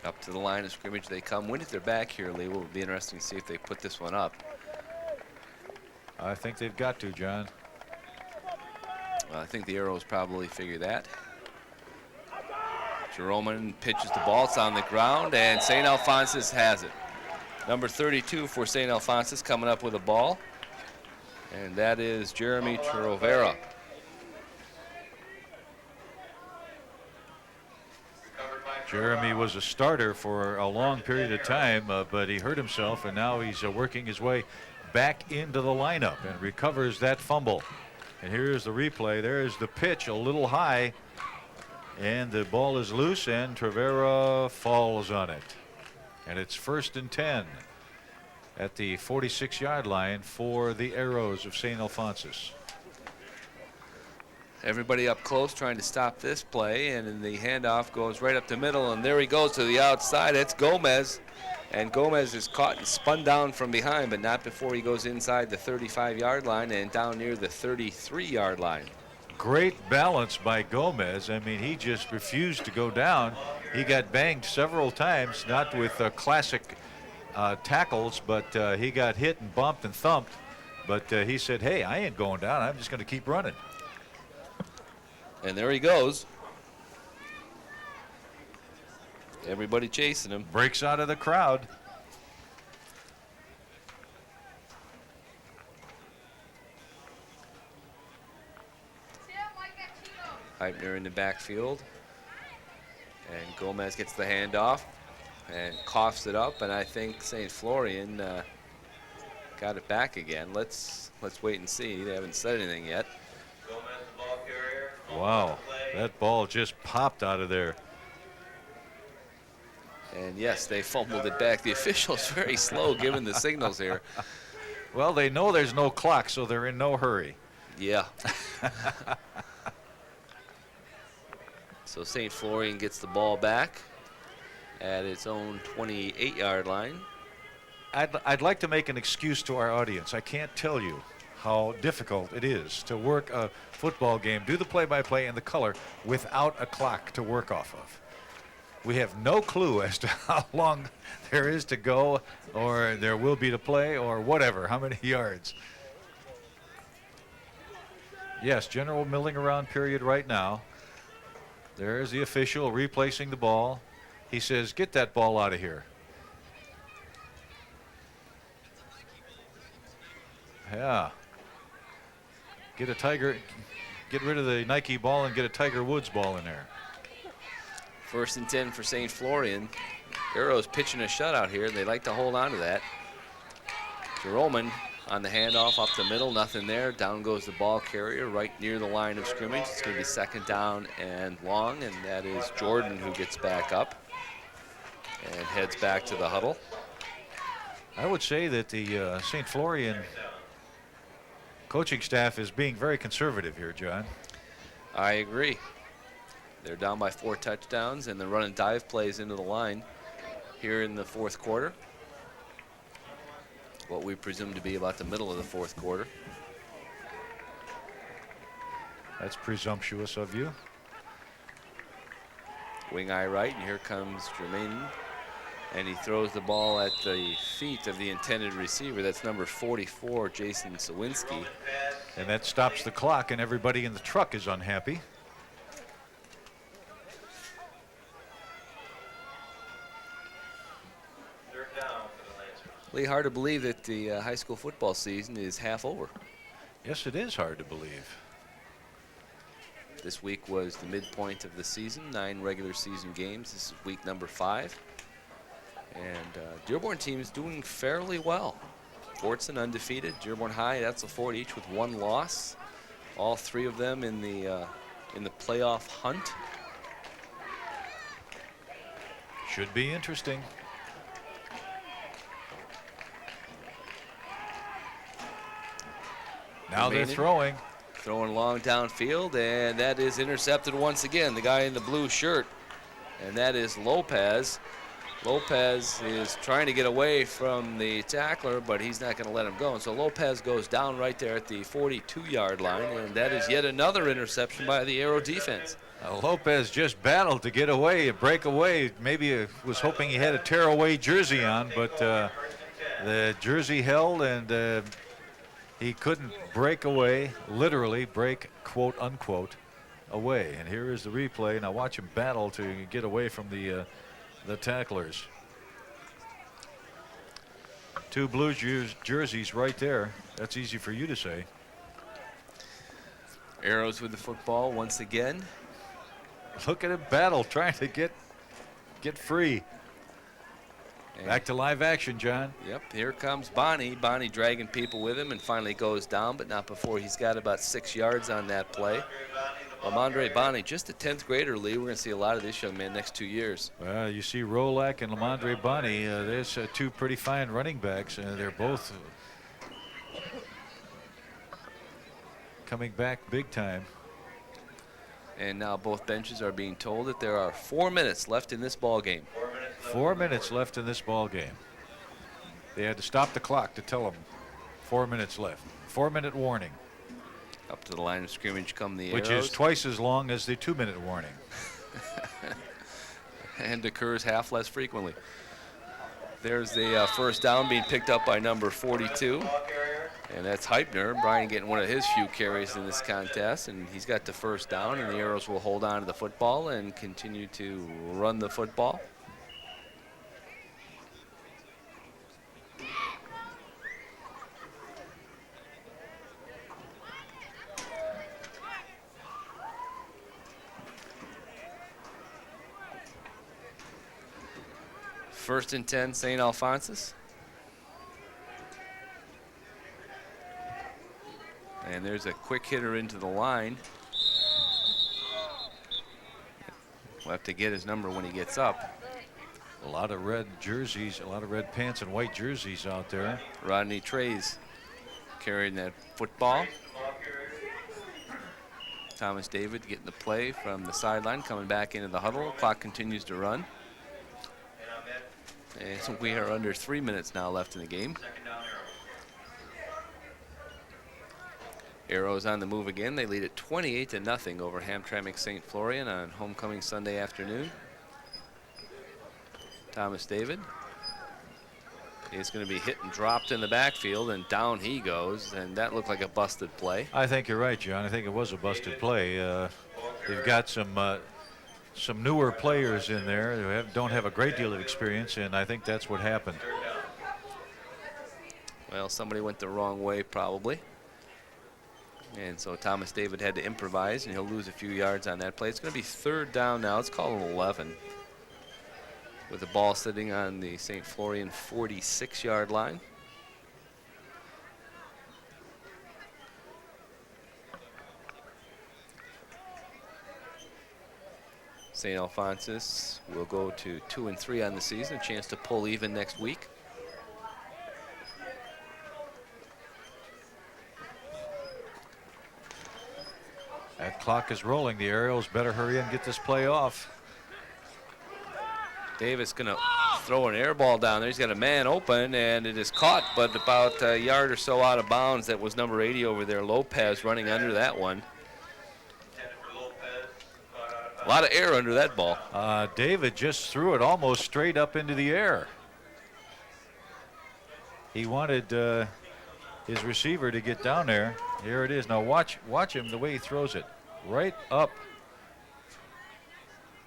Up to the line of scrimmage they come. When if they're back here, Lee, will be interesting to see if they put this one up. I think they've got to, John. Well, I think the Arrows probably figure that. Jeroman pitches the ball. It's on the ground, and St. Alphonsus has it. Number 32 for St. Alphonsus coming up with a ball, and that is Jeremy Trovera. Jeremy was a starter for a long period of time, but he hurt himself, and now he's working his way back into the lineup and recovers that fumble. And here's the replay. There's the pitch, a little high, and the ball is loose, and Trovera falls on it. And it's 1st and 10 at the 46-yard line for the Arrows of St. Alphonsus. Everybody up close trying to stop this play, and then the handoff goes right up the middle, and there he goes to the outside. It's Gomez, and Gomez is caught and spun down from behind, but not before he goes inside the 35-yard line and down near the 33-yard line. Great balance by Gomez. I mean, he just refused to go down. He got banged several times, not with classic tackles, but he got hit and bumped and thumped. But he said, hey, I ain't going down. I'm just going to keep running. And there he goes. Everybody chasing him. Breaks out of the crowd. Heipner in the backfield. And Gomez gets the handoff and coughs it up, and I think St. Florian got it back again. Let's wait and see. They haven't said anything yet. Wow, that ball just popped out of there. And yes, they fumbled it back. The official's very slow giving the signals here. Well, they know there's no clock, so they're in no hurry. Yeah. So St. Florian gets the ball back at its own 28-yard line. I'd like to make an excuse to our audience. I can't tell you how difficult it is to work a football game, do the play-by-play and the color without a clock to work off of. We have no clue as to how long there is to go, or there will be to play, or whatever, how many yards. Yes, general milling around period right now. There's the official replacing the ball. He says, get that ball out of here. Yeah. Get rid of the Nike ball and get a Tiger Woods ball in there. 1st and 10 for St. Florian. Arrows pitching a shutout here. They like to hold on to that. Jeroman on the handoff up the middle, nothing there. Down goes the ball carrier right near the line of scrimmage. It's going to be 2nd down and long, and that is Jordan who gets back up and heads back to the huddle. I would say that the St. Florian coaching staff is being very conservative here, John. I agree. They're down by 4 touchdowns, and they're running dive plays into the line here in the 4th quarter. What we presume to be about the middle of the 4th quarter. That's presumptuous of you. Wing eye right, and here comes Jermaine. And he throws the ball at the feet of the intended receiver. That's number 44, Jason Sawinski. And that stops the clock, and everybody in the truck is unhappy. Lee, hard to believe that the high school football season is half over. Yes, it is hard to believe. This week was the midpoint of the season, 9 regular season games. This is week number 5. And Dearborn team is doing fairly well. Fortson undefeated, Dearborn High, that's a Ford each with 1 loss. All 3 of them in the playoff hunt. Should be interesting. Now they're throwing. Throwing long downfield, and that is intercepted once again. The guy in the blue shirt, and that is Lopez. Lopez is trying to get away from the tackler, but he's not going to let him go. And so Lopez goes down right there at the 42-yard line, and that is yet another interception by the Arrow defense. Lopez just battled to get away, break away. Maybe he was hoping he had a tearaway jersey on, but the jersey held, and he couldn't break away, literally break, quote unquote, away. And here is the replay. Now watch him battle to get away from the tacklers. 2 blue jerseys right there. That's easy for you to say. Arrows with the football once again. Look at him battle, trying to get free. Back to live action, John. Yep, here comes Bonnie. Bonnie dragging people with him and finally goes down, but not before he's got about 6 yards on that play. Lamondre Bonnie, just a 10th grader, Lee. We're going to see a lot of this young man next 2 years. Well, you see Rolak and Lamondre Bonnie. There's 2 pretty fine running backs. They're both coming back big time. And now both benches are being told that there are 4 minutes left in this ball game. 4 minutes left in this ball game. They had to stop the clock to tell them 4 minutes left. 4-minute warning. Up to the line of scrimmage come the Which Arrows. is twice as long as the 2-minute warning. And occurs half less frequently. There's the first down being picked up by number 42. And that's Heipner. Brian getting one of his few carries in this contest. And he's got the first down, and the Arrows will hold on to the football and continue to run the football. First and 10, St. Alphonsus. And there's a quick hitter into the line. We'll have to get his number when he gets up. A lot of red jerseys, a lot of red pants and white jerseys out there. Rodney Trey's carrying that football. Thomas David getting the play from the sideline, coming back into the huddle. Clock continues to run. And so we are under 3 minutes now left in the game. Arrows on the move again. They lead it 28-0 over Hamtramck St. Florian on homecoming Sunday afternoon. Thomas David is going to be hit and dropped in the backfield, and down he goes, and that looked like a busted play. I think you're right, John. I think it was a busted play. They've got some newer players in there who don't have a great deal of experience, and I think that's what happened. Well, somebody went the wrong way probably. And so Thomas David had to improvise, and he'll lose a few yards on that play. It's going to be 3rd down now. Let's call it 11. With the ball sitting on the St. Florian 46-yard line. St. Alphonsus will go to 2-3 on the season, a chance to pull even next week. That clock is rolling. The Arrows better hurry and get this play off. Davis going to throw an air ball down there. He's got a man open, and it is caught, but about a yard or so out of bounds. That was number 80 over there, Lopez, running under that one. A lot of air under that ball. David just threw it almost straight up into the air. He wanted his receiver to get down there. Here it is. Now watch him the way he throws it. Right up.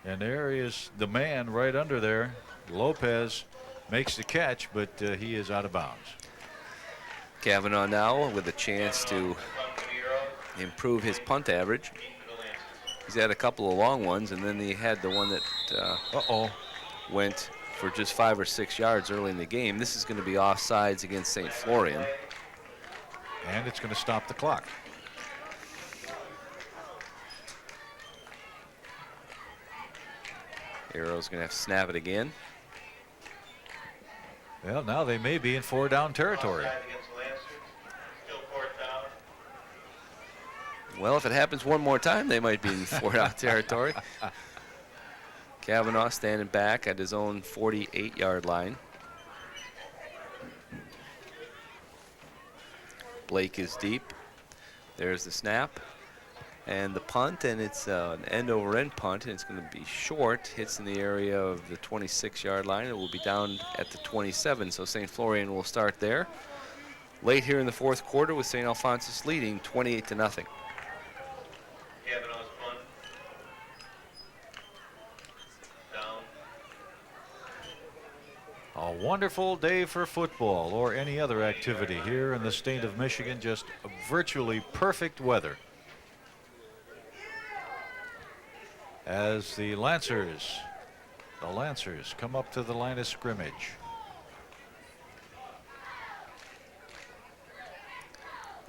And there is the man right under there. Lopez makes the catch, but he is out of bounds. Kavanaugh now with a chance to improve his punt average. He's had a couple of long ones, and then he had the one that went for just 5 or 6 yards early in the game. This is going to be offsides against St. Florian. And it's going to stop the clock. Arrow's going to have to snap it again. Well, now they may be in 4-down territory. Well, if it happens one more time, they might be in 4-down territory. Kavanaugh standing back at his own 48-yard line. Blake is deep. There's the snap and the punt, and it's an end-over-end punt, and it's going to be short. Hits in the area of the 26-yard line. It will be down at the 27, so St. Florian will start there. Late here in the 4th quarter with St. Alphonsus leading 28-0. A wonderful day for football or any other activity here in the state of Michigan. Just virtually perfect weather. As the Lancers come up to the line of scrimmage.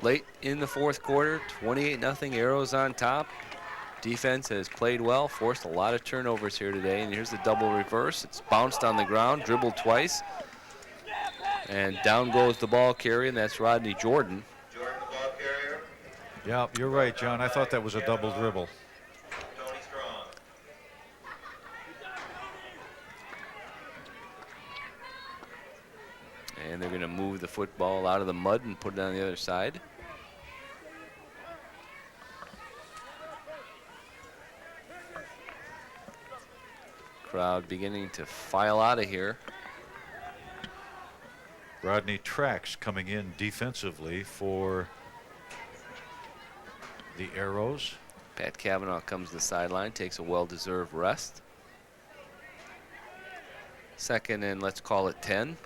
Late in the 4th quarter, 28-0, Arrows on top. Defense has played well, forced a lot of turnovers here today, and here's the double reverse. It's bounced on the ground, dribbled twice, and down goes the ball carrier, and that's Rodney Jordan. Jordan, the ball carrier. Yeah, you're right, John. I thought that was a double dribble. Tony Strong. And they're going to move the football out of the mud and put it on the other side. Crowd beginning to file out of here. Rodney Trax coming in defensively for the Arrows. Pat Kavanaugh comes to the sideline, takes a well-deserved rest. 2nd and let's call it 10.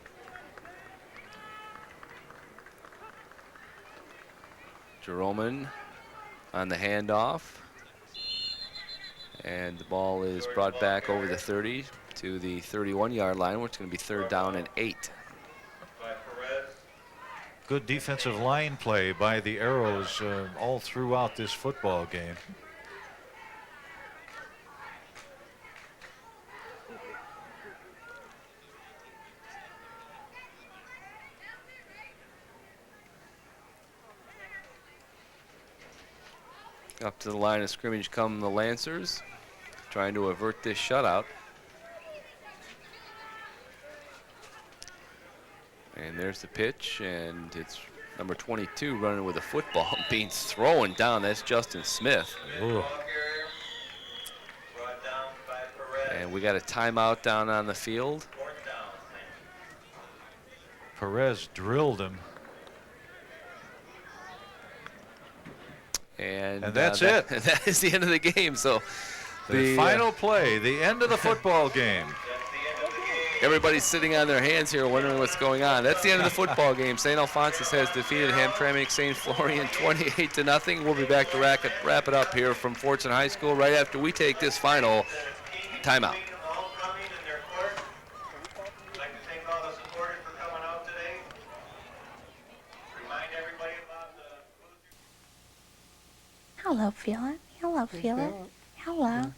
Jeroman on the handoff. And the ball is brought back over the 30 to the 31-yard line, where it's going to be 3rd down and 8. Good defensive line play by the Arrows all throughout this football game. Up to the line of scrimmage come the Lancers, trying to avert this shutout. And there's the pitch, and it's number 22 running with a football being thrown down. That's Justin Smith. Ooh. And we got a timeout down on the field. Perez drilled him. And that's it. That is the end of the game. So the final play, the end of the football game. Everybody's sitting on their hands here wondering what's going on. That's the end of the football game. St. Alphonsus has defeated Hamtramck St. Florian 28-0. We'll be back to wrap it up here from Fortson High School right after we take this final timeout. Hello, Philip. Hello, Philip. Hello.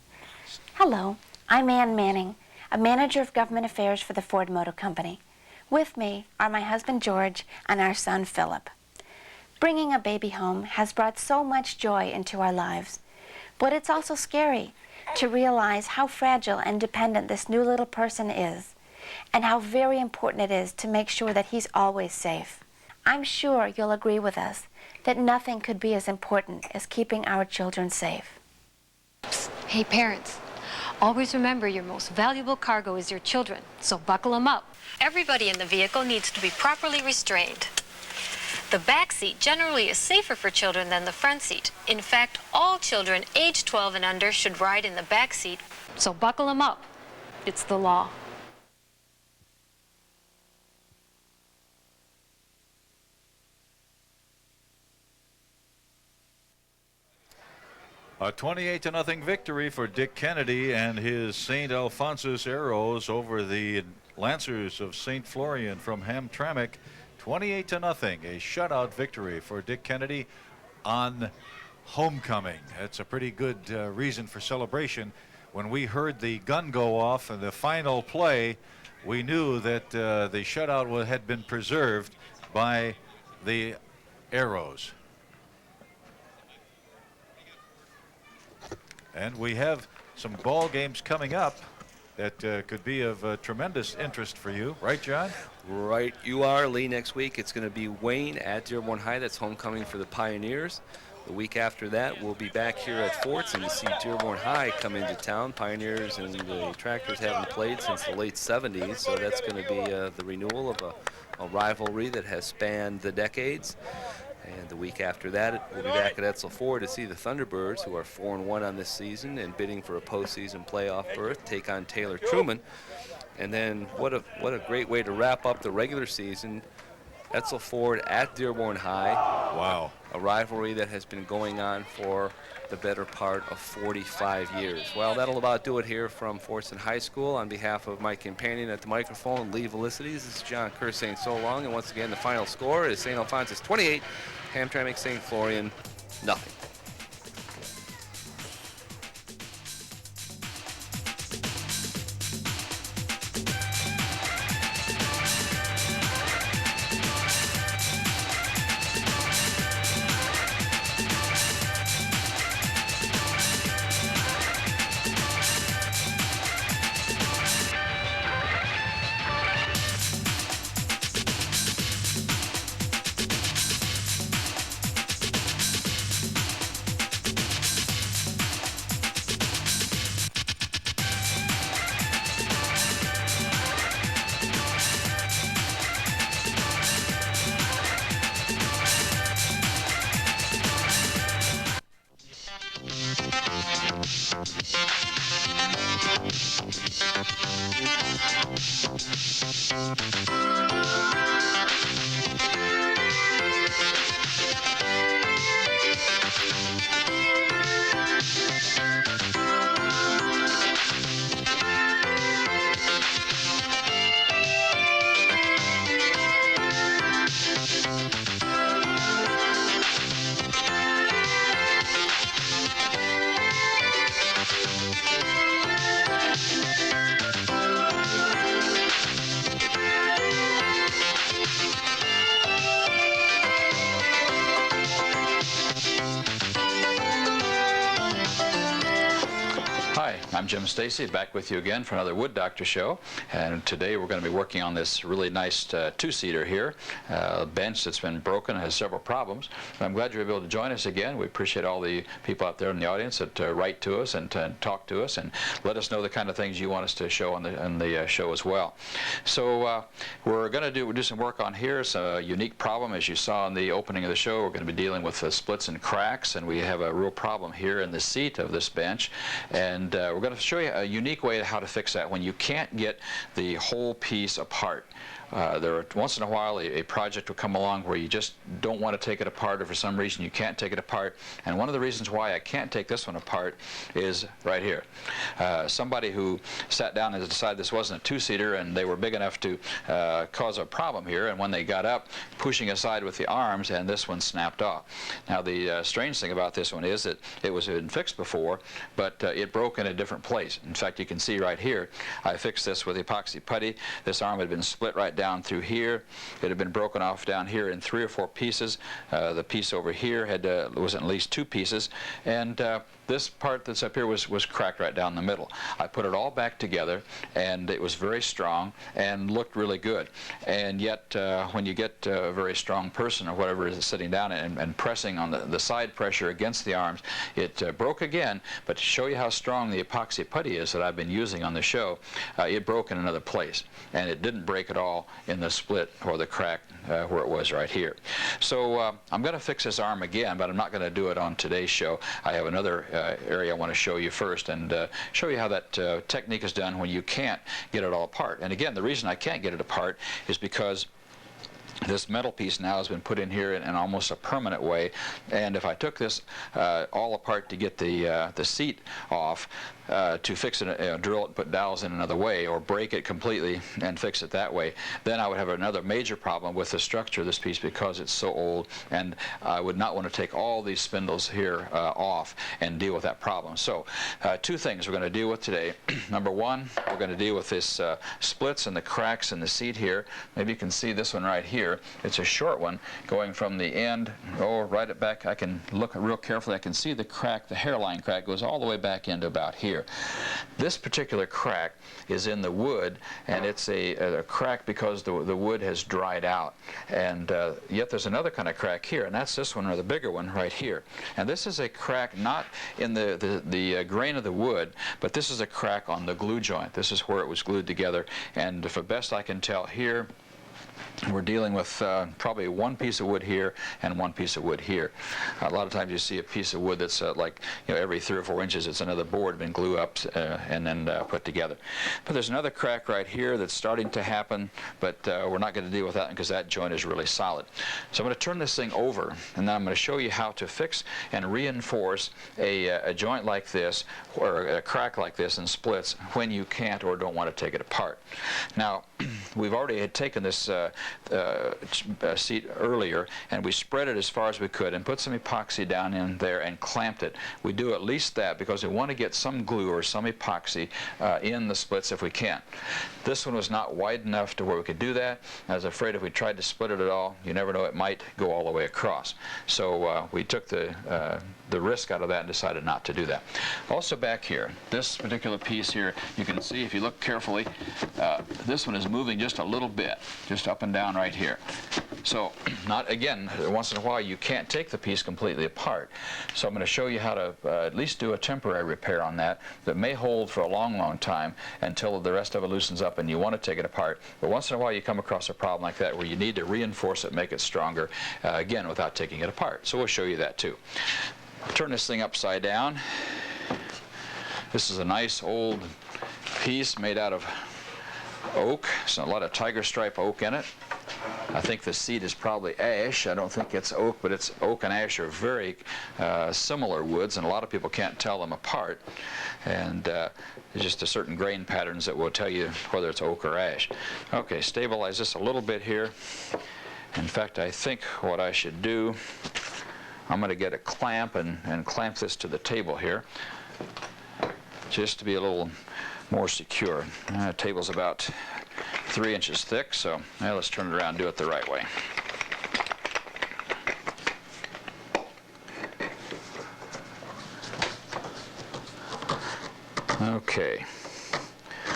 Hello. I'm Ann Manning, a manager of government affairs for the Ford Motor Company. With me are my husband George and our son Philip. Bringing a baby home has brought so much joy into our lives, but it's also scary to realize how fragile and dependent this new little person is, and how very important it is to make sure that he's always safe. I'm sure you'll agree with us that nothing could be as important as keeping our children safe. Hey parents, always remember your most valuable cargo is your children, so buckle them up. Everybody in the vehicle needs to be properly restrained. The back seat generally is safer for children than the front seat. In fact, all children age 12 and under should ride in the back seat, so buckle them up. It's the law. A 28-0 victory for Dick Kennedy and his St. Alphonsus Arrows over the Lancers of St. Florian from Hamtramck. 28-0, a shutout victory for Dick Kennedy on homecoming. That's a pretty good reason for celebration. When we heard the gun go off in the final play, we knew that the shutout had been preserved by the Arrows. And we have some ball games coming up that could be of tremendous interest for you. Right, John? Right, you are, Lee. Next week, it's going to be Wayne at Dearborn High. That's homecoming for the Pioneers. The week after that, we'll be back here at Fortson to see Dearborn High come into town. Pioneers and the Tractors haven't played since the late 70s, so that's going to be the renewal of a rivalry that has spanned the decades. And the week after that, we'll be back at Etzel Ford to see the Thunderbirds, who are 4-1 on this season and bidding for a postseason playoff berth, take on Taylor Truman. And then what a great way to wrap up the regular season. Etzel Ford at Dearborn High. Wow. A rivalry that has been going on for the better part of 45 years. Well, that'll about do it here from Fortson High School. On behalf of my companion at the microphone, Lee Velicities, this is John Kerr saying so long. And once again, the final score is St. Alphonsus 28, Hamtramck St. Florian, nothing. Hi, I'm Jim Stacy, back with you again for another Wood Doctor show. And today we're going to be working on this really nice two-seater here, a bench that's been broken and has several problems. And I'm glad you're able to join us again. We appreciate all the people out there in the audience that write to us and talk to us and let us know the kind of things you want us to show on the show as well. So we're going to do some work on here. It's a unique problem. As you saw in the opening of the show, we're going to be dealing with splits and cracks, and we have a real problem here in the seat of this bench. And we're going to show you a unique way how to fix that when you can't get the whole piece apart. Once in a while a project will come along where you just don't want to take it apart, or for some reason you can't take it apart. And one of the reasons why I can't take this one apart is right here. Somebody who sat down and decided this wasn't a two-seater, and they were big enough to cause a problem here, and when they got up, pushing aside with the arms, and this one snapped off. Now the strange thing about this one is that it was been fixed before, but it broke in a different place. In fact, you can see right here, I fixed this with epoxy putty. This arm had been split right down through here. It had been broken off down here in 3 or 4 pieces. The piece over here was at least 2 pieces, and this part that's up here was cracked right down the middle. I put it all back together, and it was very strong and looked really good. And yet, when you get a very strong person or whatever is sitting down and pressing on the side pressure against the arms, it broke again. But to show you how strong the epoxy putty is that I've been using on the show, it broke in another place, and it didn't break at all in the split or the crack where it was right here. So I'm going to fix this arm again, but I'm not going to do it on today's show. I have another area I want to show you first, and show you how that technique is done when you can't get it all apart. And again, the reason I can't get it apart is because this metal piece now has been put in here in almost a permanent way, and if I took this all apart to get the seat off, to fix it, drill it and put dowels in another way, or break it completely and fix it that way, then I would have another major problem with the structure of this piece because it's so old, and I would not want to take all these spindles here off and deal with that problem. So 2 things we're going to deal with today. Number 1, we're going to deal with this splits and the cracks in the seat here. Maybe you can see this one right here. It's a short one going from the end, right at back. I can look real carefully. I can see the crack, the hairline crack goes all the way back into about here. This particular crack is in the wood, and it's a crack because the wood has dried out. And yet there's another kind of crack here, and that's this one, or the bigger one right here. And this is a crack not in the grain of the wood, but this is a crack on the glue joint. This is where it was glued together, and for best I can tell here, we're dealing with probably 1 piece of wood here and 1 piece of wood here. A lot of times you see a piece of wood that's like, every 3 or 4 inches it's another board been glued up and then put together. But there's another crack right here that's starting to happen, but we're not going to deal with that because that joint is really solid. So I'm going to turn this thing over, and then I'm going to show you how to fix and reinforce a joint like this, or a crack like this in splits, when you can't or don't want to take it apart. Now, we've already had taken this seat earlier, and we spread it as far as we could and put some epoxy down in there and clamped it. We do at least that because we want to get some glue or some epoxy in the splits if we can. This one was not wide enough to where we could do that. I was afraid if we tried to split it at all, you never know, it might go all the way across. So we took the risk out of that and decided not to do that. Also back here, this particular piece here, you can see if you look carefully, this one is moving just a little bit, just up and down right here. So, again, once in a while you can't take the piece completely apart. So I'm going to show you how to at least do a temporary repair on that may hold for a long, long time until the rest of it loosens up and you want to take it apart. But once in a while you come across a problem like that where you need to reinforce it, make it stronger, again, without taking it apart. So we'll show you that too. Turn this thing upside down. This is a nice old piece made out of oak. So a lot of tiger stripe oak in it. I think the seat is probably ash. I don't think it's oak, but it's oak and ash are very similar woods, and a lot of people can't tell them apart. And there's just a certain grain patterns that will tell you whether it's oak or ash. Okay, stabilize this a little bit here. In fact, I think what I should do, I'm going to get a clamp and clamp this to the table here, just to be a little more secure. The table's about 3 inches thick, so let's turn it around and do it the right way. Okay.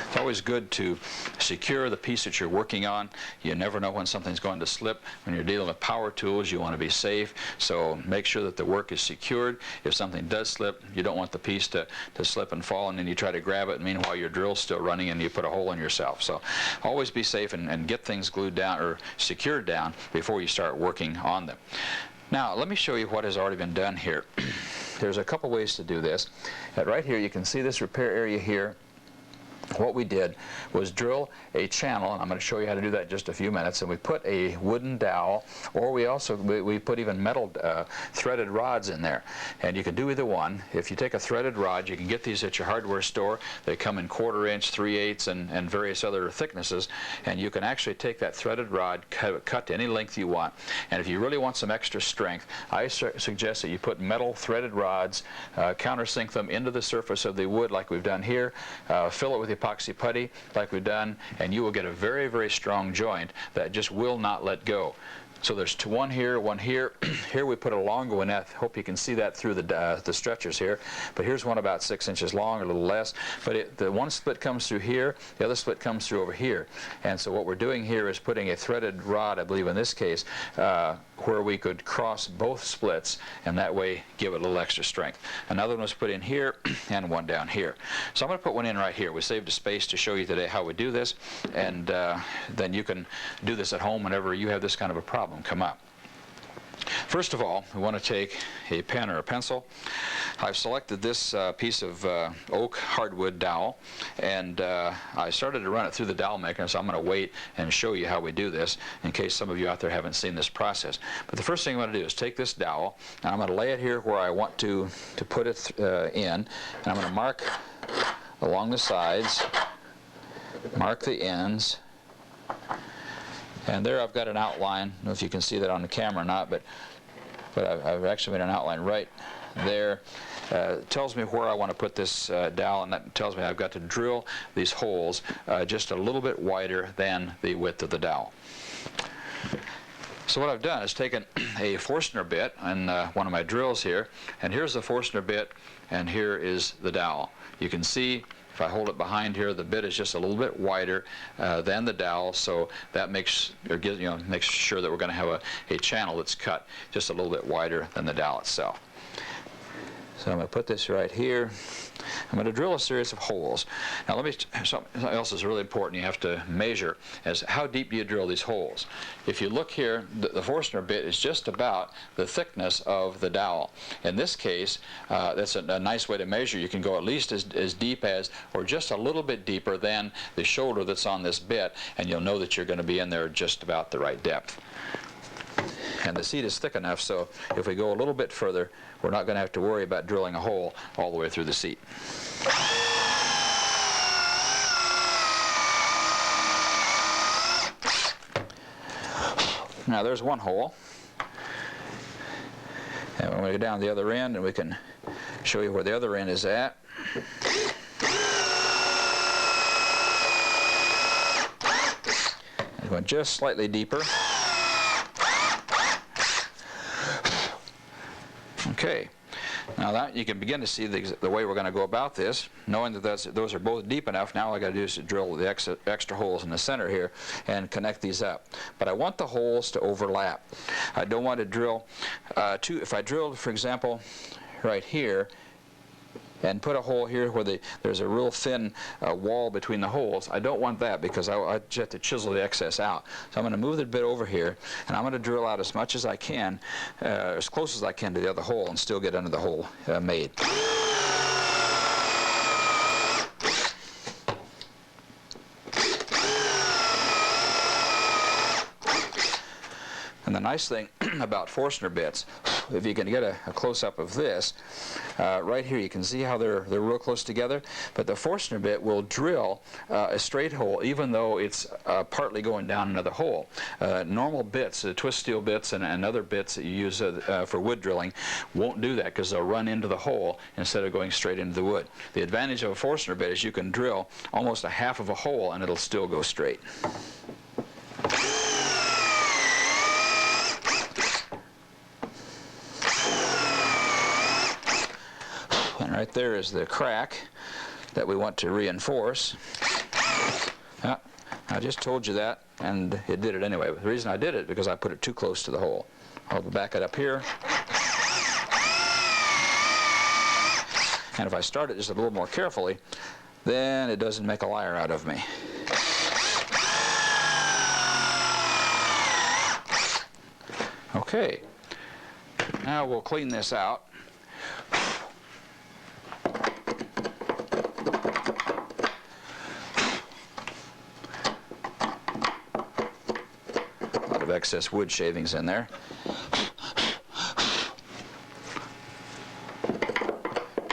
It's always good to secure the piece that you're working on. You never know when something's going to slip. When you're dealing with power tools, you want to be safe. So make sure that the work is secured. If something does slip, you don't want the piece to slip and fall, and then you try to grab it, and meanwhile your drill's still running and you put a hole in yourself. So always be safe and get things glued down or secured down before you start working on them. Now, let me show you what has already been done here. There's a couple ways to do this. Right here, you can see this repair area here. What we did was drill a channel, and I'm going to show you how to do that in just a few minutes, and we put a wooden dowel, or we put even metal threaded rods in there. And you can do either one. If you take a threaded rod, you can get these at your hardware store. They come in 1/4 inch, 3/8, and various other thicknesses, and you can actually take that threaded rod, cut to any length you want. And if you really want some extra strength, I suggest that you put metal threaded rods, countersink them into the surface of the wood like we've done here, fill it with epoxy putty like we've done, and you will get a very, very strong joint that just will not let go. So there's one here, one here. Here we put a longer one. I hope you can see that through the stretchers here. But here's one about 6 inches long, or a little less. But the one split comes through here, the other split comes through over here. And so what we're doing here is putting a threaded rod, I believe in this case, where we could cross both splits, and that way give it a little extra strength. Another one was put in here, and one down here. So I'm going to put one in right here. We saved a space to show you today how we do this, and then you can do this at home whenever you have this kind of a problem come up. First of all, we want to take a pen or a pencil. I've selected this piece of oak hardwood dowel, and I started to run it through the dowel maker, so I'm going to wait and show you how we do this in case some of you out there haven't seen this process. But the first thing I'm going to do is take this dowel, and I'm going to lay it here where I want to put it in, and I'm going to mark along the sides, mark the ends. And there I've got an outline. I don't know if you can see that on the camera or not, but I've actually made an outline right there. It tells me where I want to put this dowel, and that tells me I've got to drill these holes just a little bit wider than the width of the dowel. So what I've done is taken a Forstner bit and one of my drills here, and here's the Forstner bit, and here is the dowel. You can see if I hold it behind here, the bit is just a little bit wider than the dowel, so that makes sure that we're going to have a channel that's cut just a little bit wider than the dowel itself. So I'm going to put this right here. I'm going to drill a series of holes. Now something else is really important you have to measure is how deep do you drill these holes. If you look here, the Forstner bit is just about the thickness of the dowel. In this case, that's a nice way to measure. You can go at least as deep as, or just a little bit deeper than the shoulder that's on this bit, and you'll know that you're going to be in there just about the right depth. And the seat is thick enough, so if we go a little bit further, we're not going to have to worry about drilling a hole all the way through the seat. Now there's one hole. And we're going to go down the other end, and we can show you where the other end is at. And going just slightly deeper. Okay, now that you can begin to see the way we're going to go about this, knowing that those are both deep enough. Now all I got to do is to drill the extra holes in the center here and connect these up. But I want the holes to overlap. I don't want to drill if I drilled, for example, right here, and put a hole here where there's a real thin wall between the holes. I don't want that because I just have to chisel the excess out. So I'm going to move the bit over here, and I'm going to drill out as much as I can, as close as I can to the other hole, and still get under the hole made. And the nice thing about Forstner bits, if you can get a close-up of this, right here you can see how they're real close together, but the Forstner bit will drill a straight hole even though it's partly going down another hole. Normal bits, twist steel bits and other bits that you use for wood drilling won't do that because they'll run into the hole instead of going straight into the wood. The advantage of a Forstner bit is you can drill almost a half of a hole and it'll still go straight. And right there is the crack. that we want to reinforce. Yeah, I just told you that, and it did it anyway. But the reason I did it because I put it too close to the hole. I'll back it up here. And if I start it just a little more carefully, then it doesn't make a liar out of me. Okay, now we'll clean this out. A lot of excess wood shavings in there.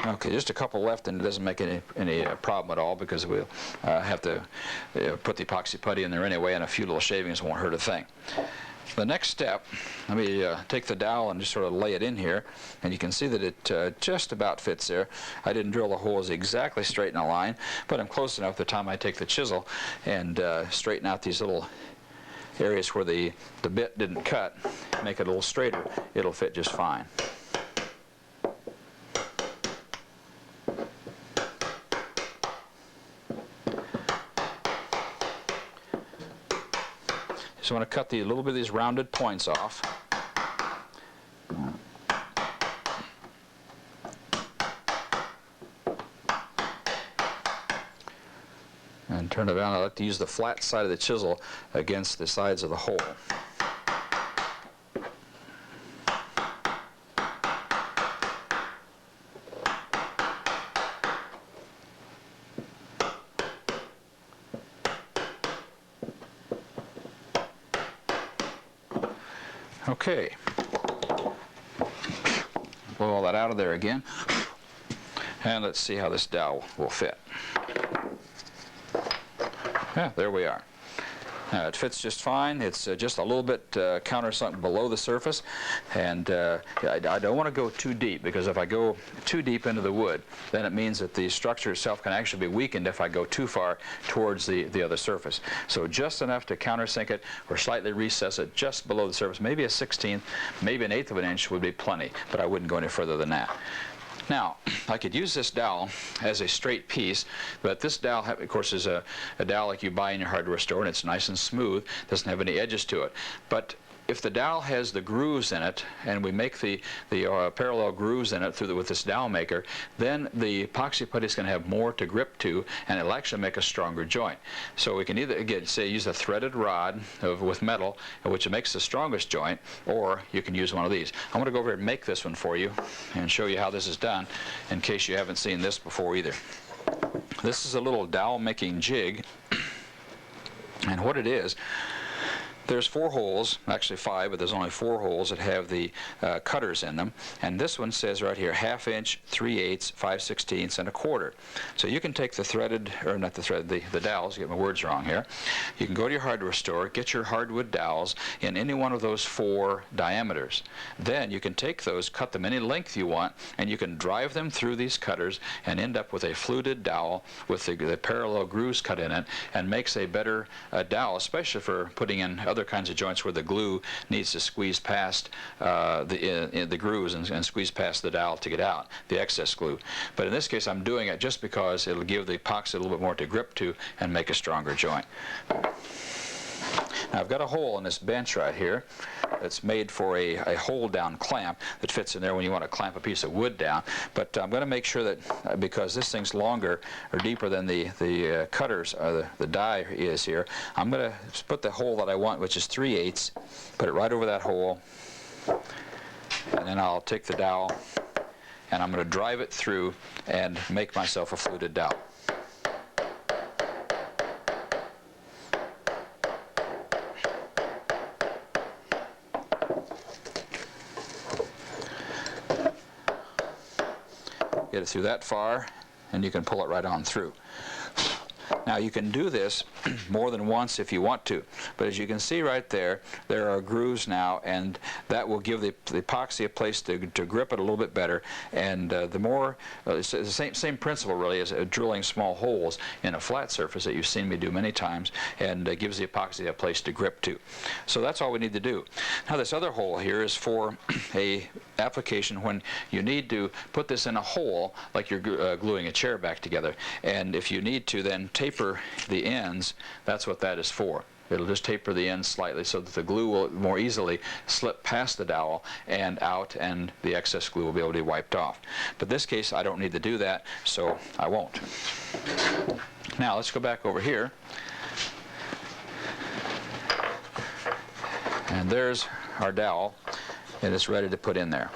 Okay, just a couple left, and it doesn't make any problem at all because we'll have to put the epoxy putty in there anyway, and a few little shavings won't hurt a thing. The next step, let me take the dowel and just sort of lay it in here, and you can see that it just about fits there. I didn't drill the holes exactly straight in a line, but I'm close enough the time I take the chisel and straighten out these little areas where the bit didn't cut, make it a little straighter. It'll fit just fine. So I want to cut a little bit of these rounded points off. And turn it around. I like to use the flat side of the chisel against the sides of the hole. Okay, blow all that out of there again, and let's see how this dowel will fit. Yeah, there we are. It fits just fine. It's just a little bit countersunk below the surface, and I don't want to go too deep, because if I go too deep into the wood, then it means that the structure itself can actually be weakened if I go too far towards the other surface. So just enough to countersink it or slightly recess it just below the surface. Maybe a 1/16, maybe an 1/8 of an inch would be plenty, but I wouldn't go any further than that. Now, I could use this dowel as a straight piece, but this dowel, of course, is a dowel like you buy in your hardware store, and it's nice and smooth, doesn't have any edges to it. But if the dowel has the grooves in it, and we make the parallel grooves in it with this dowel maker, then the epoxy putty is going to have more to grip to, and it'll actually make a stronger joint. So we can either, again, say use a threaded rod with metal, which makes the strongest joint, or you can use one of these. I'm going to go over and make this one for you and show you how this is done, in case you haven't seen this before either. This is a little dowel making jig, and what it is, there's 4 holes, actually 5, but there's only 4 holes that have the cutters in them. And this one says right here, 1/2 inch, 3/8, 5/16, and 1/4. So you can take the threaded, or not the threaded, the dowels, get my words wrong here. You can go to your hardware store, get your hardwood dowels in any one of those 4 diameters. Then you can take those, cut them any length you want, and you can drive them through these cutters and end up with a fluted dowel with the parallel grooves cut in it, and makes a better dowel, especially for putting in other kinds of joints where the glue needs to squeeze past the grooves and squeeze past the dowel to get out the excess glue. But in this case, I'm doing it just because it'll give the epoxy a little bit more to grip to and make a stronger joint. Now, I've got a hole in this bench right here that's made for a hold-down clamp that fits in there when you want to clamp a piece of wood down. But I'm going to make sure that, because this thing's longer or deeper than the cutters, the die is here, I'm going to put the hole that I want, which is 3/8, put it right over that hole, and then I'll take the dowel and I'm going to drive it through and make myself a fluted dowel. Get it through that far, and you can pull it right on through. Now you can do this more than once if you want to, but as you can see right there, there are grooves now, and that will give the epoxy a place to grip it a little bit better. And the more, it's the same principle really as drilling small holes in a flat surface that you've seen me do many times, and gives the epoxy a place to grip to. So that's all we need to do. Now this other hole here is for a application when you need to put this in a hole like you're gluing a chair back together, and if you need to then taper the ends, that's what that is for. It'll just taper the ends slightly so that the glue will more easily slip past the dowel and out, and the excess glue will be able to be wiped off. But in this case I don't need to do that, so I won't. Now let's go back over here, and there's our dowel, and it's ready to put in there.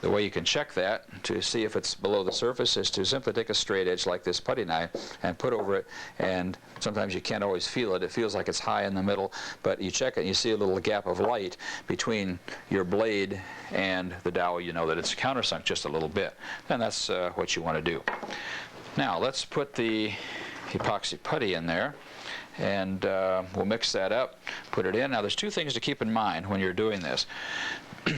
The way you can check that to see if it's below the surface is to simply take a straight edge like this putty knife and put over it, and sometimes you can't always feel it. It feels like it's high in the middle, but you check it and you see a little gap of light between your blade and the dowel. You know that it's countersunk just a little bit, and that's what you want to do. Now let's put the epoxy putty in there, and we'll mix that up, put it in. Now there's two things to keep in mind when you're doing this.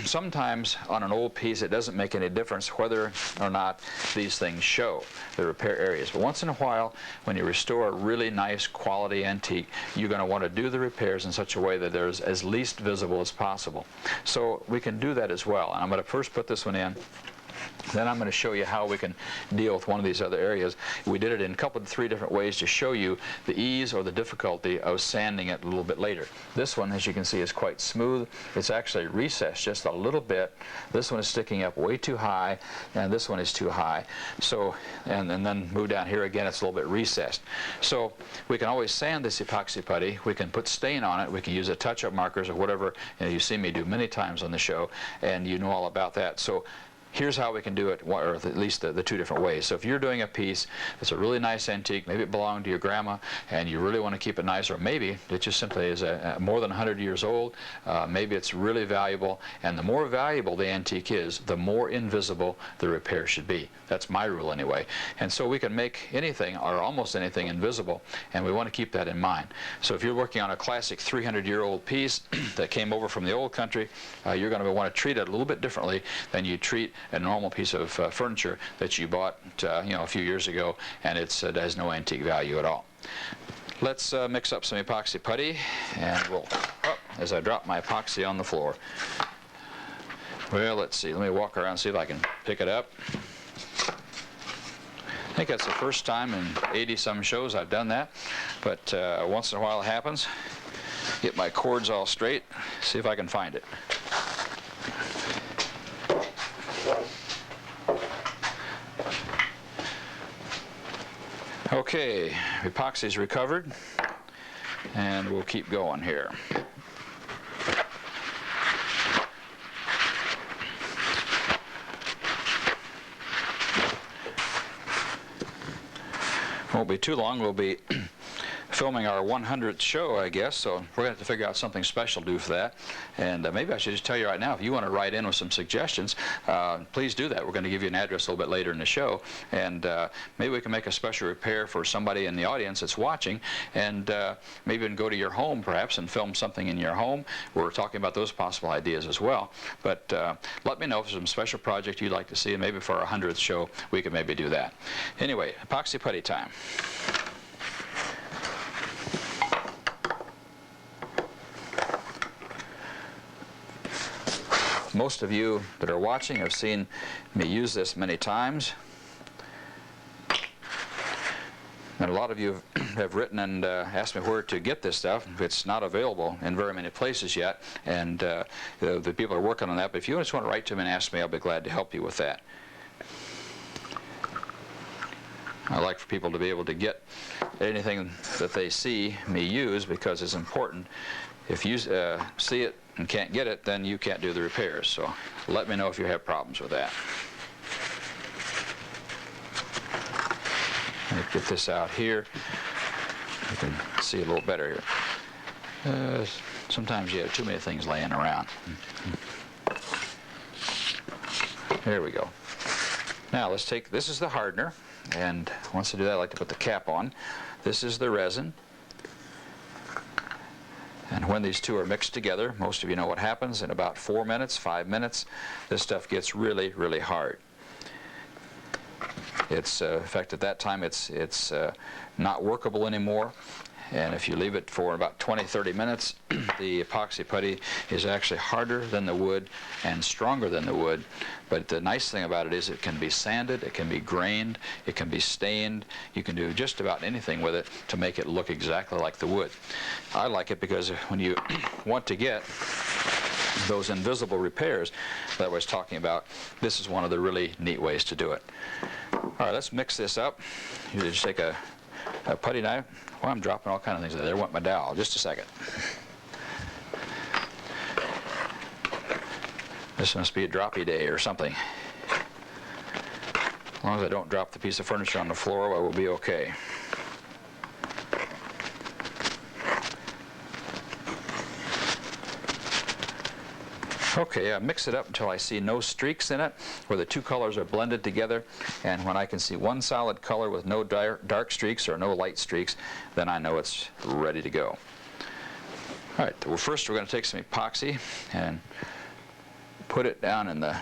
Sometimes on an old piece it doesn't make any difference whether or not these things show the repair areas, but once in a while when you restore a really nice quality antique, you're going to want to do the repairs in such a way that they're as least visible as possible. So we can do that as well, and I'm going to first put this one in. Then I'm going to show you how we can deal with one of these other areas. We did it in a couple of 3 different ways to show you the ease or the difficulty of sanding it a little bit later. This one, as you can see, is quite smooth. It's actually recessed just a little bit. This one is sticking up way too high, and this one is too high. So, and then move down here again, it's a little bit recessed. So we can always sand this epoxy putty. We can put stain on it. We can use a touch-up markers or whatever, you see me do many times on the show, and you know all about that. So here's how we can do it, or at least the 2 different ways. So if you're doing a piece that's a really nice antique, maybe it belonged to your grandma, and you really want to keep it nice, or maybe it just simply is more than 100 years old, maybe it's really valuable, and the more valuable the antique is, the more invisible the repair should be. That's my rule anyway. And so we can make anything, or almost anything, invisible, and we want to keep that in mind. So if you're working on a classic 300-year-old piece that came over from the old country, you're going to want to treat it a little bit differently than you treat a normal piece of furniture that you bought a few years ago, and it has no antique value at all. Let's mix up some epoxy putty, and we'll, as I drop my epoxy on the floor. Well, let's see, let me walk around and see if I can pick it up. I think that's the first time in 80-some shows I've done that, but once in a while it happens. Get my cords all straight, see if I can find it. Okay, epoxy's recovered, and we'll keep going here. Won't be too long. We'll be filming our 100th show, I guess, so we're going to have to figure out something special to do for that. And maybe I should just tell you right now, if you want to write in with some suggestions, please do that. We're going to give you an address a little bit later in the show, and maybe we can make a special repair for somebody in the audience that's watching, and maybe even go to your home perhaps and film something in your home. We're talking about those possible ideas as well. But let me know if there's some special project you'd like to see, and maybe for our 100th show we could maybe do that. Anyway, epoxy putty time. Most of you that are watching have seen me use this many times. And a lot of you have written and asked me where to get this stuff. It's not available in very many places yet, and the people are working on that. But if you just want to write to me and ask me, I'll be glad to help you with that. I like for people to be able to get anything that they see me use, because it's important. If you see it and can't get it, then you can't do the repairs. So let me know if you have problems with that. Let me get this out here. You can see a little better here. Sometimes you have too many things laying around. There we go. Now let's take, this is the hardener. And once I do that, I like to put the cap on. This is the resin. And when these two are mixed together, most of you know what happens. In about 4 minutes, 5 minutes, this stuff gets really, really hard. It's, in fact, at that time, it's not workable anymore. And if you leave it for about 20-30 minutes, the epoxy putty is actually harder than the wood and stronger than the wood. But the nice thing about it is it can be sanded, it can be grained, it can be stained. You can do just about anything with it to make it look exactly like the wood. I like it because when you want to get those invisible repairs that I was talking about, this is one of the really neat ways to do it. All right, let's mix this up. You just take a putty knife. Well, I'm dropping all kinds of things. There went my dowel. Just a second. This must be a droppy day or something. As long as I don't drop the piece of furniture on the floor, I will be okay. Okay, I mix it up until I see no streaks in it, where the two colors are blended together, and when I can see one solid color with no dark streaks or no light streaks, then I know it's ready to go. All right, well, first we're going to take some epoxy and put it down in the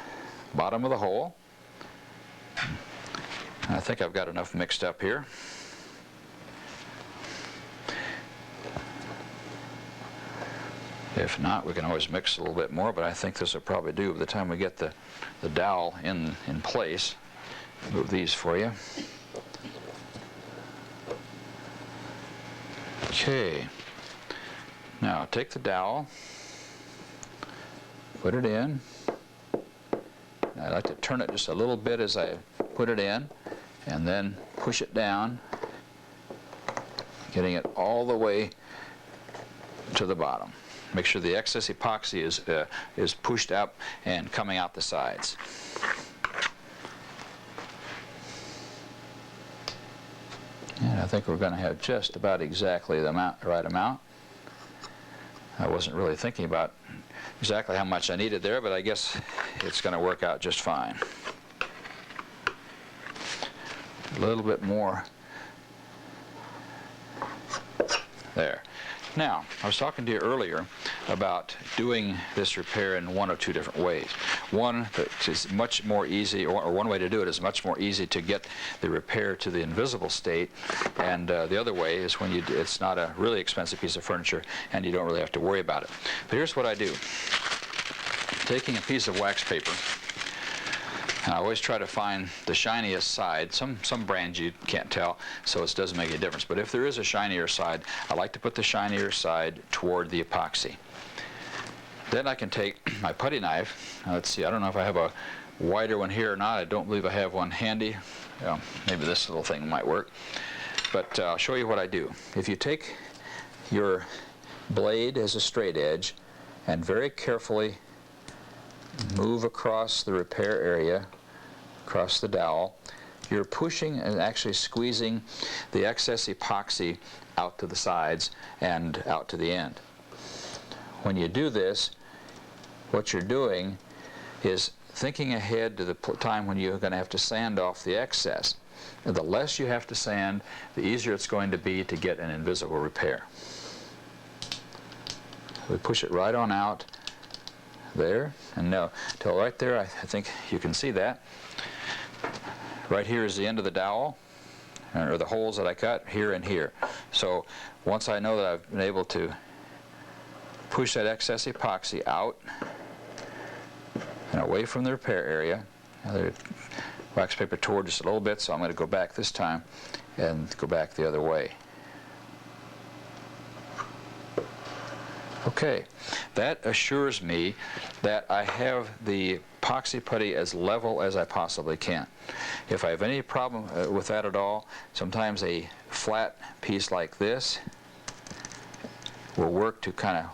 bottom of the hole. I think I've got enough mixed up here. If not, we can always mix a little bit more, but I think this will probably do by the time we get the dowel in place. Move these for you. Okay. Now take the dowel, put it in. I like to turn it just a little bit as I put it in, and then push it down, getting it all the way to the bottom. Make sure the excess epoxy is pushed up and coming out the sides. And I think we're going to have just about exactly the right amount. I wasn't really thinking about exactly how much I needed there, but I guess it's going to work out just fine. A little bit more. There. Now, I was talking to you earlier about doing this repair in one of two different ways. One that is much more easy, or one way to do it is much more easy to get the repair to the invisible state, and the other way is when it's not a really expensive piece of furniture and you don't really have to worry about it. But here's what I do. Taking a piece of wax paper, and I always try to find the shiniest side. Some brands you can't tell, so it doesn't make a difference. But if there is a shinier side, I like to put the shinier side toward the epoxy. Then I can take my putty knife. Now, let's see, I don't know if I have a wider one here or not. I don't believe I have one handy. Maybe this little thing might work. But I'll show you what I do. If you take your blade as a straight edge and very carefully move across the repair area, across the dowel, you're pushing and actually squeezing the excess epoxy out to the sides and out to the end. When you do this, what you're doing is thinking ahead to the time when you're going to have to sand off the excess. And the less you have to sand, the easier it's going to be to get an invisible repair. We push it right on out there, and now till right there, I think you can see that. Right here is the end of the dowel, or the holes that I cut here and here. So once I know that I've been able to push that excess epoxy out and away from the repair area, the wax paper tore just a little bit, so I'm going to go back this time and go back the other way. Okay, that assures me that I have the epoxy putty as level as I possibly can. If I have any problem with that at all, sometimes a flat piece like this will work to kind of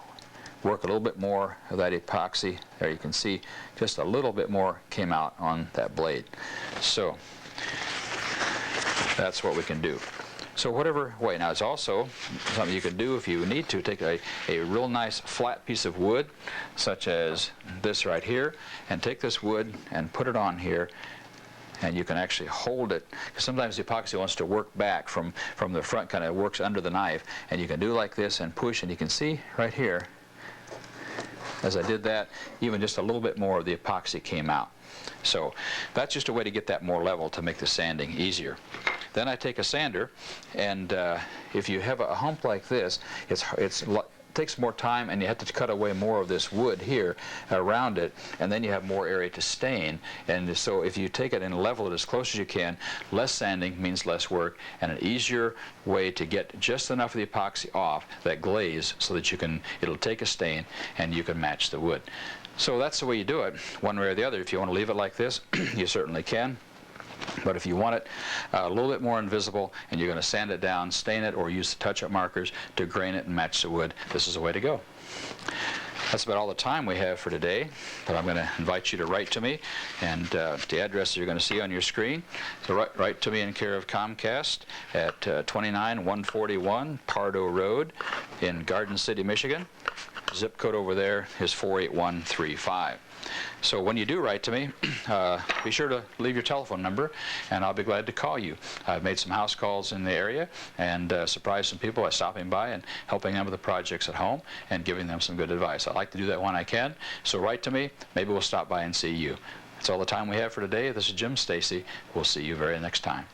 work a little bit more of that epoxy. There you can see just a little bit more came out on that blade. So that's what we can do. So whatever way. Now it's also something you can do if you need to. Take a real nice flat piece of wood, such as this right here, and take this wood and put it on here and you can actually hold it, because sometimes the epoxy wants to work back from the front, kind of works under the knife, and you can do like this and push, and you can see right here, as I did that, even just a little bit more of the epoxy came out. So that's just a way to get that more level to make the sanding easier. Then I take a sander, and if you have a hump like this, it takes more time, and you have to cut away more of this wood here around it, and then you have more area to stain. And so if you take it and level it as close as you can, less sanding means less work, and an easier way to get just enough of the epoxy off, that glaze, so that it'll take a stain and you can match the wood. So that's the way you do it, one way or the other. If you want to leave it like this, you certainly can. But if you want it a little bit more invisible, and you're going to sand it down, stain it, or use the touch-up markers to grain it and match the wood, this is the way to go. That's about all the time we have for today, but I'm going to invite you to write to me, and the address you're going to see on your screen. So write to me in care of Comcast at 29141 Pardo Road in Garden City, Michigan. Zip code over there is 48135. So when you do write to me, be sure to leave your telephone number, and I'll be glad to call you. I've made some house calls in the area and surprised some people by stopping by and helping them with the projects at home and giving them some good advice. I like to do that when I can, so write to me. Maybe we'll stop by and see you. That's all the time we have for today. This is Jim Stacy. We'll see you very next time.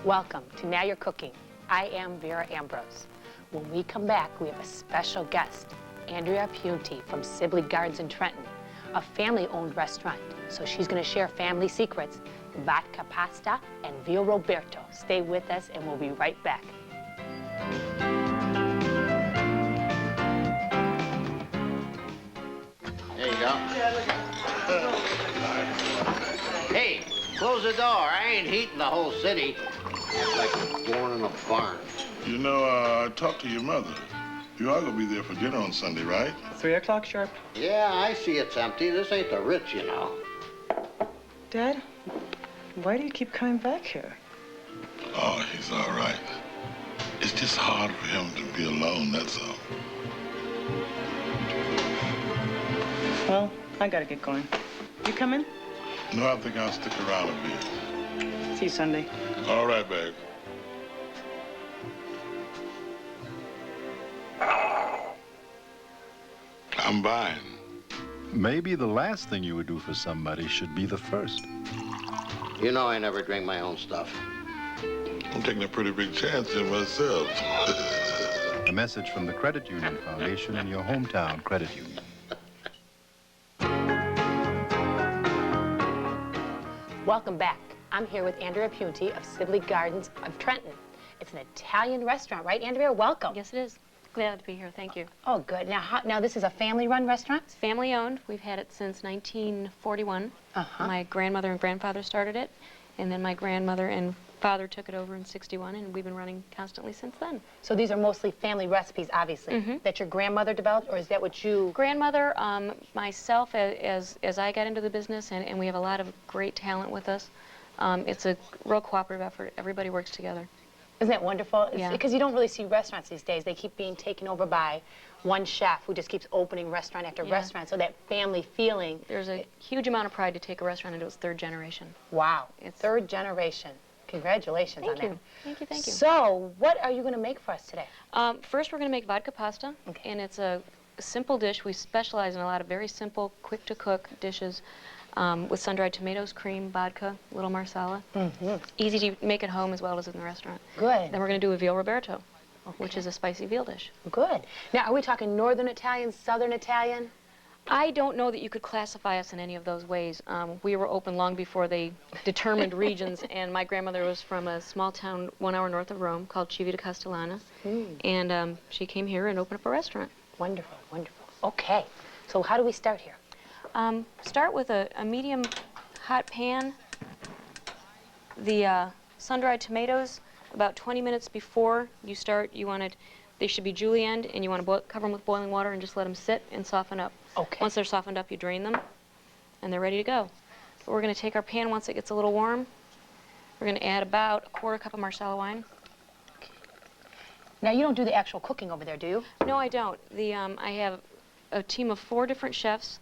Welcome to Now You're Cooking. I am Vera Ambrose. When we come back, we have a special guest, Andrea Punti from Sibley Gardens in Trenton, a family-owned restaurant. So she's going to share family secrets, vodka pasta and Vio Roberto. Stay with us and we'll be right back. There you go. Hey, close the door. I ain't heating the whole city. Act like I'm born in a barn. You know, I talked to your mother. You are going to be there for dinner on Sunday, right? 3 o'clock sharp? Yeah, I see it's empty. This ain't the Ritz, you know. Dad, why do you keep coming back here? Oh, he's all right. It's just hard for him to be alone, that's all. Well, I gotta get going. You coming? No, I think I'll stick around a bit. See you Sunday. All right, babe. I'm buying. Maybe the last thing you would do for somebody should be the first. You know I never drink my own stuff. I'm taking a pretty big chance in myself. A message from the Credit Union Foundation and your hometown credit union. Welcome back. I'm here with Andrea Punti of Sibley Gardens of Trenton. It's an Italian restaurant, right, Andrea? Welcome. Yes, it is. Glad to be here. Thank you. Oh, good. Now this is a family-run restaurant? It's family-owned. We've had it since 1941. My grandmother and grandfather started it, and then my grandmother and father took it over in '61, and we've been running constantly since then. So these are mostly family recipes, obviously, that your grandmother developed, or is that what you... Grandmother, myself, as I got into the business, and we have a lot of great talent with us, it's a real cooperative effort. Everybody works together. Isn't that wonderful? Yeah. Because you don't really see restaurants these days. They keep being taken over by one chef who just keeps opening restaurant after restaurant, so that family feeling... There's a huge amount of pride to take a restaurant into its third generation. Wow. It's third generation. Congratulations on that. Thank you, thank you. So, what are you going to make for us today? First, we're going to make vodka pasta, and it's a simple dish. We specialize in a lot of very simple, quick-to-cook dishes. with sun-dried tomatoes, cream, vodka, little marsala. Easy to make at home as well as in the restaurant. Good. Then we're going to do a veal Roberto, which is a spicy veal dish. Good. Now, are we talking Northern Italian, Southern Italian? I don't know that you could classify us in any of those ways. We were open long before they determined regions, and my grandmother was from a small town 1 hour north of Rome called Civita Castellana, and she came here and opened up a restaurant. Wonderful, wonderful. Okay, so how do we start here? Start with a medium hot pan. The sun-dried tomatoes, about 20 minutes before you start, they should be julienned, and you want to cover them with boiling water and just let them sit and soften up. Okay. Once they're softened up, you drain them, and they're ready to go. But we're going to take our pan once it gets a little warm. We're going to add about a 1/4 cup of Marsala wine. Now, you don't do the actual cooking over there, do you? No, I don't. I have a team of 4 different chefs,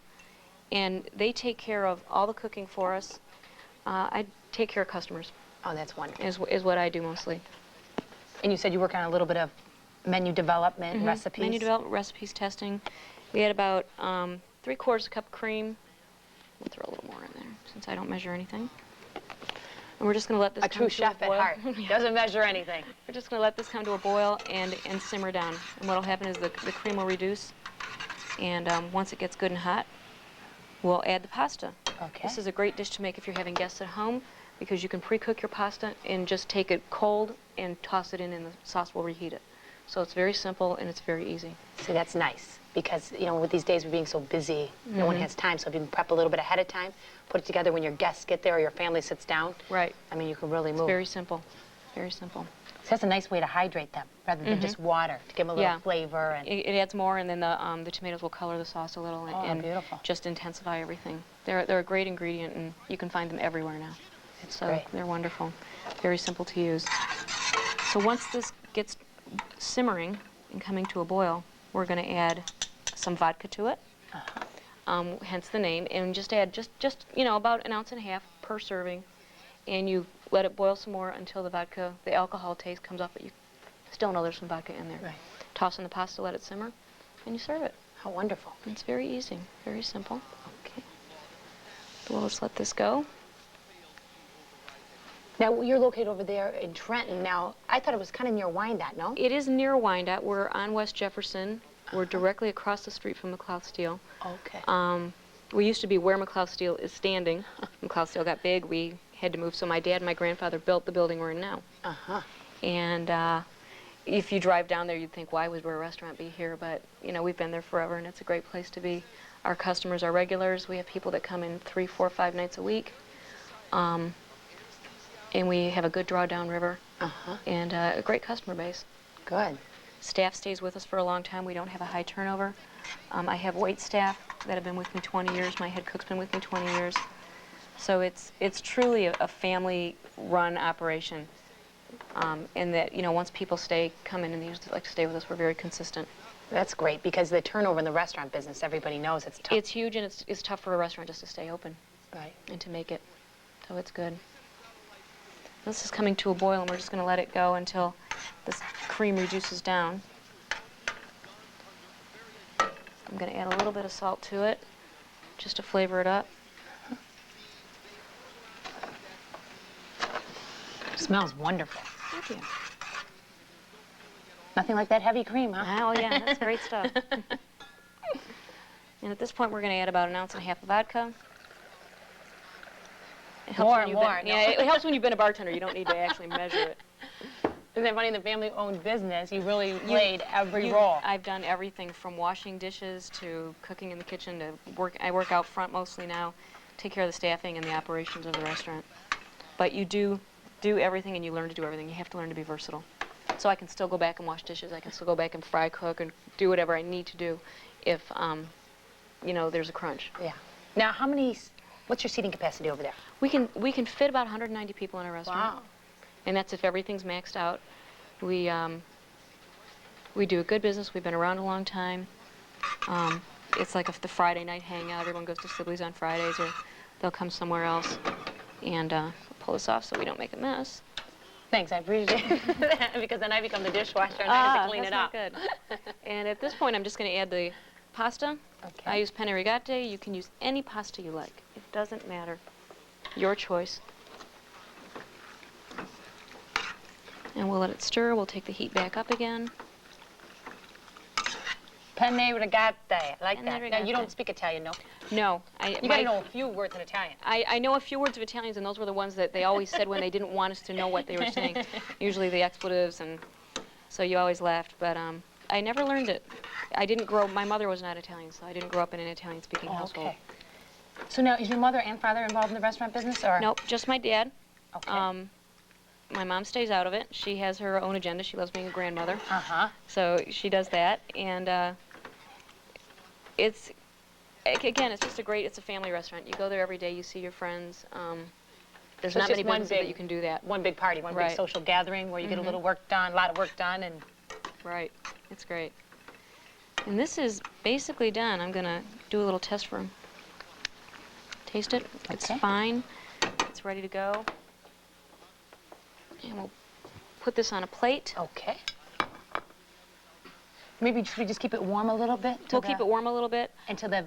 and they take care of all the cooking for us. I take care of customers. Oh, that's wonderful. Is what I do mostly. And you said you work on a little bit of menu development, recipes? Menu development, recipes, testing. We had about 3/4 cup cream. We'll throw a little more in there since I don't measure anything. And we're just going to let this come to a boil. A true chef at heart. Doesn't measure anything. We're just going to let this come to a boil and simmer down. And what will happen is the cream will reduce. And once it gets good and hot, we'll add the pasta. Okay. This is a great dish to make if you're having guests at home, because you can pre-cook your pasta and just take it cold and toss it in, and the sauce will reheat it. So it's very simple and it's very easy. See, that's nice, because, you know, with these days we're being so busy, no one has time. So if you can prep a little bit ahead of time, put it together when your guests get there or your family sits down. Right. I mean, you can really move. It's very simple. Very simple. So that's a nice way to hydrate them, rather than just water, to give them a little flavor. And it adds more, and then the tomatoes will color the sauce a little and beautiful. Just intensify everything. They're a great ingredient, and you can find them everywhere now. So great. They're wonderful. Very simple to use. So once this gets simmering and coming to a boil, we're going to add some vodka to it, hence the name, and just add just about 1.5 ounces per serving, and you let it boil some more until the alcohol taste comes off, but you still know there's some vodka in there. Right. Toss in the pasta, let it simmer, and you serve it. How wonderful. It's very easy, very simple. Okay. Well, let's let this go. Now, you're located over there in Trenton. Now, I thought it was kind of near Wyandotte, no? It is near Wyandotte. We're on West Jefferson. We're directly across the street from McLeod Steel. Okay. We used to be where McLeod Steel is standing. McLeod Steel got big. We had to move. So my dad and my grandfather built the building we're in now. And if you drive down there, you'd think, why would a restaurant be here? But, you know, we've been there forever, and it's a great place to be. Our customers are regulars. We have people that come in 3, 4, 5 nights a week. And we have a good draw downriver and a great customer base. Good. Staff stays with us for a long time. We don't have a high turnover. I have wait staff that have been with me 20 years. My head cook's been with me 20 years. So it's truly a family-run operation. And that, you know, once people come in and they usually like to stay with us, we're very consistent. That's great, because the turnover in the restaurant business, everybody knows it's tough. It's huge, and it's tough for a restaurant just to stay open. Right. And to make it. So it's good. This is coming to a boil, and we're just going to let it go until this cream reduces down. I'm going to add a little bit of salt to it, just to flavor it up. It smells wonderful. Thank you. Nothing like that heavy cream, huh? Oh, yeah, that's great stuff. And at this point, we're going to add about 1.5 ounces of vodka. It helps it helps when you've been a bartender. You don't need to actually measure it. Isn't that funny? In the family-owned business, you really played every role. I've done everything from washing dishes to cooking in the kitchen to work. I work out front mostly now, take care of the staffing and the operations of the restaurant. But you do everything, and you learn to do everything. You have to learn to be versatile. So I can still go back and wash dishes. I can still go back and fry, cook, and do whatever I need to do if, you know, there's a crunch. Yeah. Now, what's your seating capacity over there? We can fit about 190 people in a restaurant. Wow. And that's if everything's maxed out. We do a good business. We've been around a long time. It's like the Friday night hangout. Everyone goes to Sibley's on Fridays, or they'll come somewhere else and pull this off so we don't make a mess. Thanks, I appreciate that, because then I become the dishwasher and I have to clean it up. That's not good. And at this point, I'm just going to add the pasta. Okay. I use penne rigate. You can use any pasta you like. It Doesn't matter. Your choice. And we'll let it stir. We'll take the heat back up again. Penne rigate. I like Penne that. Now, you rigate. don't speak Italian, no? No. You got to know a few words in Italian. I know a few words of Italians, and those were the ones that they always said when they didn't want us to know what they were saying. Usually the expletives, and so you always laughed. But I never learned it. I didn't grow. My mother was not Italian, so I didn't grow up in an Italian-speaking household. Okay. So now, is your mother and father involved in the restaurant business, or? Nope, just my dad. Okay. My mom stays out of it. She has her own agenda. She loves being a grandmother. Uh-huh. So she does that, and it's, again, it's just it's a family restaurant. You go there every day, you see your friends. There's So not it's many just one businesses big- that you can do that. One big party, one Right. big social gathering where you get a little work done, a lot of work done, and... Right, it's great. And this is basically done. I'm gonna do a little test for him. Taste it, it's Okay. fine. It's ready to go. And we'll put this on a plate. Okay. Maybe should we just keep it warm a little bit? We'll keep it warm a little bit. Until the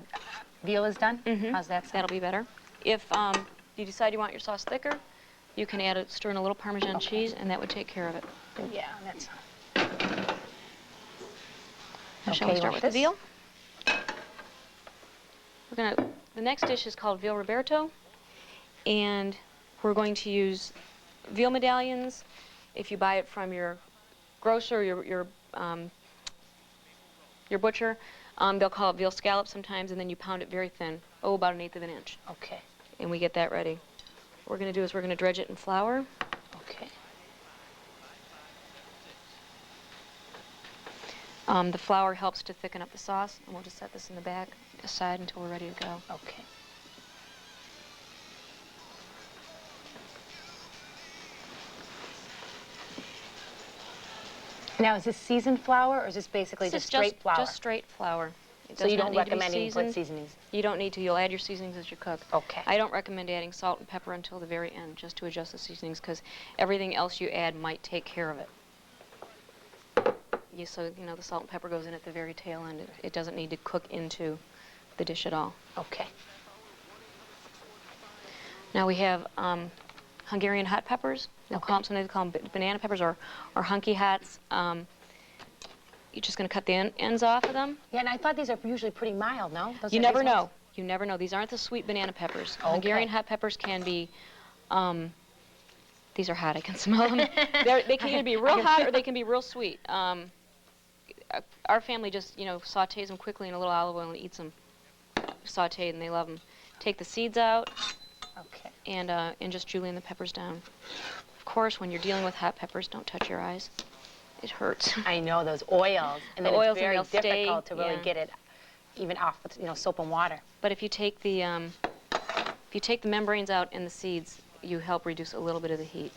veal is done? Mm-hmm. How's that sound? That'll be better. If you decide you want your sauce thicker, you can stir in a little Parmesan cheese, and that would take care of it. Yeah, that's... Now, shall we start with the veal? The next dish is called veal Roberto, and we're going to use veal medallions. If you buy it from your grocer, your butcher, they'll call it veal scallops sometimes, and then you pound it very thin, about 1/8 of an inch. Okay. And we get that ready. What we're going to do is we're going to dredge it in flour. Okay. The flour helps to thicken up the sauce, and we'll just set this in the back aside until we're ready to go. Okay. Now, is this seasoned flour, or is this basically This just is straight flour? Just straight flour. It So does you not don't need to be recommend any put seasoned. seasonings? You don't need to. You'll add your seasonings as you cook. Okay. I don't recommend adding salt and pepper until the very end, just to adjust the seasonings, because everything else you add might take care of it. So, the salt and pepper goes in at the very tail end. It doesn't need to cook into the dish at all. Okay. Now we have Hungarian hot peppers. They'll call them, sometimes they call them banana peppers or hunky hots. You're just going to cut the ends off of them. Yeah, and I thought these are usually pretty mild, no? Those You are never these ones? know. You never know. These aren't the sweet banana peppers. Okay. Hungarian hot peppers can be, these are hot, I can smell them. They can either be real hot or they can be real sweet. Our family just, sautés them quickly in a little olive oil and eats them sautéed, and they love them. Take the seeds out. Okay. And just julienne the peppers down. Of course, when you're dealing with hot peppers, don't touch your eyes. It hurts. I know, those oils. And The then oils, it's very and they'll difficult stay, to really yeah. get it even off with, soap and water. But if you take the membranes out and the seeds, you help reduce a little bit of the heat.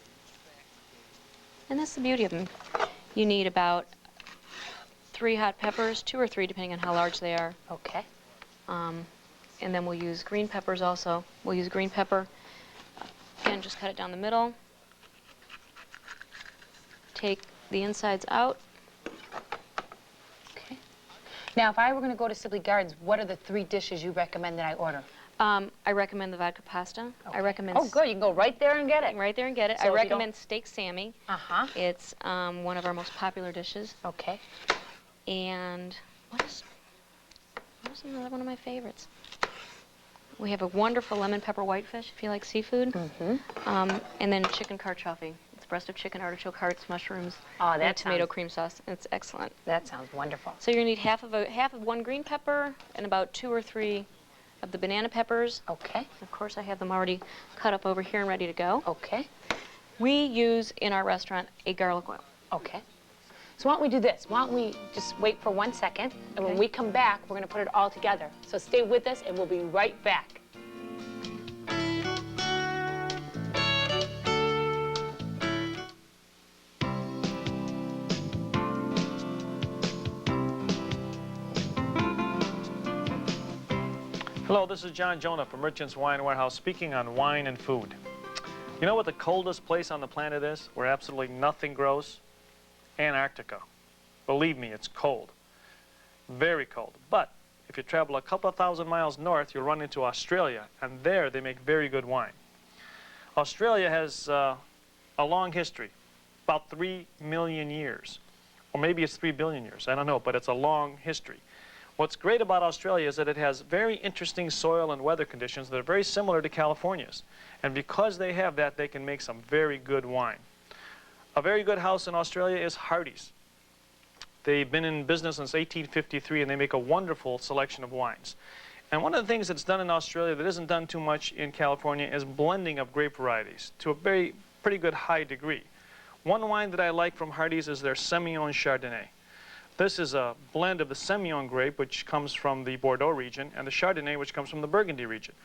And that's the beauty of them. You need about 3 hot peppers, 2 or 3 depending on how large they are. Okay. And then we'll use green peppers also. We'll use green pepper. Again, just cut it down the middle. Take the insides out. Okay. Now, if I were going to go to Sibley Gardens, what are the 3 dishes you recommend that I order? I recommend the vodka pasta. Okay. I recommend. Oh, good. You can go right there and get it. Right there and get it. So I if you recommend steak Sammy. Uh-huh. It's one of our most popular dishes. Okay. And what's another one of my favorites? We have a wonderful lemon pepper whitefish, if you like seafood. Mm-hmm. And then chicken carcioffi. It's breast of chicken, artichoke hearts, mushrooms, Oh, and a that tomato sounds- cream sauce. It's excellent. That sounds wonderful. So you're gonna need half of 1 green pepper and about 2 or 3 of the banana peppers. Okay. Of course, I have them already cut up over here and ready to go. Okay. We use in our restaurant a garlic oil. Okay. So why don't we do this? Why don't we just wait for 1 second, and when we come back, we're going to put it all together. So stay with us, and we'll be right back. Hello, this is John Jonah from Merchant's Wine Warehouse speaking on wine and food. You know what the coldest place on the planet is, where absolutely nothing grows? Antarctica. Believe me, it's cold. Very cold. But If you travel a couple of thousand miles north, you'll run into Australia, and there they make very good wine. Australia has a long history, about 3 million years, or maybe it's 3 billion years, I don't know, but it's a long history. What's great about Australia is that it has very interesting soil and weather conditions that are very similar to California's. And because they have that, they can make some very good wine. A very good house in Australia is Hardy's. They've been in business since 1853, and they make a wonderful selection of wines. And one of the things that's done in Australia that isn't done too much in California is blending of grape varieties to a pretty good high degree. One wine that I like from Hardy's is their Semillon Chardonnay. This is a blend of the Semillon grape, which comes from the Bordeaux region, and the Chardonnay, which comes from the Burgundy region.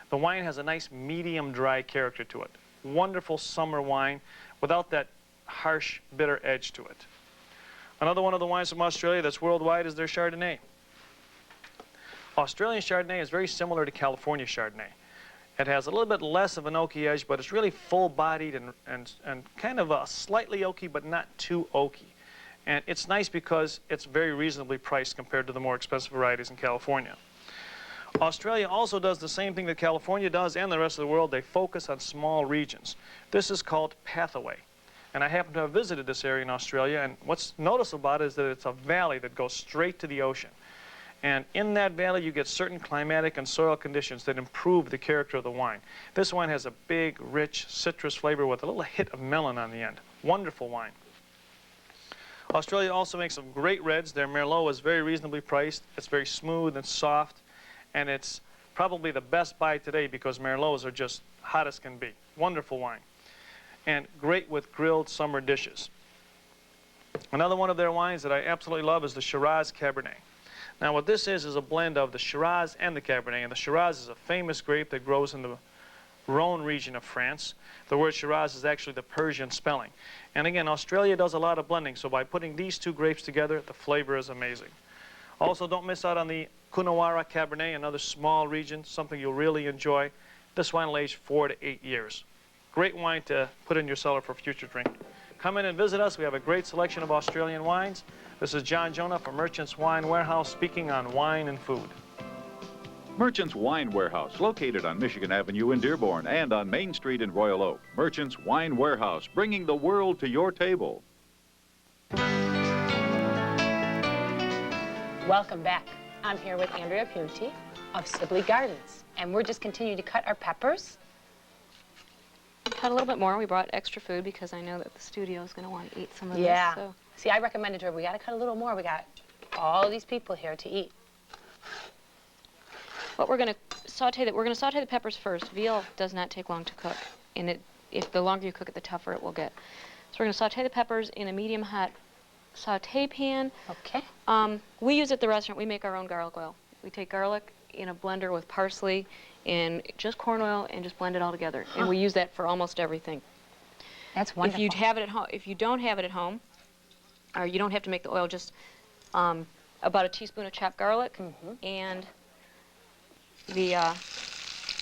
The wine has a nice medium dry character to it. Wonderful summer wine without that harsh, bitter edge to it. Another one of the wines from Australia that's worldwide is their Chardonnay. Australian Chardonnay is very similar to California Chardonnay. It has a little bit less of an oaky edge, but it's really full-bodied and kind of a slightly oaky, but not too oaky. And it's nice because it's very reasonably priced compared to the more expensive varieties in California. Australia also does the same thing that California does and the rest of the world. They focus on small regions. This is called pathway. And I happen to have visited this area in Australia, and what's noticeable about it is that it's a valley that goes straight to the ocean. And in that valley, you get certain climatic and soil conditions that improve the character of the wine. This wine has a big, rich citrus flavor with a little hit of melon on the end. Wonderful wine. Australia also makes some great reds. Their Merlot is very reasonably priced. It's very smooth and soft, and it's probably the best buy today because Merlots are just hot as can be. Wonderful wine. And great with grilled summer dishes. Another one of their wines that I absolutely love is the Shiraz Cabernet. Now what this is a blend of the Shiraz and the Cabernet, and the Shiraz is a famous grape that grows in the Rhone region of France. The word Shiraz is actually the Persian spelling. And again, Australia does a lot of blending, so by putting these two grapes together, the flavor is amazing. Also, don't miss out on the Coonawarra Cabernet, another small region, something you'll really enjoy. This wine will age 4 to 8 years. Great wine to put in your cellar for future drinking. Come in and visit us. We have a great selection of Australian wines. This is John Jonah from Merchants Wine Warehouse speaking on wine and food. Merchants Wine Warehouse, located on Michigan Avenue in Dearborn and on Main Street in Royal Oak. Merchants Wine Warehouse, bringing the world to your table. Welcome back. I'm here with Andrea Punti of Sibley Gardens, and we're just continuing to cut our peppers. Cut a little bit more. We brought extra food because I know that the studio is going to want to eat some of this. So. See, I recommended to her, we got to cut a little more. We got all these people here to eat. But we're going to saute the peppers first. Veal does not take long to cook, and if the longer you cook it, the tougher it will get. So we're going to saute the peppers in a medium hot saute pan. Okay. We use at the restaurant. We make our own garlic oil. We take garlic in a blender with parsley and just corn oil and just blend it all together. And we use that for almost everything. That's wonderful. If you have it at home, if you don't have it at home, or you don't have to make the oil, just about a teaspoon of chopped garlic and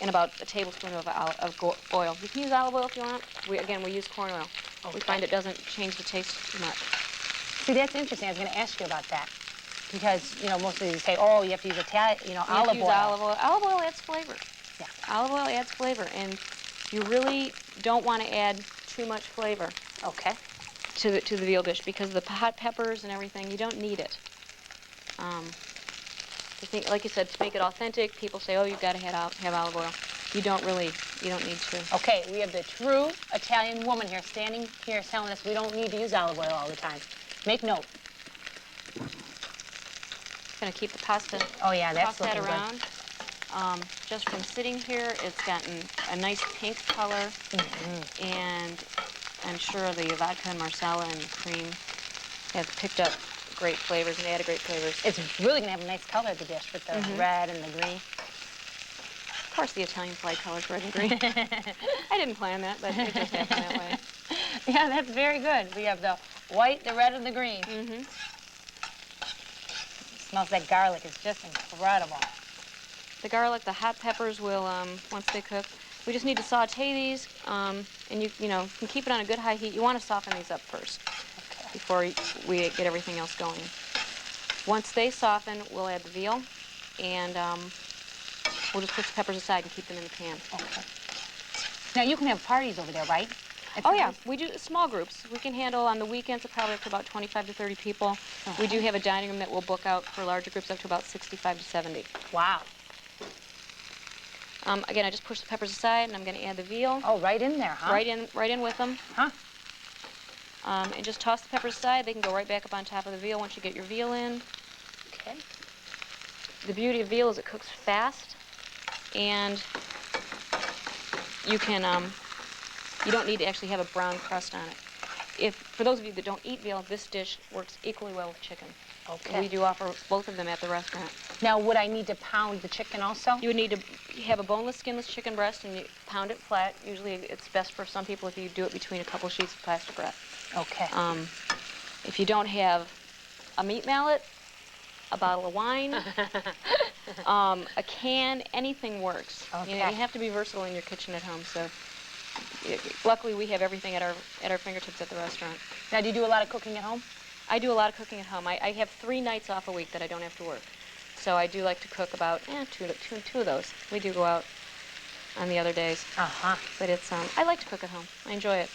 about a tablespoon of oil. You can use olive oil if you want. We use corn oil. We find it doesn't change the taste too much. See, that's interesting. I was going to ask you about that. Because, you know, most of these say, oh, you have to use olive oil. Olive oil adds flavor. Yeah. Olive oil adds flavor, and you really don't want to add too much flavor. Okay. To the veal dish, because the hot peppers and everything, you don't need it. I think, like you said, to make it authentic, people say, oh, you've got to have olive oil. You don't need to. Okay, we have the true Italian woman here standing here telling us we don't need to use olive oil all the time. Make note. Going to keep the pasta. Oh yeah, that's toss that looking around. Good. Just from sitting here, it's gotten a nice pink color, and I'm sure the vodka and marsala and the cream have picked up great flavors and added great flavors. It's really going to have a nice color, the dish, with the red and the green. Of course, the Italians like colors, red and green. I didn't plan that, but it just happened that way. Yeah, that's very good. We have the white, the red, and the green. Smells like garlic. It's just incredible. The garlic, the hot peppers will, once they cook, we just need to saute these, and you can keep it on a good high heat. You want to soften these up first before we get everything else going. Once they soften, we'll add the veal. and we'll just put the peppers aside and keep them in the pan. Okay. Now, you can have parties over there, right? Oh, yeah. We do small groups. We can handle on the weekends probably up to about 25 to 30 people. We do have a dining room that we'll book out for larger groups up to about 65 to 70. Wow. Again, I just push the peppers aside, and I'm going to add the veal. Oh, right in there, huh? Right in with them. Huh? And just toss the peppers aside. They can go right back up on top of the veal once you get your veal in. Okay. The beauty of veal is it cooks fast, and you can, you don't need to actually have a brown crust on it. For those of you that don't eat veal, this dish works equally well with chicken. Okay. We do offer both of them at the restaurant. Now, would I need to pound the chicken also? You would need to have a boneless, skinless chicken breast, and you pound it flat. Usually it's best for some people if you do it between a couple sheets of plastic wrap. Okay. If you don't have a meat mallet, a bottle of wine, a can, anything works. Okay. You know, you have to be versatile in your kitchen at home. So, luckily, we have everything at our fingertips at the restaurant. Now, do you do a lot of cooking at home? I do a lot of cooking at home. I have 3 nights off a week that I don't have to work. So I do like to cook about two of those. We do go out on the other days. Uh-huh. But it's I like to cook at home. I enjoy it.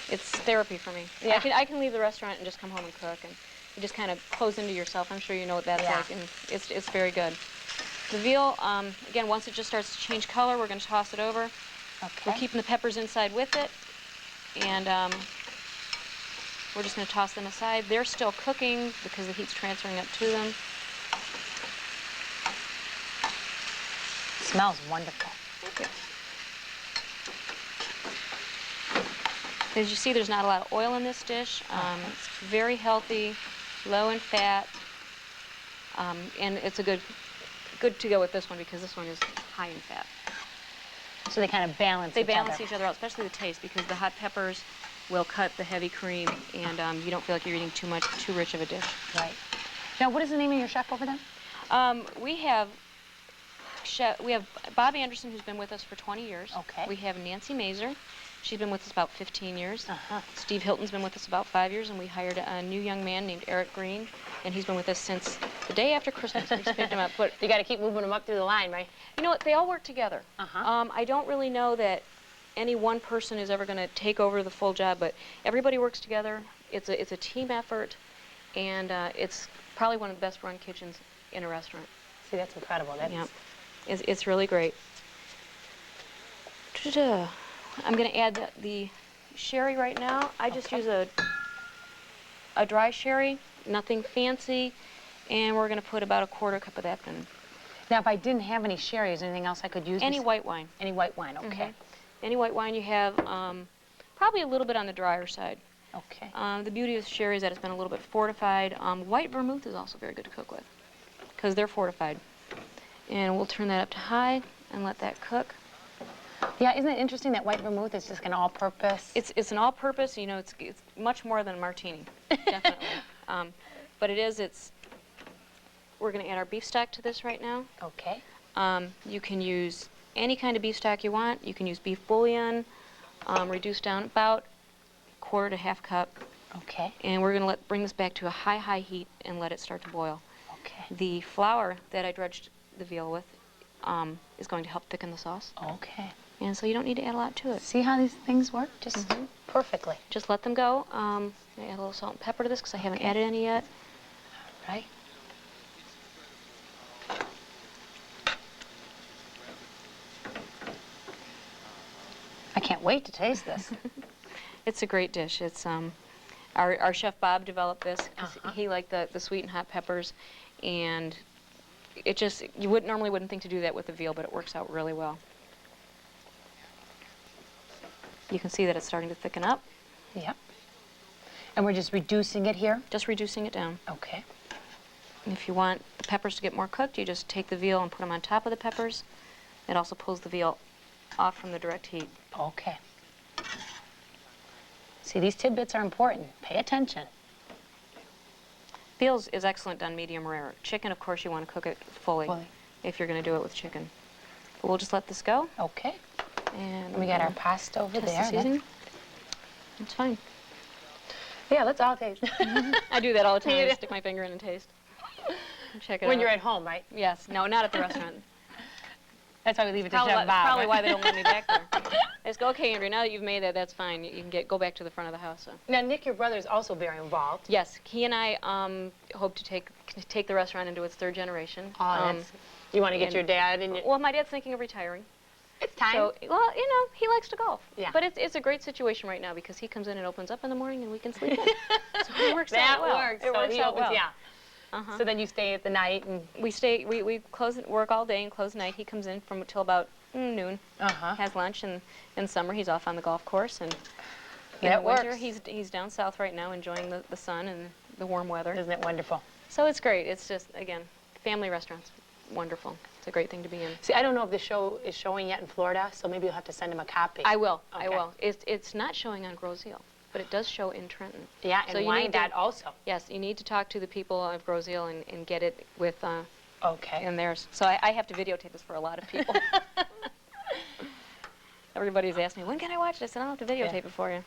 It's therapy for me. Yeah. I can leave the restaurant and just come home and cook, and you just kind of close into yourself. I'm sure you know what that's like, and it's very good. The veal, again, once it just starts to change color, we're going to toss it over. Okay. We're keeping the peppers inside with it, and we're just going to toss them aside. They're still cooking because the heat's transferring up to them. Smells wonderful. As you see, there's not a lot of oil in this dish. It's very healthy, low in fat, and it's a good to go with this one because this one is high in fat. So they kind of balance They balance each other out, especially the taste, because the hot peppers will cut the heavy cream, and you don't feel like you're eating too rich of a dish. Right. Now, what is the name of your chef over there? We have Bob Anderson, who's been with us for 20 years. Okay. We have Nancy Mazer. She's been with us about 15 years. Uh-huh. Steve Hilton's been with us about 5 years, and we hired a new young man named Eric Green, and he's been with us since the day after Christmas. We just picked him up. But you got to keep moving them up through the line, right? You know what? They all work together. Uh-huh. I don't really know that any one person is ever going to take over the full job, but everybody works together. It's a team effort, and it's probably one of the best run kitchens in a restaurant. See, that's incredible. Yeah, it's really great. I'm going to add the sherry right now. I just use a dry sherry, nothing fancy, and we're going to put about a 1/4 cup of that in. Now, if I didn't have any sherry, is there anything else I could use? Any white wine. Any white wine, okay. Any white wine you have, probably a little bit on the drier side. Okay. The beauty of sherry is that it's been a little bit fortified. White vermouth is also very good to cook with because they're fortified. And we'll turn that up to high and let that cook. Yeah, isn't it interesting that white vermouth is just an all-purpose? It's an all-purpose. You know, it's much more than a martini, definitely. But we're going to add our beef stock to this right now. Okay. You can use any kind of beef stock you want. You can use beef bouillon, reduced down about 1/4 to 1/2 cup. Okay. And we're going to bring this back to a high heat and let it start to boil. Okay. The flour that I dredged the veal with is going to help thicken the sauce. Okay. And so you don't need to add a lot to it. See how these things work? Just perfectly. Just let them go. I add a little salt and pepper to this because I haven't added any yet. Right. I can't wait to taste this. It's a great dish. It's our chef Bob developed this because he liked the sweet and hot peppers, and it just you normally wouldn't think to do that with the veal, but it works out really well. You can see that it's starting to thicken up. Yep. And we're just reducing it here? Just reducing it down. Okay. And if you want the peppers to get more cooked, you just take the veal and put them on top of the peppers. It also pulls the veal off from the direct heat. Okay. See, these tidbits are important. Pay attention. Veal is excellent done medium rare. Chicken, of course, you want to cook it fully. If you're going to do it with chicken. But we'll just let this go. Okay. And we got our pasta over test there. The seasoning. It's fine. Yeah, let's all taste. I do that all the time. I stick my finger in and taste. check it When out. you're at home, right? Yes. No, not at the restaurant. That's why we leave it to Probably, Chef Bob. probably right? why they don't let me back there. I just go, okay, Andrea, now that you've made that, that's fine. You can go back to the front of the house. So. Now, Nick, your brother, is also very involved. Yes, he and I hope to take the restaurant into its third generation. You want to get your dad and Well, my dad's thinking of retiring. It's time. So, well, you know, he likes to golf. Yeah. But it's a great situation right now because he comes in and opens up in the morning and we can sleep in. So it works that out well. works. It so works he out opens, well. Yeah. So then you stay at the night and We close work all day and close night. He comes in from till about noon. Has lunch, and in summer he's off on the golf course, and in That the winter works. he's down south right now enjoying the sun and the warm weather. Isn't it wonderful? So it's great. It's just, again, family restaurants, wonderful. It's a great thing to be in. See, I don't know if the show is showing yet in Florida, so maybe you'll have to send him a copy. I will. Okay. I will. It's not showing on Groseal, but it does show in Trenton. Yeah, so and you need Wyandotte also. Yes, you need to talk to the people of Groseal and get it with okay. in theirs. So I have to videotape this for a lot of people. Everybody's asked me, when can I watch this? And I'll have to videotape it for you.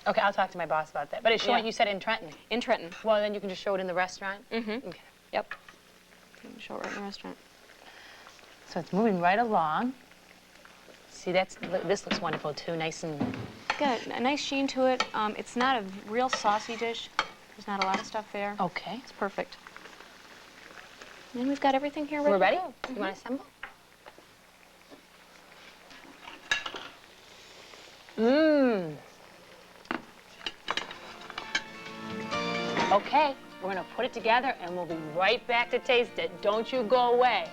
Okay, I'll talk to my boss about that. But it's showing, Yeah. you said in Trenton. In Trenton. Well, then you can just show it in the restaurant? Mm-hmm. Okay. Yep. You can show it right in the restaurant. So it's moving right along. See, this looks wonderful too, nice and... Got a nice sheen to it. It's not a real saucy dish. There's not a lot of stuff there. Okay. It's perfect. And then we've got everything here ready. We're ready? To go. You want to assemble? Mmm. Okay, we're going to put it together and we'll be right back to taste it. Don't you go away.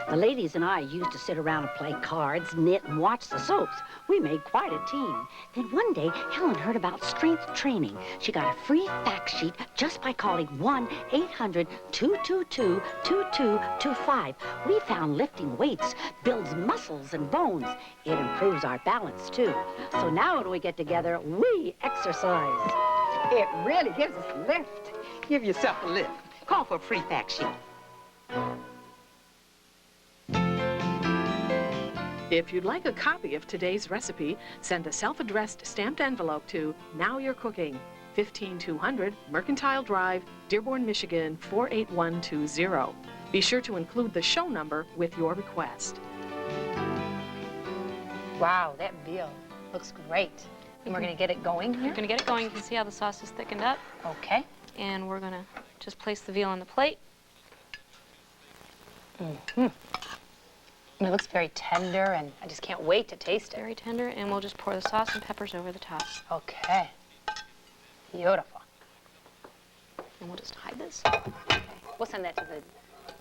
The ladies and I used to sit around and play cards, knit, and watch the soaps. We made quite a team. Then one day, Helen heard about strength training. She got a free fact sheet just by calling 1-800-222-2225. We found lifting weights builds muscles and bones. It improves our balance, too. So now when we get together, we exercise. It really gives us a lift. Give yourself a lift. Call for a free fact sheet. If you'd like a copy of today's recipe, send a self-addressed stamped envelope to Now You're Cooking, 15200 Mercantile Drive, Dearborn, Michigan, 48120. Be sure to include the show number with your request. Wow, that veal looks great. And we're going to get it going here? We're going to get it going. You can see how the sauce is thickened up. Okay. And we're going to just place the veal on the plate. Mm-hmm. And it looks very tender, and I just can't wait to taste it. Very tender, and we'll just pour the sauce and peppers over the top. Okay. Beautiful. And we'll just hide this. Okay. We'll send that to the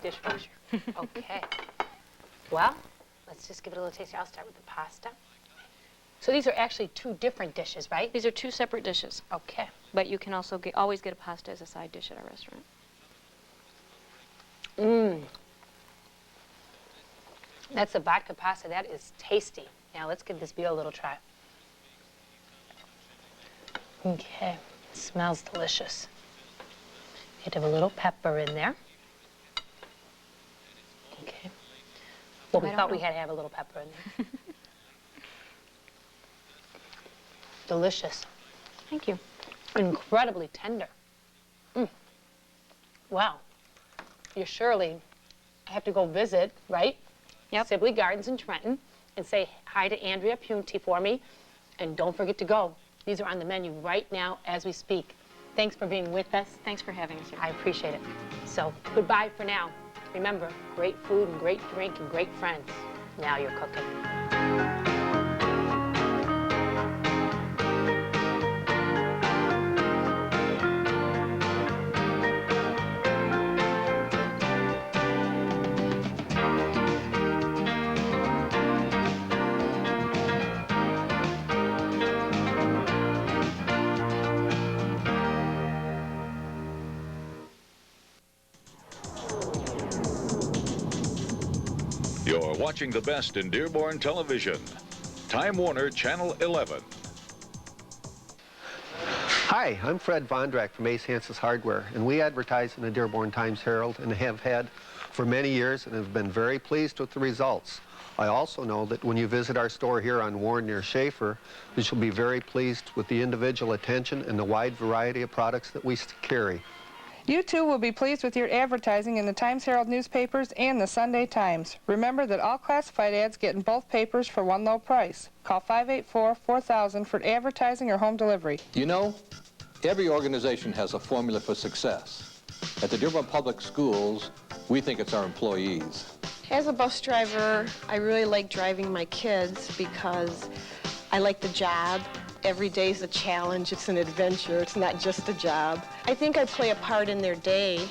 dishwasher. Okay. Well, let's just give it a little taste. I'll start with the pasta. So these are actually two different dishes, right? These are two separate dishes. Okay. But you can also always get a pasta as a side dish at our restaurant. Mmm. That's the vodka pasta. That is tasty. Now let's give this veal a little try. Okay. Smells delicious. You have a little pepper in there. Okay. Well, we thought we had to have a little pepper in there. Delicious. Thank you. Incredibly tender. Mm. Wow. You surely have to go visit, right? Yep. Sibley Gardens in Trenton, and say hi to Andrea Punti for me. And don't forget to go. These are on the menu right now as we speak. Thanks for being with us. Thanks for having us here. I appreciate it. So goodbye for now. Remember, great food and great drink and great friends. Now you're cooking. You're watching the best in Dearborn television. Time Warner Channel 11. Hi, I'm Fred Vondrak from Ace Hanses Hardware, and we advertise in the Dearborn Times-Herald and have had for many years and have been very pleased with the results. I also know that when you visit our store here on Warren near Schaefer, you shall be very pleased with the individual attention and the wide variety of products that we carry. You too will be pleased with your advertising in the Times-Herald newspapers and the Sunday Times. Remember that all classified ads get in both papers for one low price. Call 584-4000 for advertising or home delivery. You know, every organization has a formula for success. At the Dearborn Public Schools, we think it's our employees. As a bus driver, I really like driving my kids because I like the job. Every day's a challenge, it's an adventure, it's not just a job. I think I play a part in their day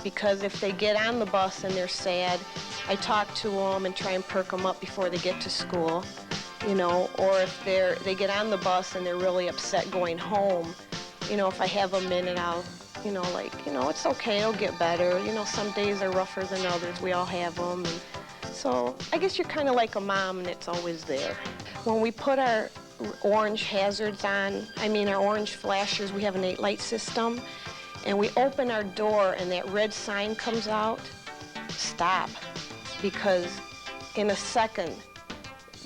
because if they get on the bus and they're sad, I talk to them and try and perk them up before they get to school, you know, or if they get on the bus and they're really upset going home, you know, if I have a minute, I'll, you know, like, you know, it's okay, it'll get better. You know, some days are rougher than others, we all have them. And so I guess you're kind of like a mom and it's always there. When we put our orange hazards on, our orange flashers, we have an 8-light system, and we open our door and that red sign comes out, stop, because in a second,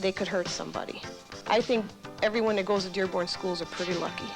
they could hurt somebody. I think everyone that goes to Dearborn schools are pretty lucky.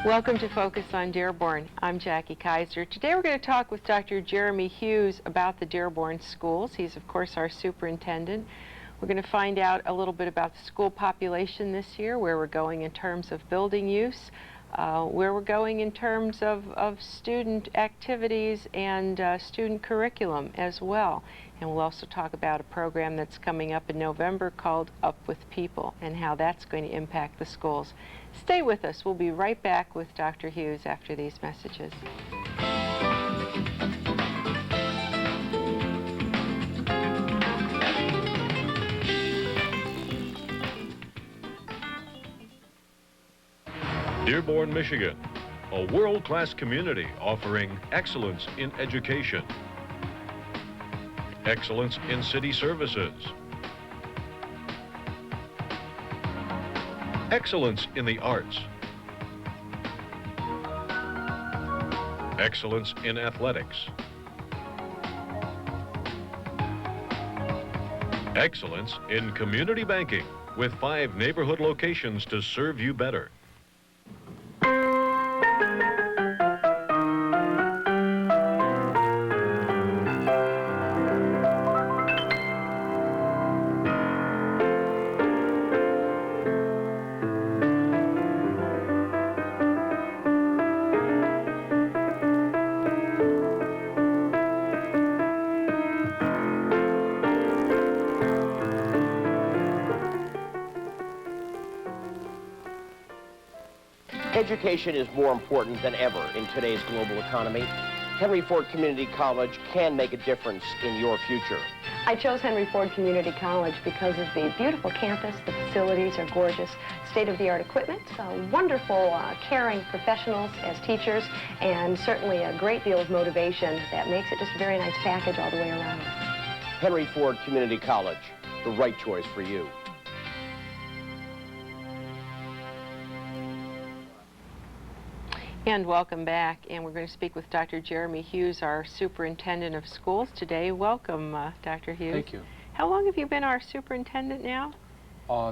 Welcome to Focus on Dearborn. I'm Jackie Kaiser. Today we're going to talk with Dr. Jeremy Hughes about the Dearborn schools. He's, of course, our superintendent. We're going to find out a little bit about the school population this year, where we're going in terms of building use, where we're going in terms of student activities and student curriculum as well. And we'll also talk about a program that's coming up in November called Up with People and how that's going to impact the schools. Stay with us. We'll be right back with Dr. Hughes after these messages. Dearborn, Michigan, a world-class community offering excellence in education, excellence in city services, excellence in the arts, excellence in athletics, excellence in community banking with 5 neighborhood locations to serve you better. Education is more important than ever in today's global economy. Henry Ford Community College can make a difference in your future. I chose Henry Ford Community College because of the beautiful campus. The facilities are gorgeous, state-of-the-art equipment, wonderful, caring professionals as teachers, and certainly a great deal of motivation that makes it just a very nice package all the way around. Henry Ford Community College, the right choice for you. And welcome back, and we're going to speak with Dr. Jeremy Hughes, our Superintendent of Schools today. Welcome, Dr. Hughes. Thank you. How long have you been our superintendent now?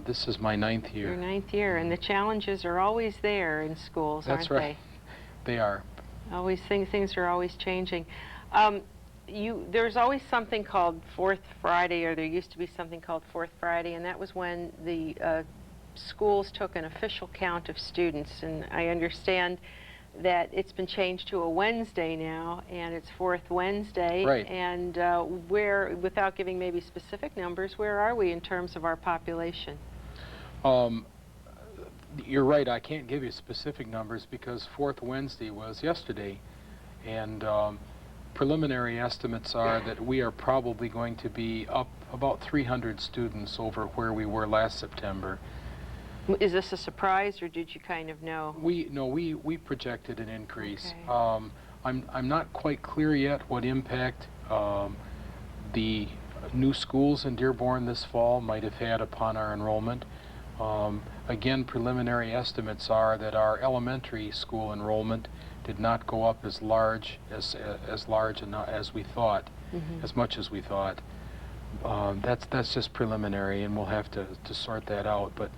This is my 9th year. Your 9th year, and the challenges are always there in schools, That's aren't right. They are. Always things are always changing. There's always something called Fourth Friday, or there used to be something called Fourth Friday, and that was when the schools took an official count of students. And I understand that it's been changed to a Wednesday now, and it's Fourth Wednesday. Right. And where, without giving maybe specific numbers, where are we in terms of our population? You're right, I can't give you specific numbers because Fourth Wednesday was yesterday, and preliminary estimates are that we are probably going to be up about 300 students over where we were last September. Is this a surprise, or did you kind of know? We projected an increase. Okay. I'm not quite clear yet what impact the new schools in Dearborn this fall might have had upon our enrollment. Again, preliminary estimates are that our elementary school enrollment did not go up as large as we thought, as much as we thought. That's just preliminary, and we'll have to sort that out. But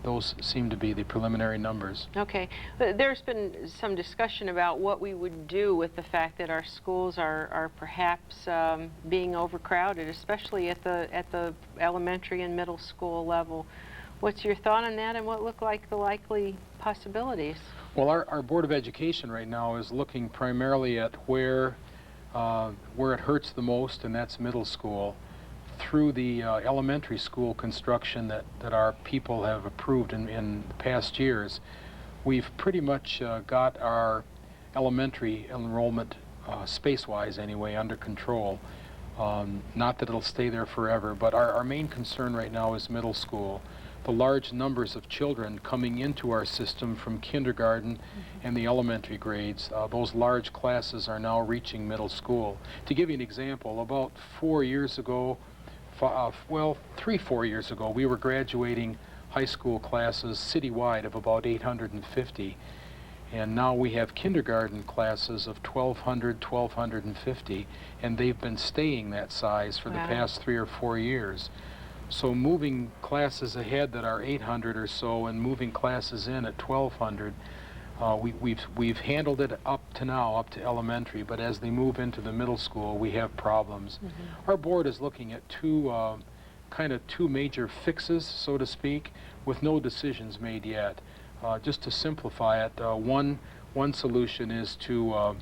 those seem to be the preliminary numbers. Okay. There's been some discussion about what we would do with the fact that our schools are perhaps being overcrowded, especially at the elementary and middle school level. What's your thought on that, and what look like the likely possibilities? Well, our Board of Education right now is looking primarily at where it hurts the most, and that's middle school. Through the elementary school construction that our people have approved in the past years, we've pretty much got our elementary enrollment, space-wise anyway, under control. Not that it'll stay there forever, but our main concern right now is middle school. The large numbers of children coming into our system from kindergarten and the elementary grades, those large classes are now reaching middle school. To give you an example, about 4 years ago, 3-4 years ago, we were graduating high school classes citywide of about 850, and now we have kindergarten classes of 1,250, and they've been staying that size for the past 3 or 4 years. So moving classes ahead that are 800 or so and moving classes in at 1,200, we've handled it up to now, up to elementary, but as they move into the middle school, we have problems. Our board is looking at two major fixes, so to speak, with no decisions made yet. Just to simplify it, one solution is to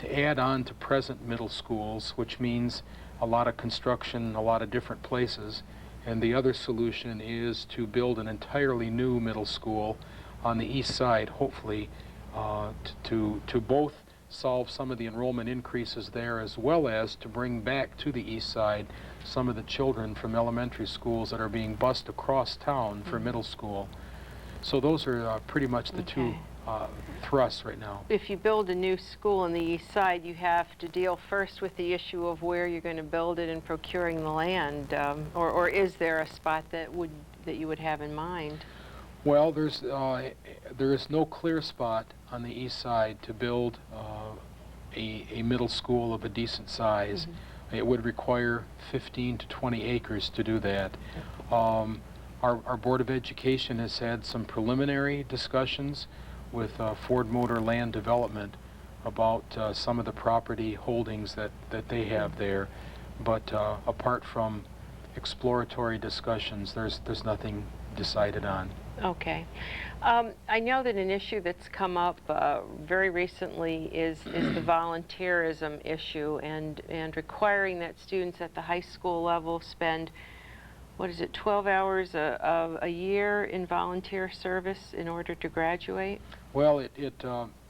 add on to present middle schools, which means a lot of construction in a lot of different places. And the other solution is to build an entirely new middle school on the east side, hopefully, to both solve some of the enrollment increases there, as well as to bring back to the east side some of the children from elementary schools that are being bused across town for middle school. So those are pretty much the two thrusts right now. If you build a new school on the east side, you have to deal first with the issue of where you're going to build it and procuring the land, or is there a spot that you would have in mind? Well, there is no clear spot on the east side to build a middle school of a decent size. It would require 15 to 20 acres to do that. Our Board of Education has had some preliminary discussions with Ford Motor Land Development about some of the property holdings that they have there, but apart from exploratory discussions, there's nothing decided on. Okay. I know that an issue that's come up very recently is the volunteerism issue, and requiring that students at the high school level spend, 12 hours a year in volunteer service in order to graduate? Well,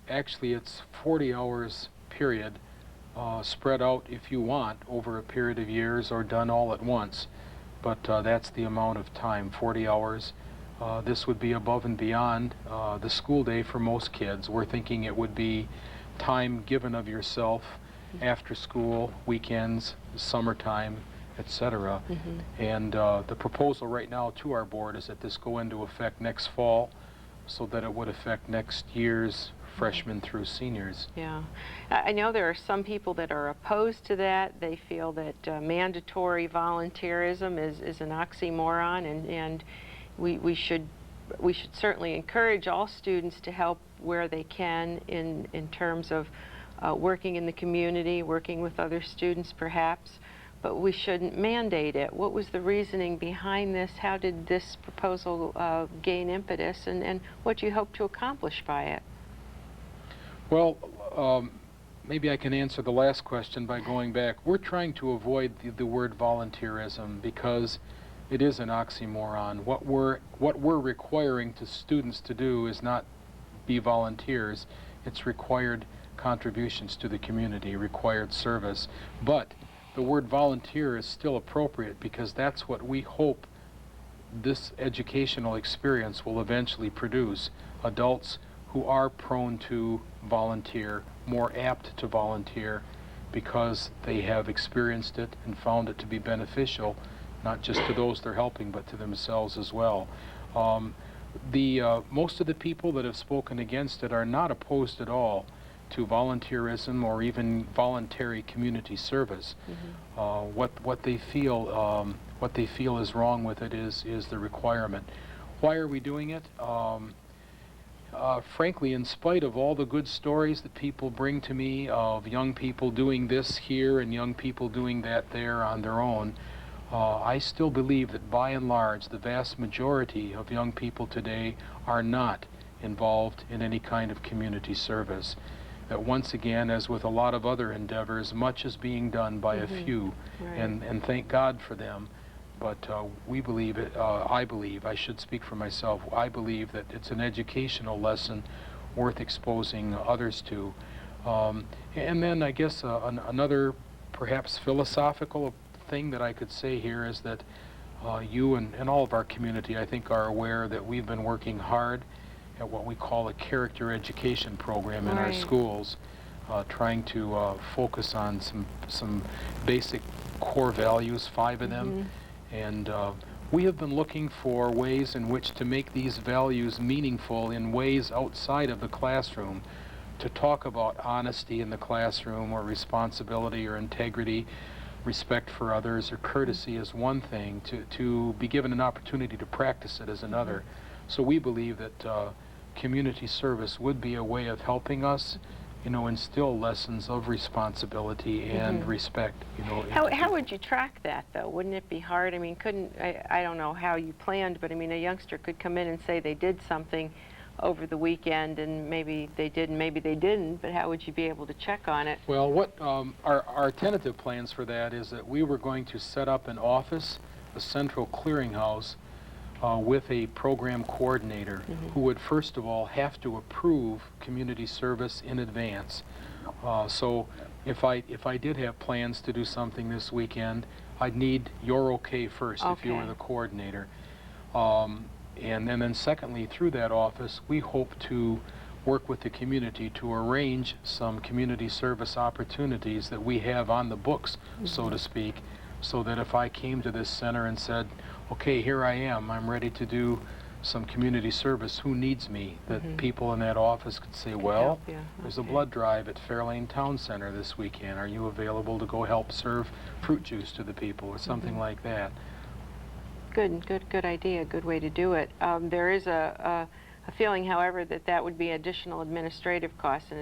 actually it's 40 hours period, spread out if you want over a period of years or done all at once, but that's the amount of time, 40 hours. This would be above and beyond the school day for most kids. We're thinking it would be time given of yourself after school, weekends, summertime, etc. And the proposal right now to our board is that this go into effect next fall, so that it would affect next year's freshmen through seniors. Yeah. I know there are some people that are opposed to that. They feel that mandatory volunteerism is an oxymoron, and we should certainly encourage all students to help where they can in terms of working in the community, working with other students perhaps, but we shouldn't mandate it. What was the reasoning behind this? How did this proposal gain impetus, and what do you hope to accomplish by it? Well, maybe I can answer the last question by going back. We're trying to avoid the word volunteerism because it is an oxymoron. What we're requiring to students to do is not be volunteers. It's required contributions to the community, required service. But the word volunteer is still appropriate because that's what we hope this educational experience will eventually produce. Adults who are prone to volunteer, more apt to volunteer because they have experienced it and found it to be beneficial, not just to those they're helping, but to themselves as well. Most of the people that have spoken against it are not opposed at all to volunteerism or even voluntary community service. What they feel is wrong with it is the requirement. Why are we doing it? Frankly, in spite of all the good stories that people bring to me of young people doing this here and young people doing that there on their own, I still believe that by and large the vast majority of young people today are not involved in any kind of community service. That once again, as with a lot of other endeavors, much is being done by a few, and thank God for them. But we believe it, I should speak for myself, I believe that it's an educational lesson worth exposing others to. And then I guess another perhaps philosophical thing that I could say here is that you and all of our community, I think, are aware that we've been working hard at what we call a character education program in our schools, trying to focus on some basic core values, 5 of them. And we have been looking for ways in which to make these values meaningful in ways outside of the classroom, to talk about honesty in the classroom, or responsibility or integrity, respect for others, or courtesy is one thing, to be given an opportunity to practice it as another. So we believe that community service would be a way of helping us, instill lessons of responsibility and respect. How would you track that, though? Wouldn't it be hard? I mean, I don't know how you planned, but I mean, a youngster could come in and say they did something over the weekend, and maybe they did and maybe they didn't, but how would you be able to check on it? Well, what our tentative plans for that is that we were going to set up an office, a central clearinghouse, with a program coordinator who would first of all have to approve community service in advance. So if I did have plans to do something this weekend, I'd need your okay first if you were the coordinator. And then secondly, through that office, we hope to work with the community to arrange some community service opportunities that we have on the books, so to speak, so that if I came to this center and said, okay, here I am, I'm ready to do some community service, who needs me? That people in that office could say, well, there's a blood drive at Fairlane Town Center this weekend. Are you available to go help serve fruit juice to the people, or something like that? Good idea, good way to do it. There is a feeling, however, that would be additional administrative costs and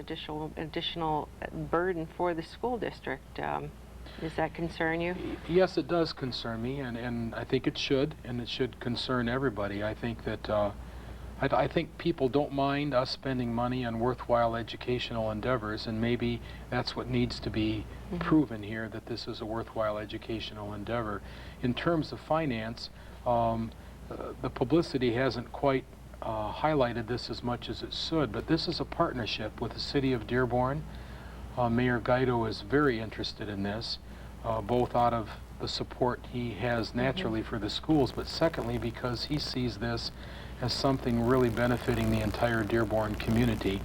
additional burden for the school district. Does that concern you? Yes, it does concern me, and I think it should, and it should concern everybody. I think that I think people don't mind us spending money on worthwhile educational endeavors, and maybe that's what needs to be proven here, that this is a worthwhile educational endeavor. In terms of finance, the publicity hasn't quite highlighted this as much as it should, but this is a partnership with the city of Dearborn. Mayor Guido is very interested in this, both out of the support he has naturally for the schools, but secondly because he sees this as something really benefiting the entire Dearborn community.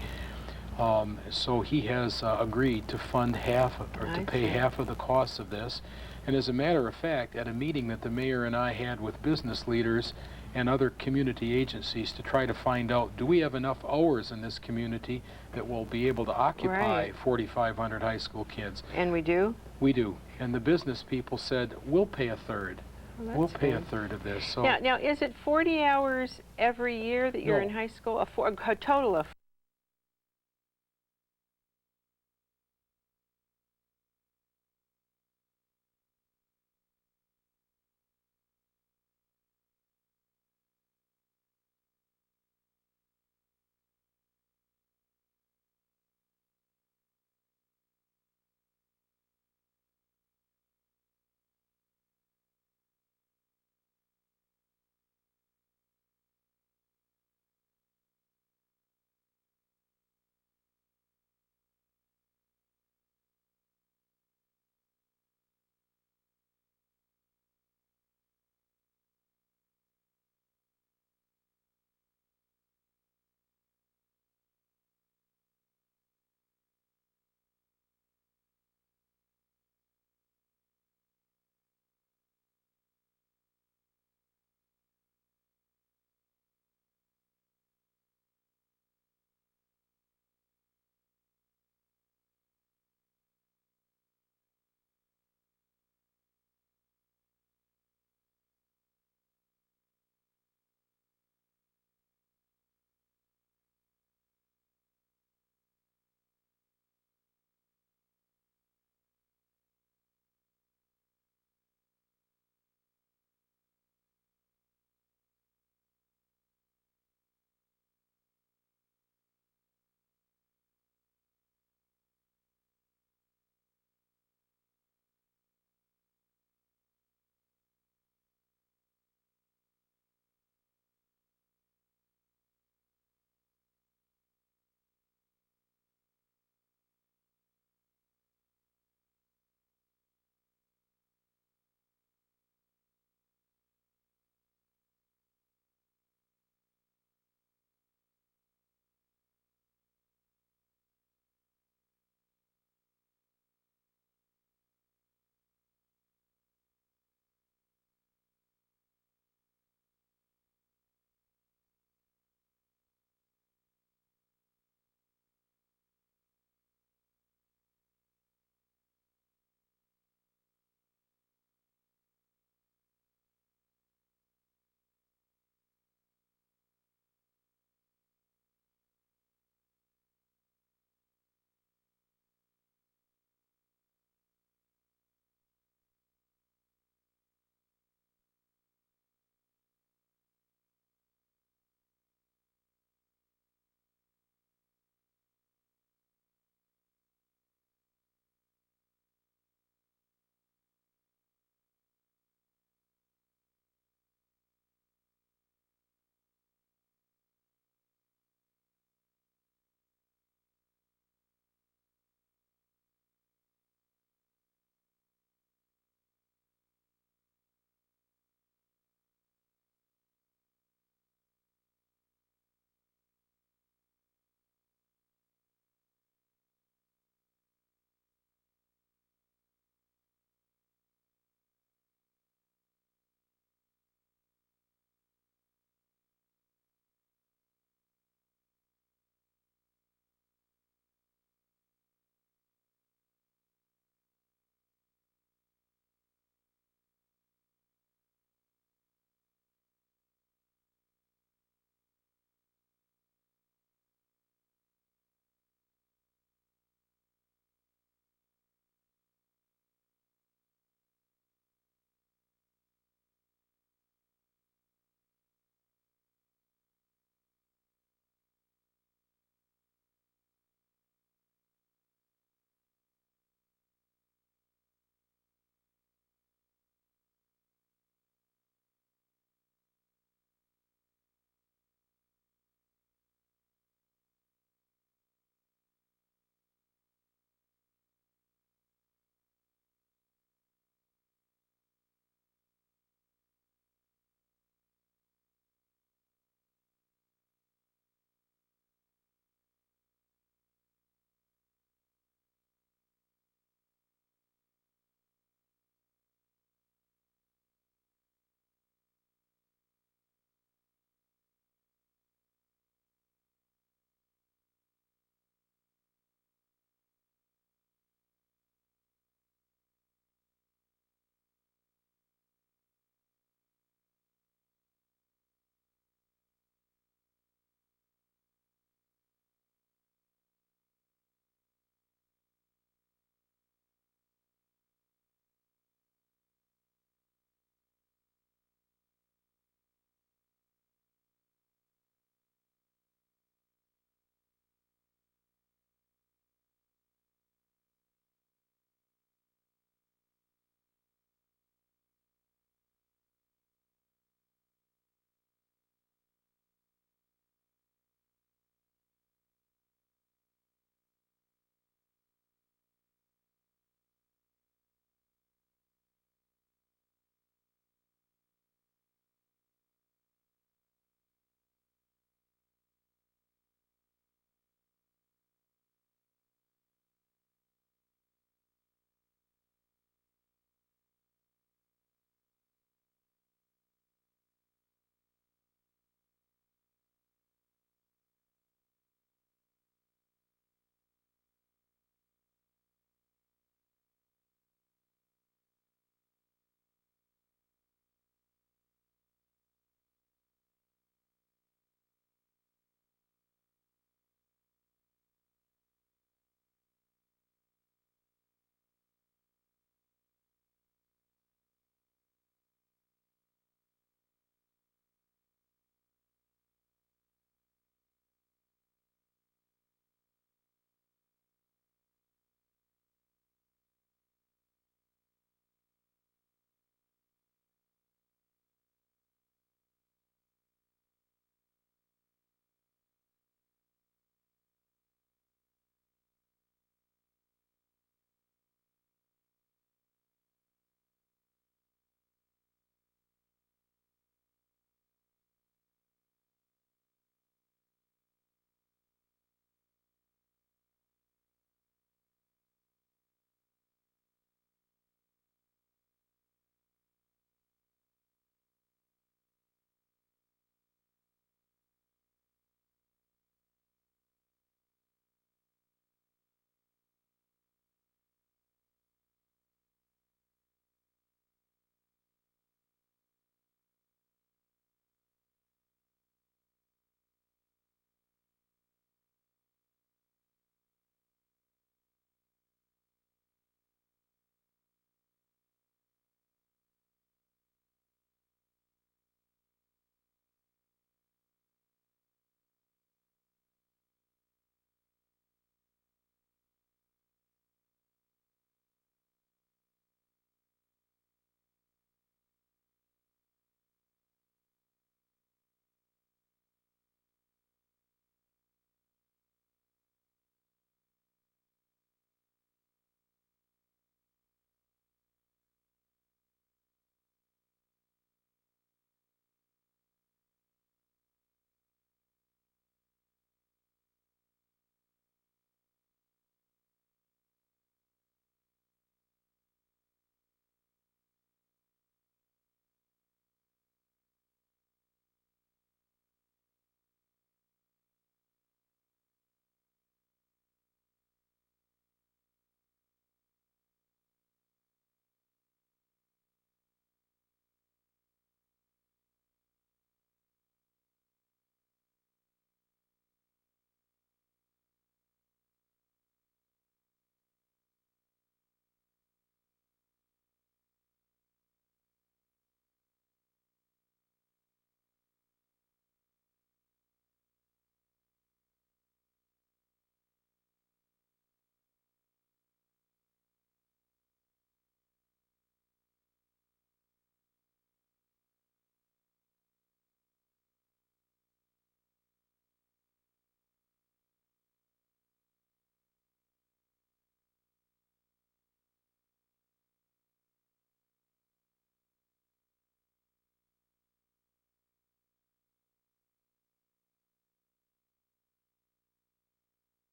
So he has agreed to fund half, or to pay half of the costs of this, And as a matter of fact, at a meeting that the mayor and I had with business leaders and other community agencies to try to find out, do we have enough hours in this community that will be able to occupy Right. 4,500 high school kids? And we do? We do. And the business people said, we'll pay a third. Well, We'll that's pay a good. third of this. So Now, is it 40 hours every year that you're No. in high school? A total of